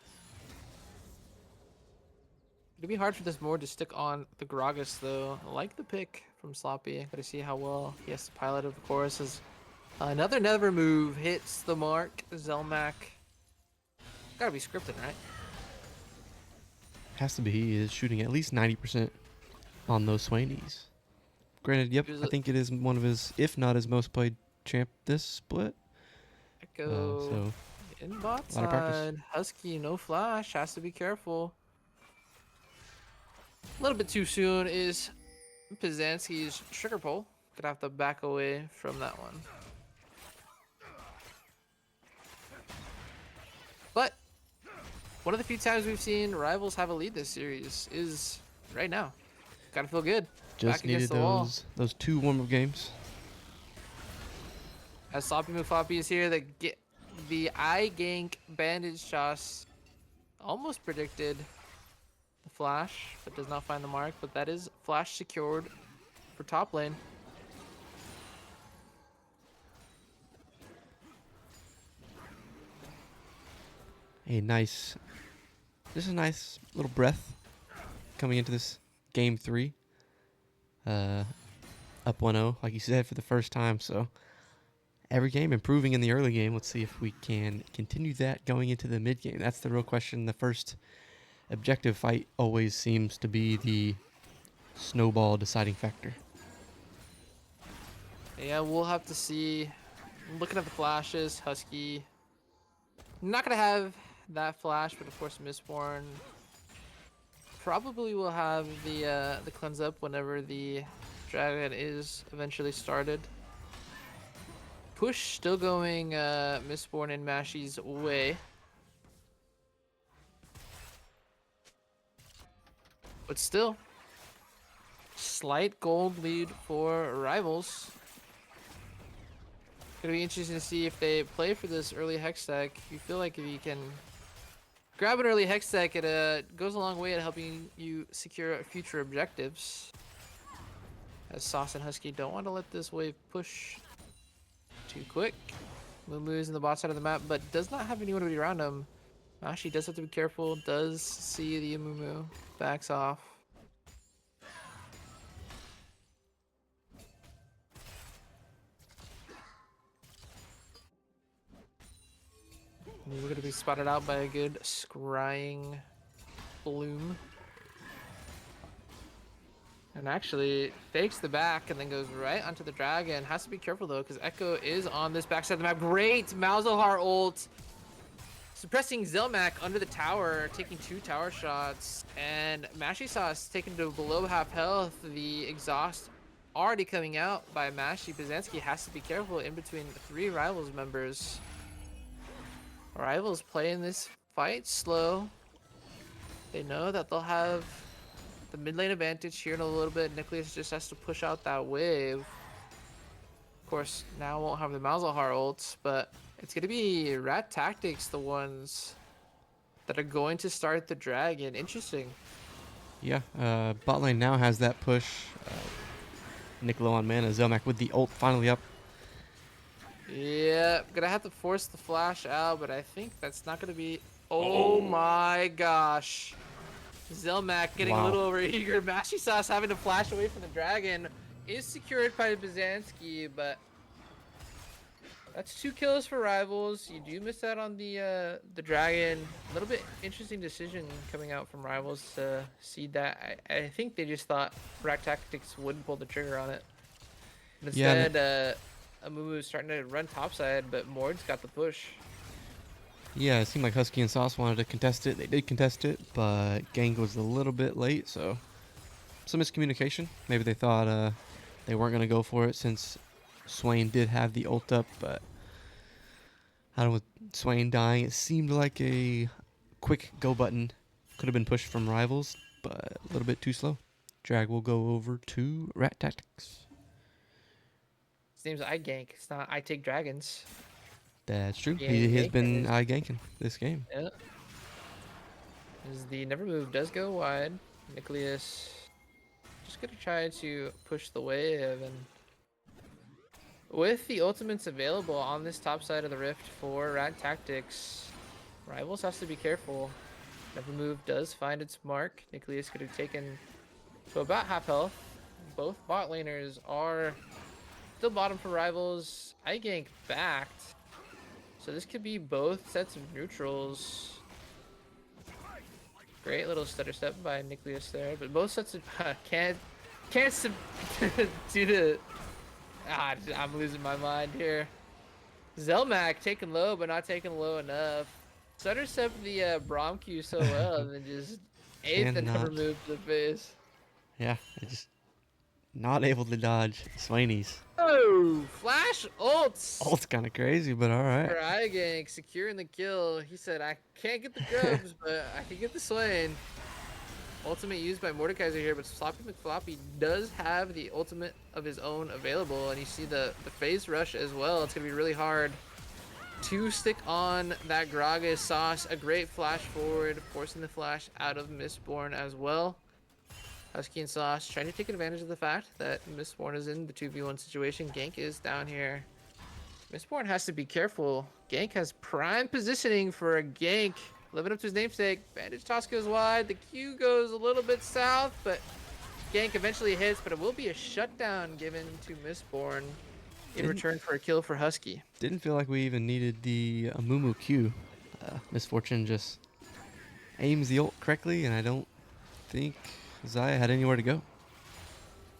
It'd be hard for this Mord to stick on the Gragas, though. I like the pick from Sloppy. Gotta see how well he has to pilot, of course. As another Never move hits the mark. Zelmac. Gotta be scripted, right? Has to be. He is shooting at least 90% on those Swainies. Granted, yep, I think it is one of his, if not his most played champ this split. Echo So, in bot a lot of practice. side. Husky, no flash. Has to be careful. A little bit too soon is Pizanski's trigger pull. Gonna have to back away from that one. But one of the few times we've seen rivals have a lead this series is right now. Gotta feel good. Just Back against needed the wall. those 2 warm-up games. As Sloppy McFloppy is here, the eye gank bandage toss almost predicted the flash, but does not find the mark. But that is flash secured for top lane. Just a nice little breath coming into this game 3. Up 1-0, like you said, for the first time. So every game improving in the early game. Let's see if we can continue that going into the mid game. That's the real question. The first objective fight always seems to be the snowball deciding factor. Yeah, we'll have to see. Looking at the flashes, Husky not gonna have that flash, but of course Mistborn probably will have the cleanse up whenever the Dragon is eventually started. Push still going Mistborn and Mashy's way. But still, slight gold lead for Rivals. Gonna be interesting to see if they play for this early Hex deck. You feel like if you can grab an early Hex deck, it goes a long way at helping you secure future objectives. As Sauce and Husky don't want to let this wave push too quick. Lulu's in the bot side of the map, but does not have anyone to be around him. Mashi does have to be careful, does see the Amumu, backs off. We're going to be spotted out by a good scrying bloom. And actually fakes the back and then goes right onto the dragon. Has to be careful though, because Echo is on this backside of the map. Great Malzahar ult. Suppressing Zelmak under the tower, taking 2 tower shots. And Mashy Sauce taken to below half health. The exhaust already coming out by Mashy. Byzantsky has to be careful in between 3 Rivals members. Rivals playing this fight slow. They know that they'll have the mid lane advantage here in a little bit. Nicholas just has to push out that wave. Of course, now won't have the Malzahar ults, but it's going to be Rat Tactics, the ones that are going to start the dragon. Interesting. Yeah, bot lane now has that push. Nick low on mana. Zelmak with the ult finally up. Yeah, gonna have to force the flash out, but I think that's not gonna be. Oh my gosh. Zelmak getting a little overeager. Mashy Sauce having to flash away from the dragon is secured by Byzantsky, but that's 2 kills for Rivals. You do miss out on the dragon. A little bit interesting decision coming out from Rivals to seed that. I think they just thought Rack Tactics wouldn't pull the trigger on it. But instead, Amumu is starting to run topside, but Mord's got the push. Yeah, it seemed like Husky and Sauce wanted to contest it. They did contest it, but Gang was a little bit late, so some miscommunication. Maybe they thought they weren't going to go for it since Swain did have the ult up, but I don't know, with Swain dying, it seemed like a quick go button could have been pushed from Rivals, but a little bit too slow. Drag will go over to Rat Tactics. His name's I gank. It's not I take dragons. That's true. Yeah, He has ganking been is- ganking this game. Yeah. As the never move does go wide, Nicholas just gonna try to push the wave, and with the ultimates available on this top side of the rift for Rat Tactics, Rivals has to be careful. Never move does find its mark. Nicholas could have taken to about half health. Both bot laners are still bottom for Rivals. I gank backed. So this could be both sets of neutrals. Great little stutter step by Nicholas there, but both sets of can't do the. I'm losing my mind here. Zelmak taking low, but not taking low enough. Stutter step the Braum Q so well, and then just ate the never move to the face. Yeah, I just not able to dodge Swanies. Oh, flash ults. Ult's kind of crazy, but all right. For Igank securing the kill. He said, I can't get the grubs, but I can get the Swain. Ultimate used by Mordekaiser here, but Sloppy McFloppy does have the ultimate of his own available, and you see the phase rush as well. It's going to be really hard to stick on that Gragas Sauce. A great flash forward, forcing the flash out of Mistborn as well. Husky and Sauce trying to take advantage of the fact that Mistborn is in the 2v1 situation. Gank is down here. Mistborn has to be careful. Gank has prime positioning for a gank. Living up to his namesake. Bandage toss goes wide. The Q goes a little bit south, but gank eventually hits, but it will be a shutdown given to Mistborn in return for a kill for Husky. Didn't feel like we even needed the Amumu Q. Misfortune just aims the ult correctly, and I don't think Zaya had anywhere to go.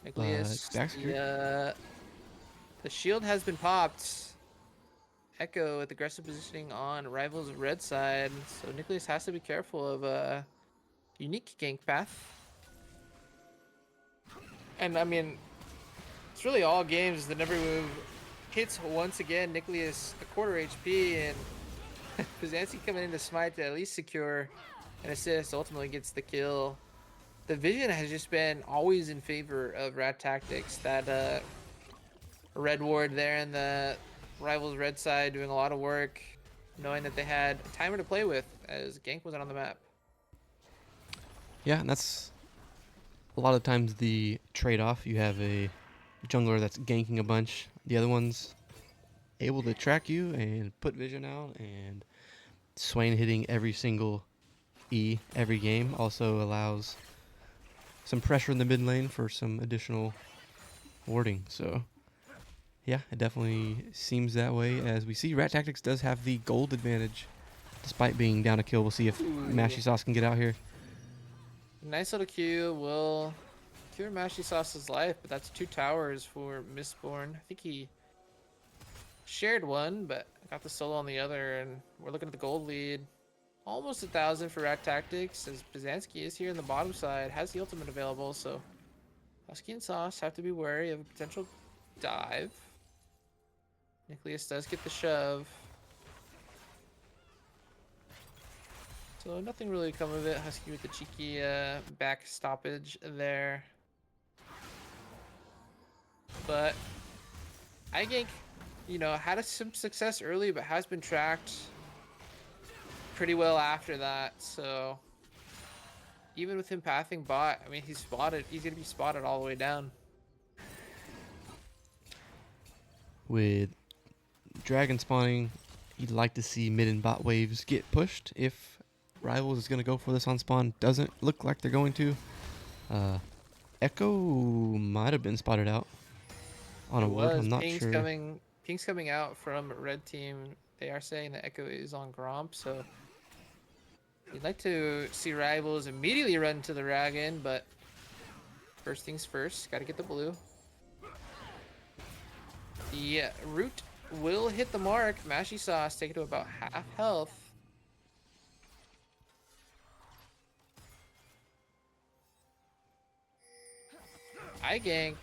Nicholas, the shield has been popped. Echo with aggressive positioning on Rivals' red side, so Nicholas has to be careful of a unique gank path. And I mean, It's really all games. The never move hits once again. Nicholas a quarter HP, and Pizanski coming in to smite to at least secure an assist. Ultimately gets the kill. The vision has just been always in favor of Rat Tactics. That Red Ward there in the Rivals Red side doing a lot of work, knowing that they had a timer to play with as Gank wasn't on the map. Yeah, and that's a lot of times the trade-off. You have a jungler that's ganking a bunch. The other one's able to track you and put vision out, and Swain hitting every single E every game also allows some pressure in the mid lane for some additional warding. So yeah, it definitely seems that way. As we see, Rat Tactics does have the gold advantage, despite being down a kill. We'll see if Ooh. Mashy Sauce can get out here. Nice little Q will cure Mashy Sauce's life, but that's 2 towers for Mistborn. I think he shared one, but got the solo on the other, and we're looking at the gold lead. Almost 1,000 for Rat Tactics, as Pizanski is here in the bottom side, has the ultimate available, so Husky and Sauce have to be wary of a potential dive. Nicholas does get the shove. So nothing really come of it. Husky with the cheeky back stoppage there. But iGank, you know, had some success early, but has been tracked pretty well after that. So even with him pathing bot, I mean, he's spotted. He's gonna be spotted all the way down. With Dragon spawning, you'd like to see mid and bot waves get pushed. If Rivals is going to go for this on spawn, doesn't look like they're going to. Echo might have been spotted out on It a ward. was I'm not sure. Ping's coming out from red team. They are saying that Echo is on Gromp, so you'd like to see Rivals immediately run to the dragon, but first things first, gotta get the blue. The root will hit the mark. Mashy Sauce take it to about half health. iGank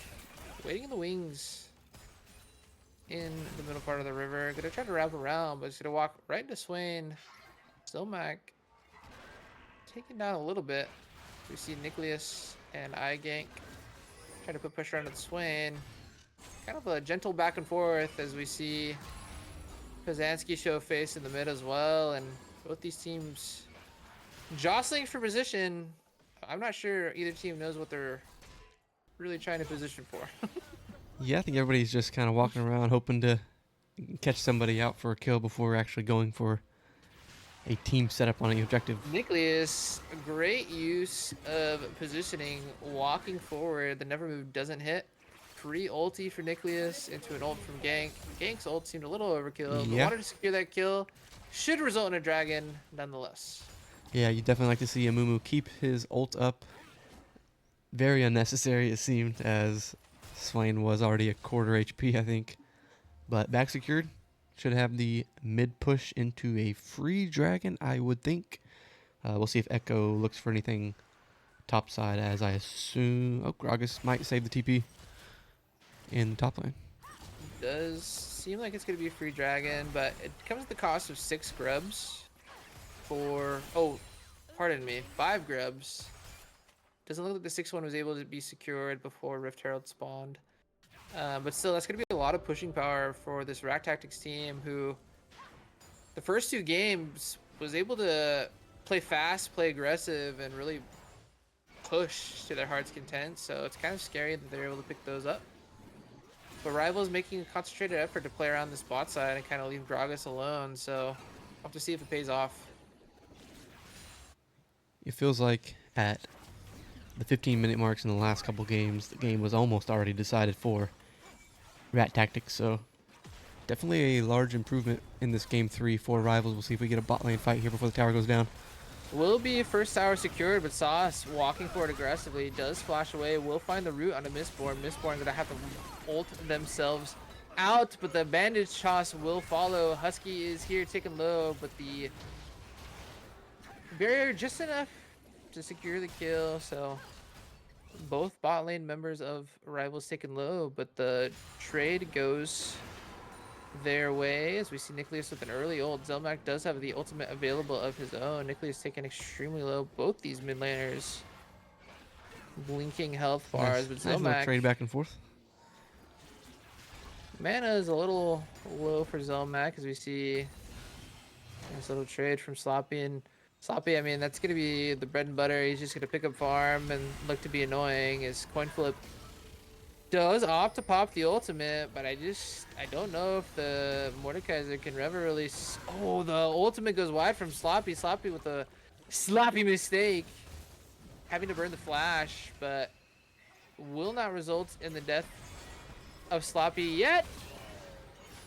waiting in the wings in the middle part of the river. Gonna try to wrap around, but it's gonna walk right into Swain. Still Mac taken down a little bit. We see Nicholas and iGank trying to put pressure onto the Swain. Kind of a gentle back and forth as we see Pizanski show face in the mid as well, and both these teams jostling for position. I'm not sure either team knows what they're really trying to position for. Yeah, I think everybody's just kind of walking around hoping to catch somebody out for a kill before actually going for a team setup on the objective. Nicholas, great use of positioning, walking forward. The never move doesn't hit. Pre-ulti for Nicholas into an ult from Gank. Gank's ult seemed a little overkill, but Yeah. wanted to secure that kill. Should result in a dragon, nonetheless. Yeah, you definitely like to see Amumu keep his ult up. Very unnecessary, it seemed, as Swain was already a quarter HP, I think. But back secured. Should have the mid push into a free dragon, I would think. We'll see if Echo looks for anything topside, as I assume... Oh, Gragas might save the TP in the top lane. Does seem like it's going to be a free dragon, but it comes at the cost of 6 grubs for... Oh, pardon me, 5 grubs. Doesn't look like the 6th one was able to be secured before Rift Herald spawned. But still, that's going to be a lot of pushing power for this Rack Tactics team, who the first 2 games was able to play fast, play aggressive, and really push to their heart's content. So it's kind of scary that they're able to pick those up. But Rival's making a concentrated effort to play around this bot side and kind of leave Gragas alone. So we'll have to see if it pays off. It feels like at the 15-minute marks in the last couple games, the game was almost already decided for Rat Tactics. So definitely a large improvement in this game 3 for Rivals. We'll see if we get a bot lane fight here before the tower goes down. Will be first tower secured, but Sauce walking forward aggressively does flash away. Will find the root on a Mistborn. Mistborn gonna have to ult themselves out, but the bandage toss will follow. Husky is here taken low, but the barrier just enough to secure the kill. So Both bot lane members of Rivals taken low, but the trade goes their way as we see Nicholas with an early ult. Zelmak does have the ultimate available of his own. Nicholas taken extremely low. Both these mid laners blinking health bars, Nice, but nice little Zelmak trade back and forth. mana is a little low for Zelmak as we see this little trade from Sloppy. And Sloppy, I mean, that's going to be the bread and butter. He's just going to pick up farm and look to be annoying. His coin flip does opt to pop the ultimate, but I don't know if the Mordekaiser can ever release. Oh, the ultimate goes wide from Sloppy. Sloppy with a sloppy mistake. Having to burn the flash, but will not result in the death of Sloppy yet.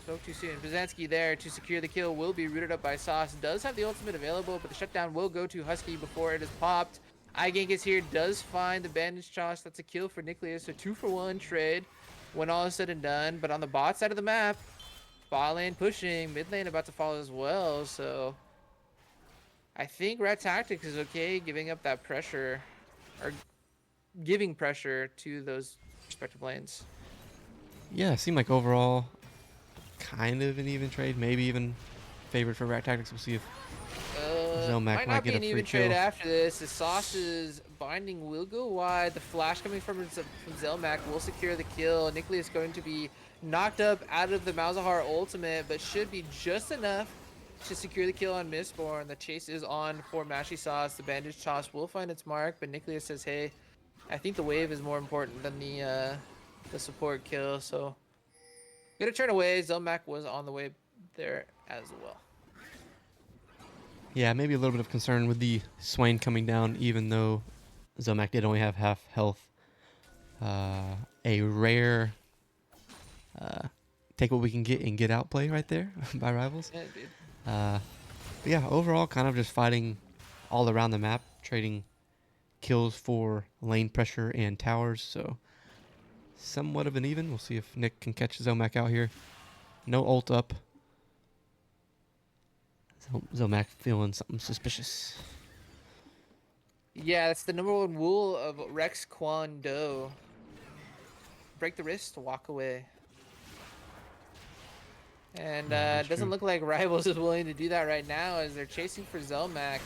Spoke too soon. Byzantsky there to secure the kill will be rooted up by Sauce. Does have the ultimate available, but the shutdown will go to Husky before it is popped. iGank is here, does find the bandage toss. That's a kill for Nicholas. So 2-for-1 trade when all is said and done. But on the bot side of the map, bot lane pushing, mid lane about to follow as well. So I think Rat Tactics is okay giving up that pressure, or giving pressure to those respective lanes. Yeah, it seemed like overall kind of an even trade, maybe even favored for Rat Tactics. We'll see if Zelmak Might might not get be a an free even trade kill. after this. The Sauce's binding will go wide. The flash coming from Zelmak will secure the kill. Nicholas going to be knocked up out of the Malzahar ultimate, but should be just enough to secure the kill on Mistborn. The chase is on for Mashy Sauce. The bandage toss will find its mark, but Nicholas says, hey, I think the wave is more important than the support kill, so gonna turn away. Zelmak was on the way there as well. Yeah, maybe a little bit of concern with the Swain coming down, even though Zelmak did only have half health. A rare take what we can get and get out play right there by Rivals. Yeah, dude. But yeah, overall, kind of just fighting all around the map, trading kills for lane pressure and towers. So somewhat of an even. We'll see if Nick can catch Zelmak out here. No ult up. Zelmak feeling something suspicious. Yeah, that's the #1 rule of Rex Kwon Do. Break the wrist, walk away. And Yeah, that's it doesn't true. look like Rivals is willing to do that right now as they're chasing for Zelmak.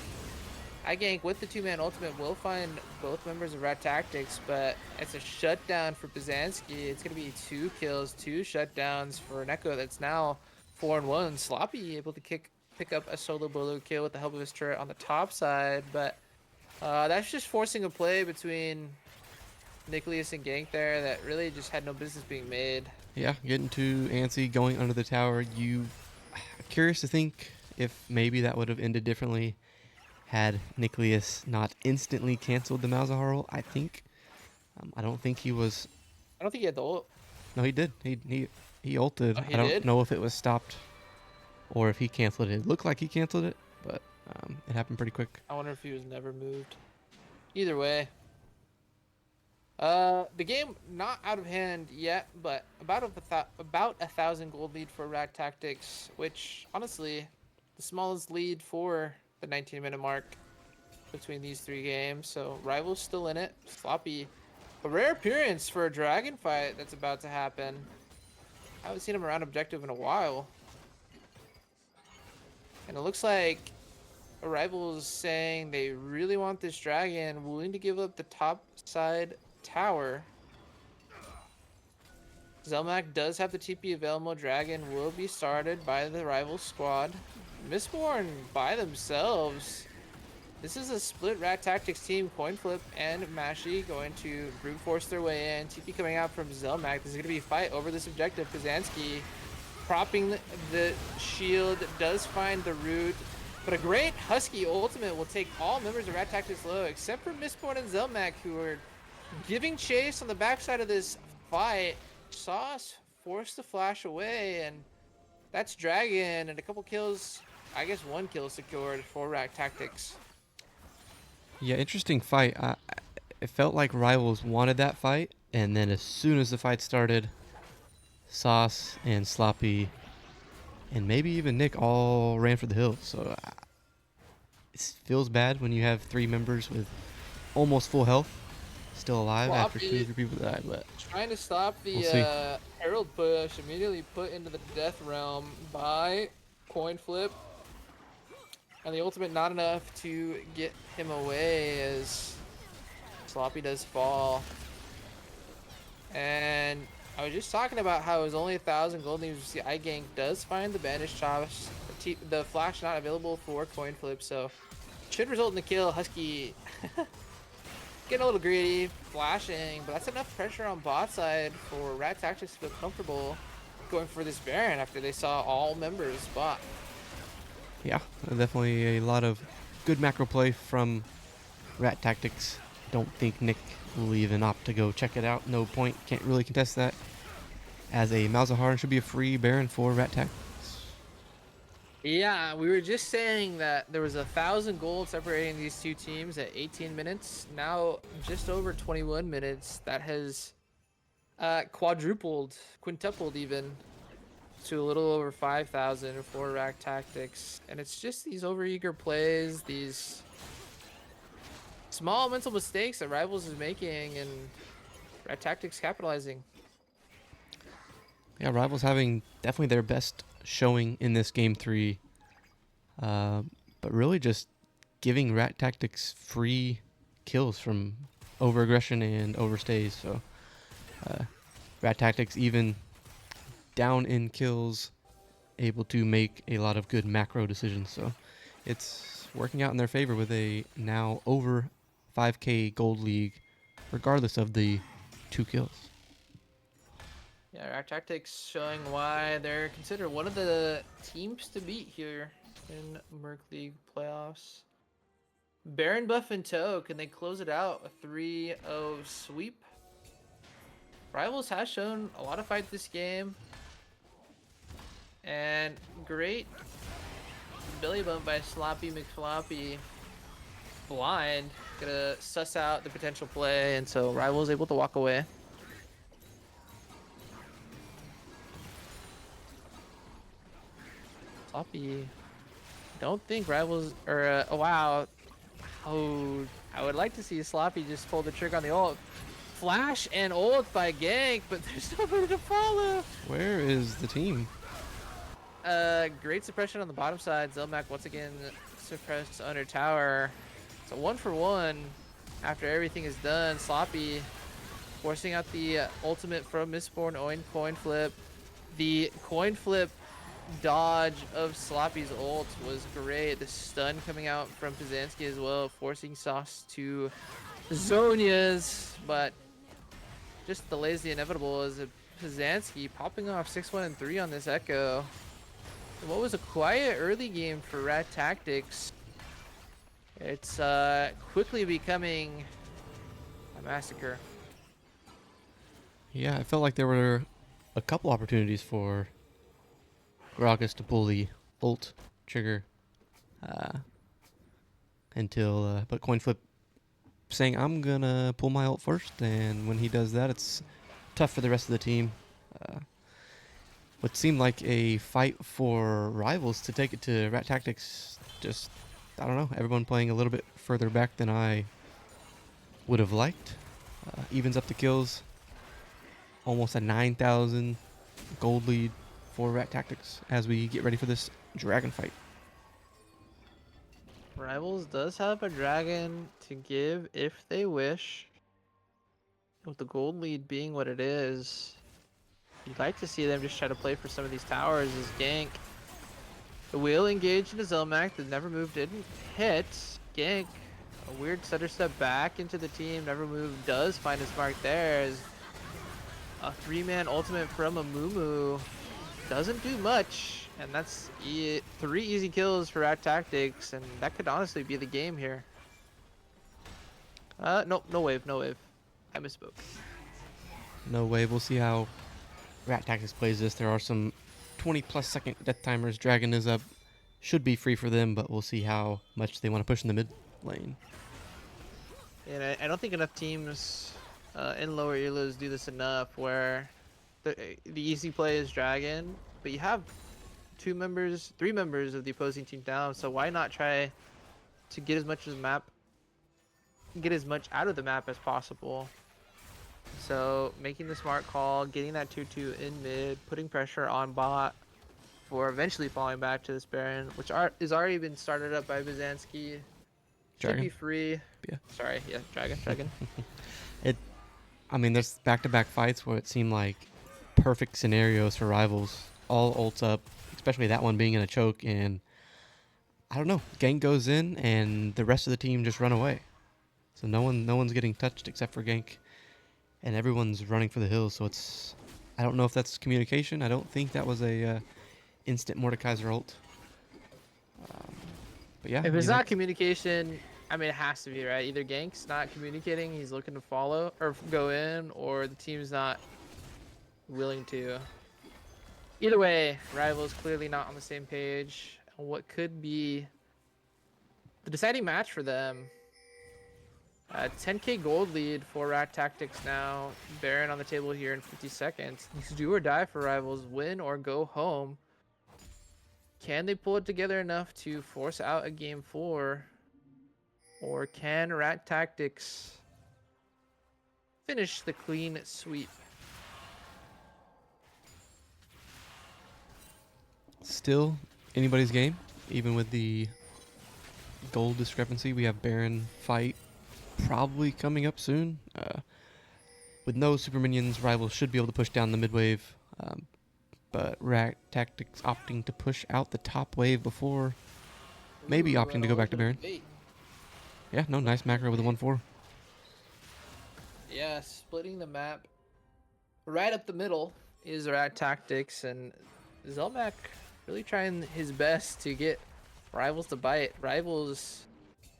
iGank with the two-man ultimate will find both members of Rat Tactics, but it's a shutdown for Byzantsky. It's going to be 2 kills, 2 shutdowns for Neko. That's now 4-1. Sloppy able to pick up a solo bolo kill with the help of his turret on the top side, but that's just forcing a play between Nicholas and Gank there that really just had no business being made. Yeah, getting to antsy, going under the tower. Curious to think if maybe that would have ended differently had Nicholas not instantly canceled the Malzahar ult. I think. I don't think he was. I don't think he had the ult. No, he did. He ulted. Oh, he I don't did? know if it was stopped or if he canceled it. It looked like he canceled it, but it happened pretty quick. I wonder if he was never moved. Either way. The game not out of hand yet, but about a 1,000 gold lead for Rat Tactics, which honestly, the smallest lead for the 19-minute mark between these 3 games. So Rivals still in it. Sloppy, a rare appearance for a dragon fight that's about to happen. I haven't seen him around objective in a while, and it looks like Rivals saying they really want this dragon, willing to give up the top side tower. Zelmak does have the TP available. Dragon will be started by the rival squad. Mistborn by themselves. This is a split Rat Tactics team. Coin Flip and Mashy going to brute force their way in. TP coming out from Zelmak. This is going to be a fight over this objective. Kazansky propping the shield. Does find the root. But a great Husky ultimate will take all members of Rat Tactics low, except for Mistborn and Zelmak, who are giving chase on the backside of this fight. Sauce forced to flash away, and that's Dragon, and a couple kills, I guess 1 kill secured for Rat Tactics. Yeah, interesting fight. It felt like Rivals wanted that fight, and then as soon as the fight started, Sauce and Sloppy and maybe even Nick all ran for the hills. So it feels bad when you have 3 members with almost full health still alive after two or Floppy three people die, but trying to stop we'll the see. Herald push, immediately put into the death realm by coin flip. And the ultimate not enough to get him away as Sloppy does fall. And I was just talking about how it was only 1,000 gold leaves. The eye gank does find the banish chops. The flash not available for coin flip, so should result in the kill. Husky getting a little greedy, flashing, but that's enough pressure on bot side for Rat Tactics to feel comfortable going for this Baron after they saw all members bot. Yeah, definitely a lot of good macro play from Rat Tactics. Don't think Nick will even opt to go check it out. No point. Can't really contest that. As a Malzahar, should be a free Baron for Rat Tactics. Yeah, we were just saying that there was 1,000 gold separating these two teams at 18 minutes. Now just over 21 minutes. That has quadrupled, quintupled even to a little over 5,000 for Rack Tactics. And it's just these overeager plays, these small mental mistakes that Rivals is making, and Rack Tactics capitalizing. Yeah, Rivals having definitely their best showing in this game 3. But really just giving Rat Tactics free kills from over aggression and overstays. So Rat Tactics even down in kills, able to make a lot of good macro decisions. So it's working out in their favor with a now over 5k gold league, regardless of the 2 kills. Yeah, Rack Tactics showing why they're considered one of the teams to beat here in Murk League playoffs. Baron buff in tow. Can they close it out? A 3-0 sweep. Rivals has shown a lot of fight this game. And great belly bump by Sloppy McFloppy. Blind. Gonna suss out the potential play. And so Rivals able to walk away. Sloppy. Don't think Rivals or oh wow. Oh, I would like to see Sloppy just pull the trigger on the ult. Flash and ult by Gank, but there's nobody to follow. Where is the team? Great suppression on the bottom side. Zelmac once again suppressed under tower. So 1-for-1 after everything is done. Sloppy forcing out the ultimate from Mistborn Oin coin flip. The coin flip dodge of Sloppy's ult was great. The stun coming out from Pizanski as well, forcing Sauce to Zonia's, but just delays the inevitable as a Pizanski popping off 6-1 and 3 on this Echo. What was a quiet early game for Rat Tactics, it's quickly becoming a massacre. Yeah, I felt like there were a couple opportunities for Gragas to pull the ult trigger but coin flip saying I'm gonna pull my ult first, and when he does that, it's tough for the rest of the team. What seemed like a fight for Rivals to take it to Rat Tactics, just I don't know, everyone playing a little bit further back than I would have liked. Evens up the kills, almost a 9,000 gold lead for Rat Tactics as we get ready for this dragon fight. Rivals does have a dragon to give if they wish. With the gold lead being what it is, you'd like to see them just try to play for some of these towers as Gank. The wheel engaged into Zelmac, the never move didn't hit. Gank, a weird stutter step back into the team, never move does find his mark there as a 3-man ultimate from a Mumu doesn't do much. And that's 3 easy kills for Rat Tactics, and that could honestly be the game here. No wave, no wave. I misspoke. No way. We'll see how Rat Tactics plays this. There are some 20+ second death timers. Dragon is up. Should be free for them, but we'll see how much they want to push in the mid lane. And I don't think enough teams in lower elos do this enough where the easy play is Dragon, but you have 3 members of the opposing team down, so why not try to get as much of the map get as much out of the map as possible. So making the smart call, getting that 2-2 in mid, putting pressure on bot for eventually falling back to this Baron, which is already been started up by Byzantsky. Should Dragon. be free. Yeah. Sorry, yeah, Dragon. It. I mean, there's back-to-back fights where it seemed like perfect scenarios for rivals. All ults up, especially that one being in a choke, and I don't know. Gank goes in, and the rest of the team just run away. So no one's getting touched except for Gank, and everyone's running for the hills. So it's. I don't know if that's communication. I don't think that was a instant Mordekaiser ult. Um, but yeah, If I it's mean not that's communication, I mean it has to be, right? Either Gank's not communicating, he's looking to follow or go in, or the team's not willing to. Either way, Rivals clearly not on the same page. What could be the deciding match for them? 10k gold lead for Rat Tactics now. Baron on the table here in 50 seconds. It's do or die for Rivals. Win or go home. Can they pull it together enough to force out a game 4? Or can Rat Tactics finish the clean sweep? still anybody's game, even with the gold discrepancy. We have Baron fight probably coming up soon. With no super minions, rivals should be able to push down the mid wave. But Rat Tactics opting to push out the top wave before maybe Ooh, opting and to a go little back to bit of Baron. bait. Yeah, no, nice macro with a 1-4. Yeah, splitting the map right up the middle is Rat Tactics, and Zelmak really trying his best to get Rivals to bite. Rivals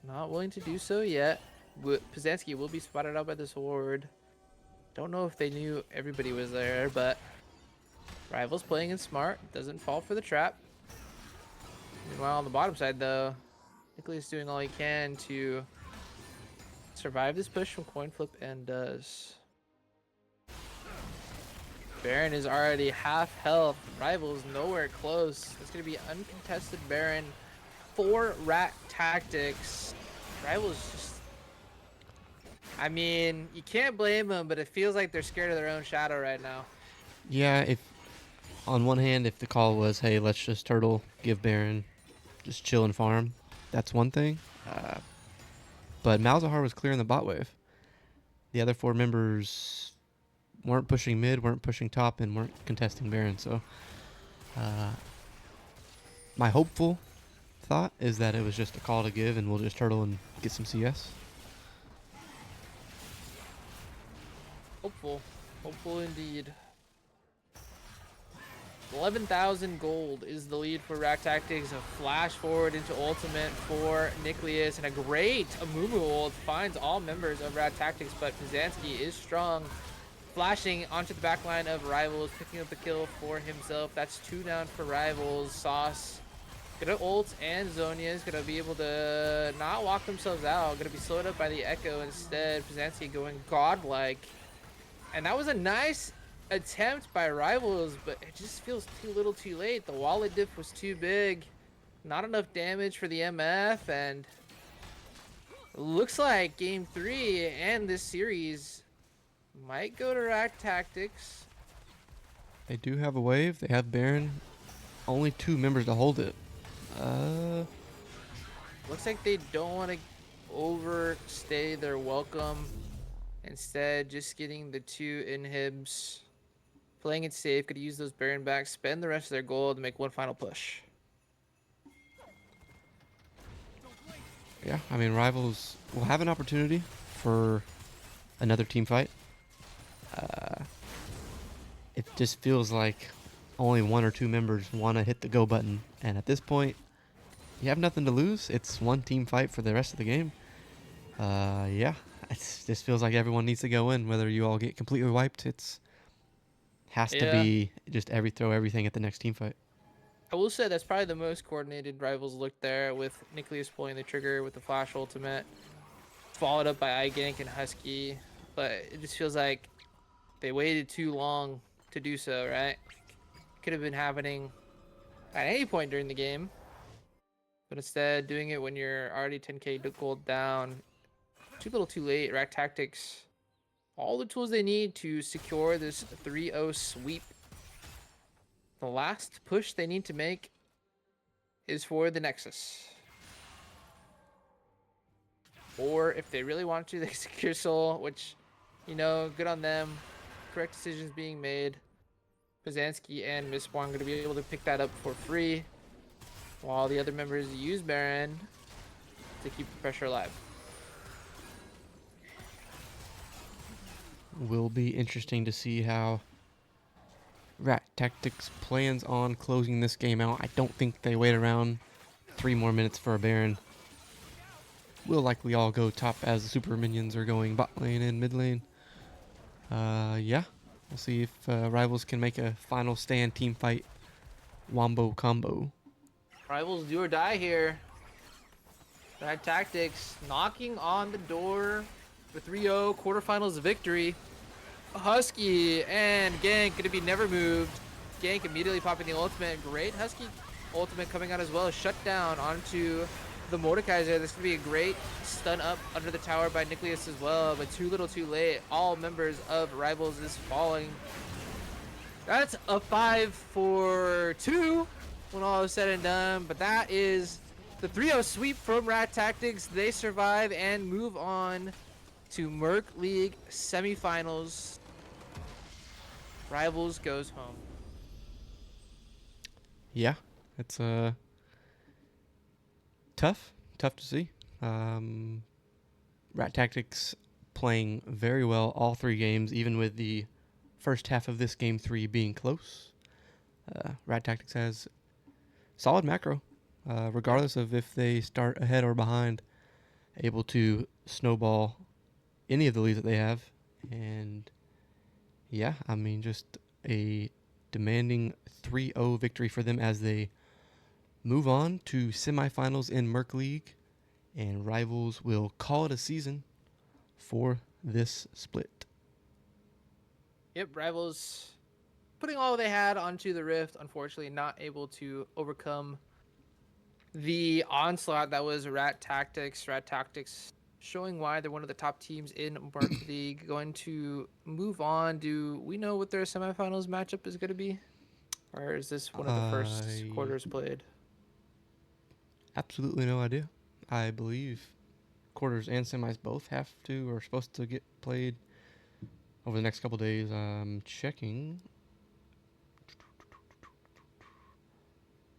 not willing to do so yet. Pizanski will be spotted out by this horde. Don't know if they knew everybody was there, but Rivals playing it smart, doesn't fall for the trap. Meanwhile, on the bottom side, though, Nicholas doing all he can to survive this push from coin flip, and does. Baron is already half health. Rivals nowhere close. It's going to be uncontested Baron for Rat Tactics. Rivals just. I mean, you can't blame them, but it feels like they're scared of their own shadow right now. Yeah, if on one hand, if the call was, hey, let's just turtle, give Baron, just chill and farm, that's one thing. But Malzahar was clearing the bot wave. The other 4 members weren't pushing mid, weren't pushing top, and weren't contesting Baron. So uh, my hopeful thought is that it was just a call to give, and we'll just turtle and get some CS. Hopeful. Hopeful indeed. 11,000 gold is the lead for Rack Tactics. A flash forward into ultimate for Nicholas, and a great Amumu ult finds all members of Rack Tactics, but Pizanski is strong. Flashing onto the back line of Rivals, picking up the kill for himself. That's 2 down for Rivals. Sauce gonna ult, and Zonia is gonna be able to not walk themselves out. Gonna be slowed up by the Echo instead. Pizanski going godlike. And that was a nice attempt by Rivals, but it just feels too little too late. The wallet dip was too big. Not enough damage for the MF, and looks like game 3 and this series might go to Rack Tactics. They do have a wave. They have Baron. Only 2 members to hold it. Looks like they don't want to overstay their welcome. Instead, just getting the 2 inhibs. Playing it safe, could use those Baron back, spend the rest of their gold to make one final push. Yeah, I mean, Rivals will have an opportunity for another team fight. It just feels like only 1 or 2 members want to hit the go button. And at this point, you have nothing to lose. It's one team fight for the rest of the game. Yeah, it just feels like everyone needs to go in. Whether you all get completely wiped, it's has to Yeah, be just throw everything at the next team fight. I will say that's probably the most coordinated Rivals look there, with Nicholas pulling the trigger with the flash ultimate, followed up by iGank and Husky. But it just feels like they waited too long to do so, right? Could have been happening at any point during the game, but instead doing it when you're already 10k gold down Too little too late. Rack Tactics, all the tools they need to secure this 3-0 sweep. The last push they need to make is for the Nexus. Or if they really want to, they secure Soul, which, you know, good on them. Correct decisions being made. Pazanski and Mistborn going to be able to pick that up for free, while the other members use Baron to keep the pressure alive. Will be interesting to see how Rat Tactics plans on closing this game out. I don't think they wait around 3 more minutes for a Baron. We'll likely all go top as the super minions are going bot lane and mid lane. Yeah, we'll see if Rivals can make a final stand team fight wombo combo. Rivals do or die here. Bad Tactics knocking on the door for 3-0 quarterfinals victory. Husky and Gank going to be never moved. Gank immediately popping the ultimate. Great Husky ultimate coming out as well. Shut down onto the Mordekaiser. This could be a great stun up under the tower by Nicholas as well, but too little too late. All members of Rivals is falling. That's a 5-4-2 when all is said and done, but that is the 3-0 sweep from Rat Tactics. They survive and move on to Murk League semifinals. Rivals goes home. Yeah, it's tough to see. Rat Tactics playing very well all 3 games, even with the first half of this game 3 being close. Rat Tactics has solid macro, regardless of if they start ahead or behind, able to snowball any of the leads that they have. And yeah, I mean, just a demanding 3-0 victory for them as they move on to semifinals in Merc League, and Rivals will call it a season for this split. Yep, Rivals putting all they had onto the Rift, unfortunately not able to overcome the onslaught that was Rat Tactics. Rat Tactics showing why they're one of the top teams in Mark League. Going to move on. Do we know what their semifinals matchup is going to be? Or is this one of the first I quarters played? absolutely no idea. I believe quarters and semis both have to or are supposed to get played over the next couple days. I'm checking.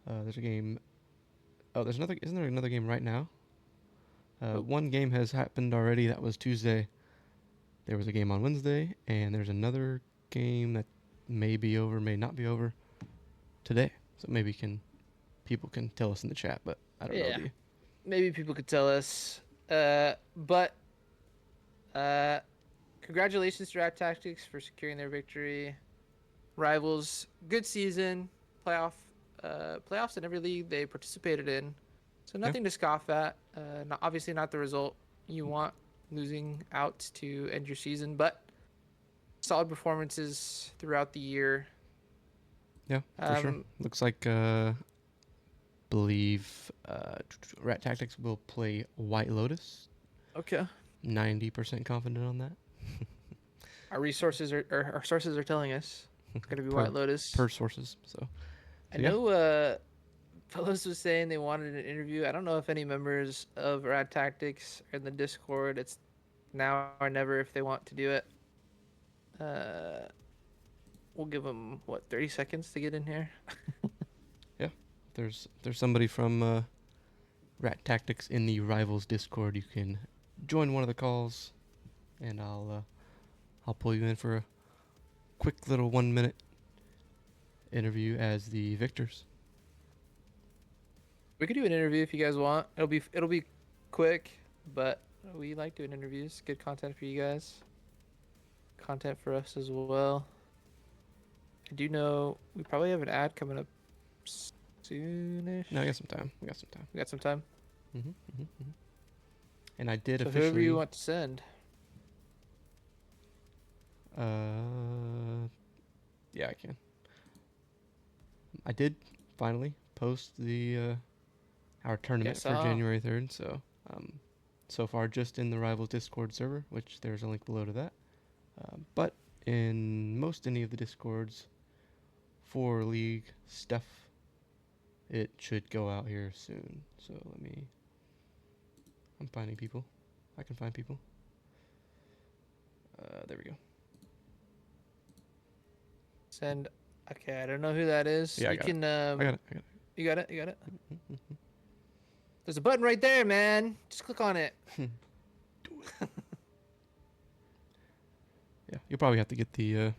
There's a game. Oh, there's another. Isn't there another game right now? One game has happened already. That was Tuesday. There was a game on Wednesday, and there's another game that may be over, may not be over today. So maybe people can tell us in the chat, but I don't know. Yeah, maybe people could tell us. But congratulations to Rat Tactics for securing their victory. Rivals, good season, playoffs in every league they participated in, so Yeah. nothing to scoff at. Obviously not the result you want, losing out to end your season, but solid performances throughout the year. Yeah, for sure. Looks like believe Rat Tactics will play White Lotus. Okay. 90% confident on that. Our sources are telling us it's gonna be White Lotus. Per sources. So I yeah. know Fellows was saying they wanted an interview. I don't know if any members of Rad Tactics are in the Discord. It's now or never if they want to do it. We'll give them 30 seconds to get in here. Yeah, there's somebody from Rat Tactics in the Rivals Discord. You can join one of the calls, and I'll pull you in for a quick little 1-minute interview as the victors. We could do an interview if you guys want. It'll be quick, but we like doing interviews. Good content for you guys. Content for us as well. I do know we probably have an ad coming up soonish. No, we got some time. We got some time. And I did so officially. Whoever you want to send. Yeah, I can. I did finally post the our tournament for January 3rd. So so far just in the Rivals Discord server, which there's a link below to that. But in most any of the Discords for League stuff, it should go out here soon. So let me. I'm finding people. I can find people. There we go. Send. Okay, I don't know who that is. Yeah, I You got it. can. I got it. I got it. You got it. You got it. Mm-hmm. There's a button right there, man. Just click on it. Do it. Yeah, you'll probably have to get the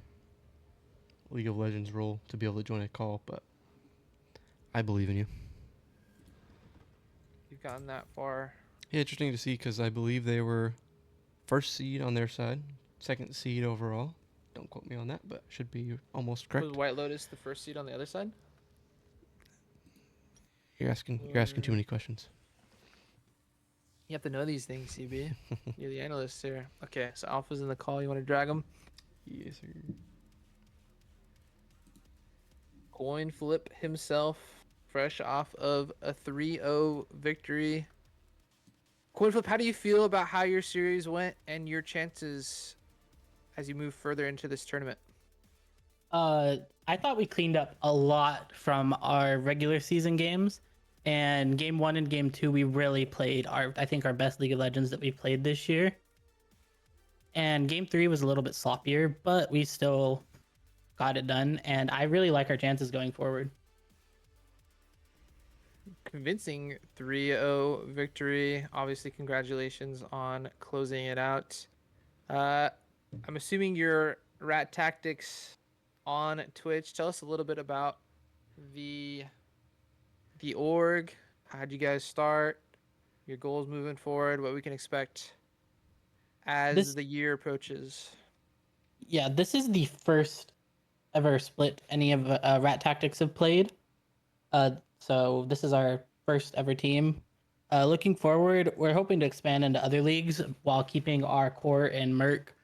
League of Legends role to be able to join a call, but I believe in you. You've gotten that far. Yeah, interesting to see because I believe they were first seed on their side, second seed overall. Don't quote me on that, but should be almost Was correct. White Lotus the first seed on the other side? You're asking too many questions. You have to know these things, CB. You're the analyst here. Okay, so Alpha's in the call. You want to drag him? Yes, sir. Coin flip himself, fresh off of a 3-0 victory. Coin flip, how do you feel about how your series went and your chances as you move further into this tournament? I thought we cleaned up a lot from our regular season games. And game 1 and game 2, we really played I think our best League of Legends that we played this year. And game 3 was a little bit sloppier, but we still got it done. And I really like our chances going forward. Convincing 3-0 victory. Obviously, congratulations on closing it out. I'm assuming you're Rat Tactics on Twitch. Tell us a little bit about the org. How'd you guys start? Your goals moving forward, what we can expect as This, the year approaches. yeah, this is the first ever split any of Rat Tactics have played. So this is our first ever team. Looking forward, we're hoping to expand into other leagues while keeping our core in Murk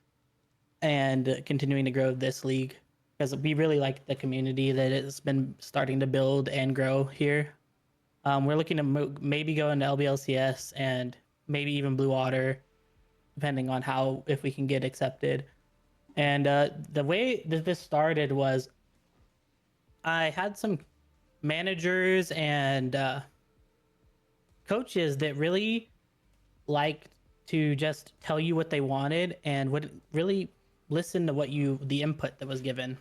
and continuing to grow this league because we really like the community that it's been starting to build and grow here. We're looking to maybe go into LBLCS and maybe even Blue Water, depending on how if we can get accepted. And the way that this started was I had some managers and coaches that really liked to just tell you what they wanted and wouldn't really listen to the input that was given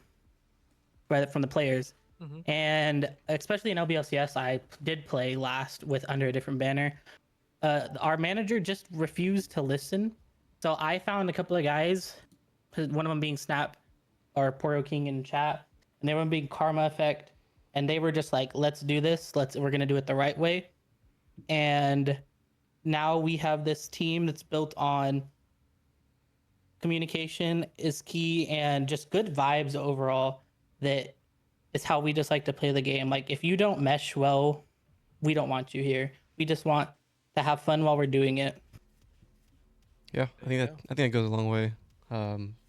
from the players. Mm-hmm. And especially in LBLCS, I did play last with under a different banner. Our manager just refused to listen. So I found a couple of guys, one of them being Snap or Poro King in chat, and the other one being Karma Effect. And they were just like, let's do this. We're going to do it the right way. And now we have this team that's built on communication is key and just good vibes overall. That is how we just like to play the game. Like if you don't mesh well, we don't want you here. We just want to have fun while we're doing it. Yeah, I think that goes a long way.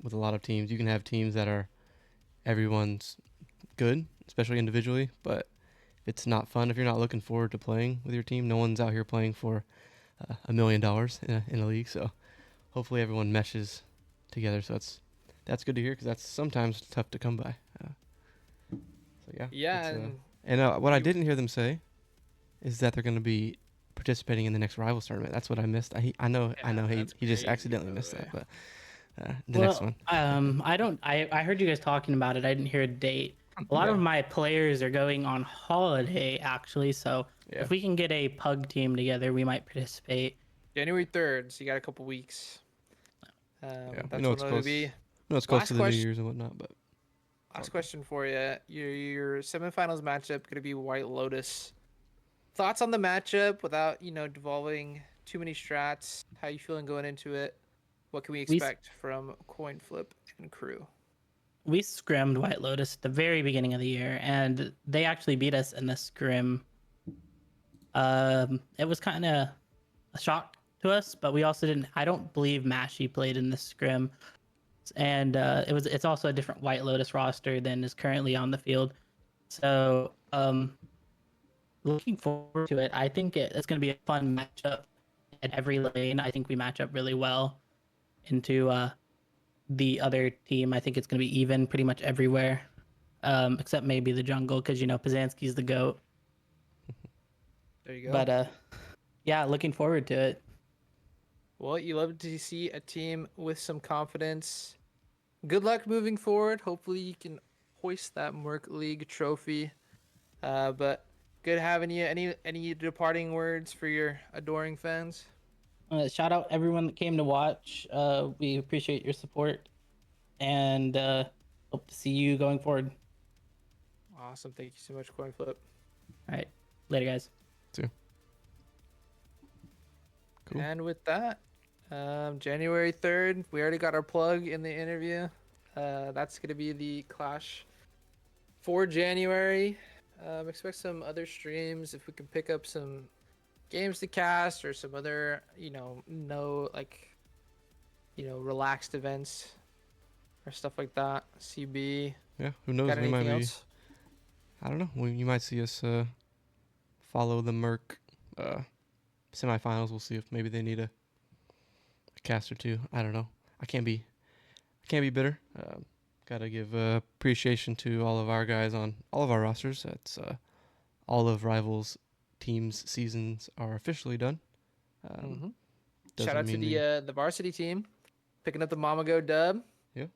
With a lot of teams, you can have teams that are everyone's good, especially individually, but it's not fun if you're not looking forward to playing with your team. No one's out here playing for $1 million in a league, so hopefully everyone meshes together. So that's good to hear because that's sometimes tough to come by. So yeah. Yeah. And what I didn't hear them say is that they're going to be participating in the next Rivals tournament. That's what I missed. I know he just accidentally missed that, but next one. I heard you guys talking about it. I didn't hear a date. A lot of my players are going on holiday actually, so if we can get a pug team together, we might participate. January 3rd, so you got a couple weeks. That's I know it's close. I know it's close to the New Year's and whatnot, but last question for you. Your semifinals matchup going to be White Lotus. Thoughts on the matchup without, devolving too many strats? How you feeling going into it? What can we expect from Coin Flip and crew? We scrimmed White Lotus at the very beginning of the year, and they actually beat us in the scrim. It was kind of a shock to us, but we also didn't. I don't believe Mashy played in the scrim, and it's also a different White Lotus roster than is currently on the field. So looking forward to it. I think it's going to be a fun matchup, at every lane. I think we match up really well into the other team. I think it's going to be even pretty much everywhere, except maybe the jungle because Pazanski's the goat. There you go. But yeah, looking forward to it. Well, you love to see a team with some confidence. Good luck moving forward. Hopefully, you can hoist that Merc League trophy. But good having you. Any departing words for your adoring fans? Shout out everyone that came to watch. We appreciate your support and hope to see you going forward. Awesome. Thank you so much, Coinflip. All right, later, guys. Too. Cool. And with that, January 3rd, we already got our plug in the interview. That's going to be the Clash for January. Expect some other streams if we can pick up some games to cast or some other, relaxed events or stuff like that. CB. Yeah, who knows? Got We might anything be. else? I don't know. You might see us follow the Merc semifinals. We'll see if maybe they need a cast or two. I don't know. I can't be bitter. Gotta give appreciation to all of our guys on all of our rosters. That's all of Rivals teams' seasons are officially done. Mm-hmm. Doesn't Shout out to mean the varsity team picking up the Mama Go dub. Yep.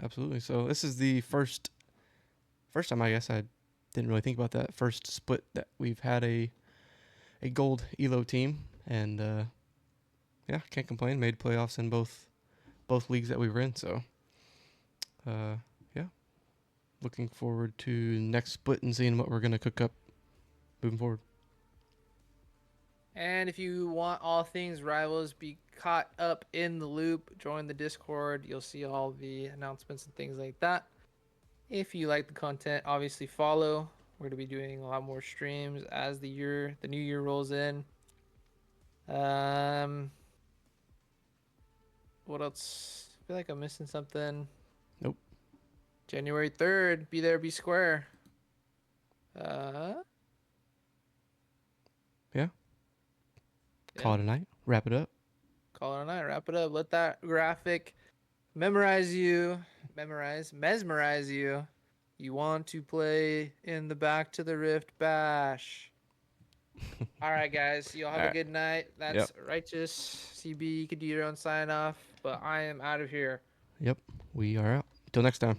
Absolutely. So this is the first time, I guess. I didn't really think about that. First split that we've had a gold elo team, and yeah, can't complain. Made playoffs in both leagues that we were in. So yeah, looking forward to next split and seeing what we're gonna cook up moving forward. And if you want all things Rivals, be caught up in the loop, join the Discord. You'll see all the announcements and things like that. If you like the content, obviously follow. We're going to be doing a lot more streams as the new year rolls in. What else? I feel like I'm missing something. Nope. January 3rd, be there, be square. Yeah. Call it a night. Wrap it up. Call it a night. Wrap it up. Let that graphic mesmerize you. You want to play in the Back to the Rift bash. All right, guys. You all have All a right. good night. That's Righteous. CB, you could do your own sign off, but I am out of here. Yep. We are out. Till next time.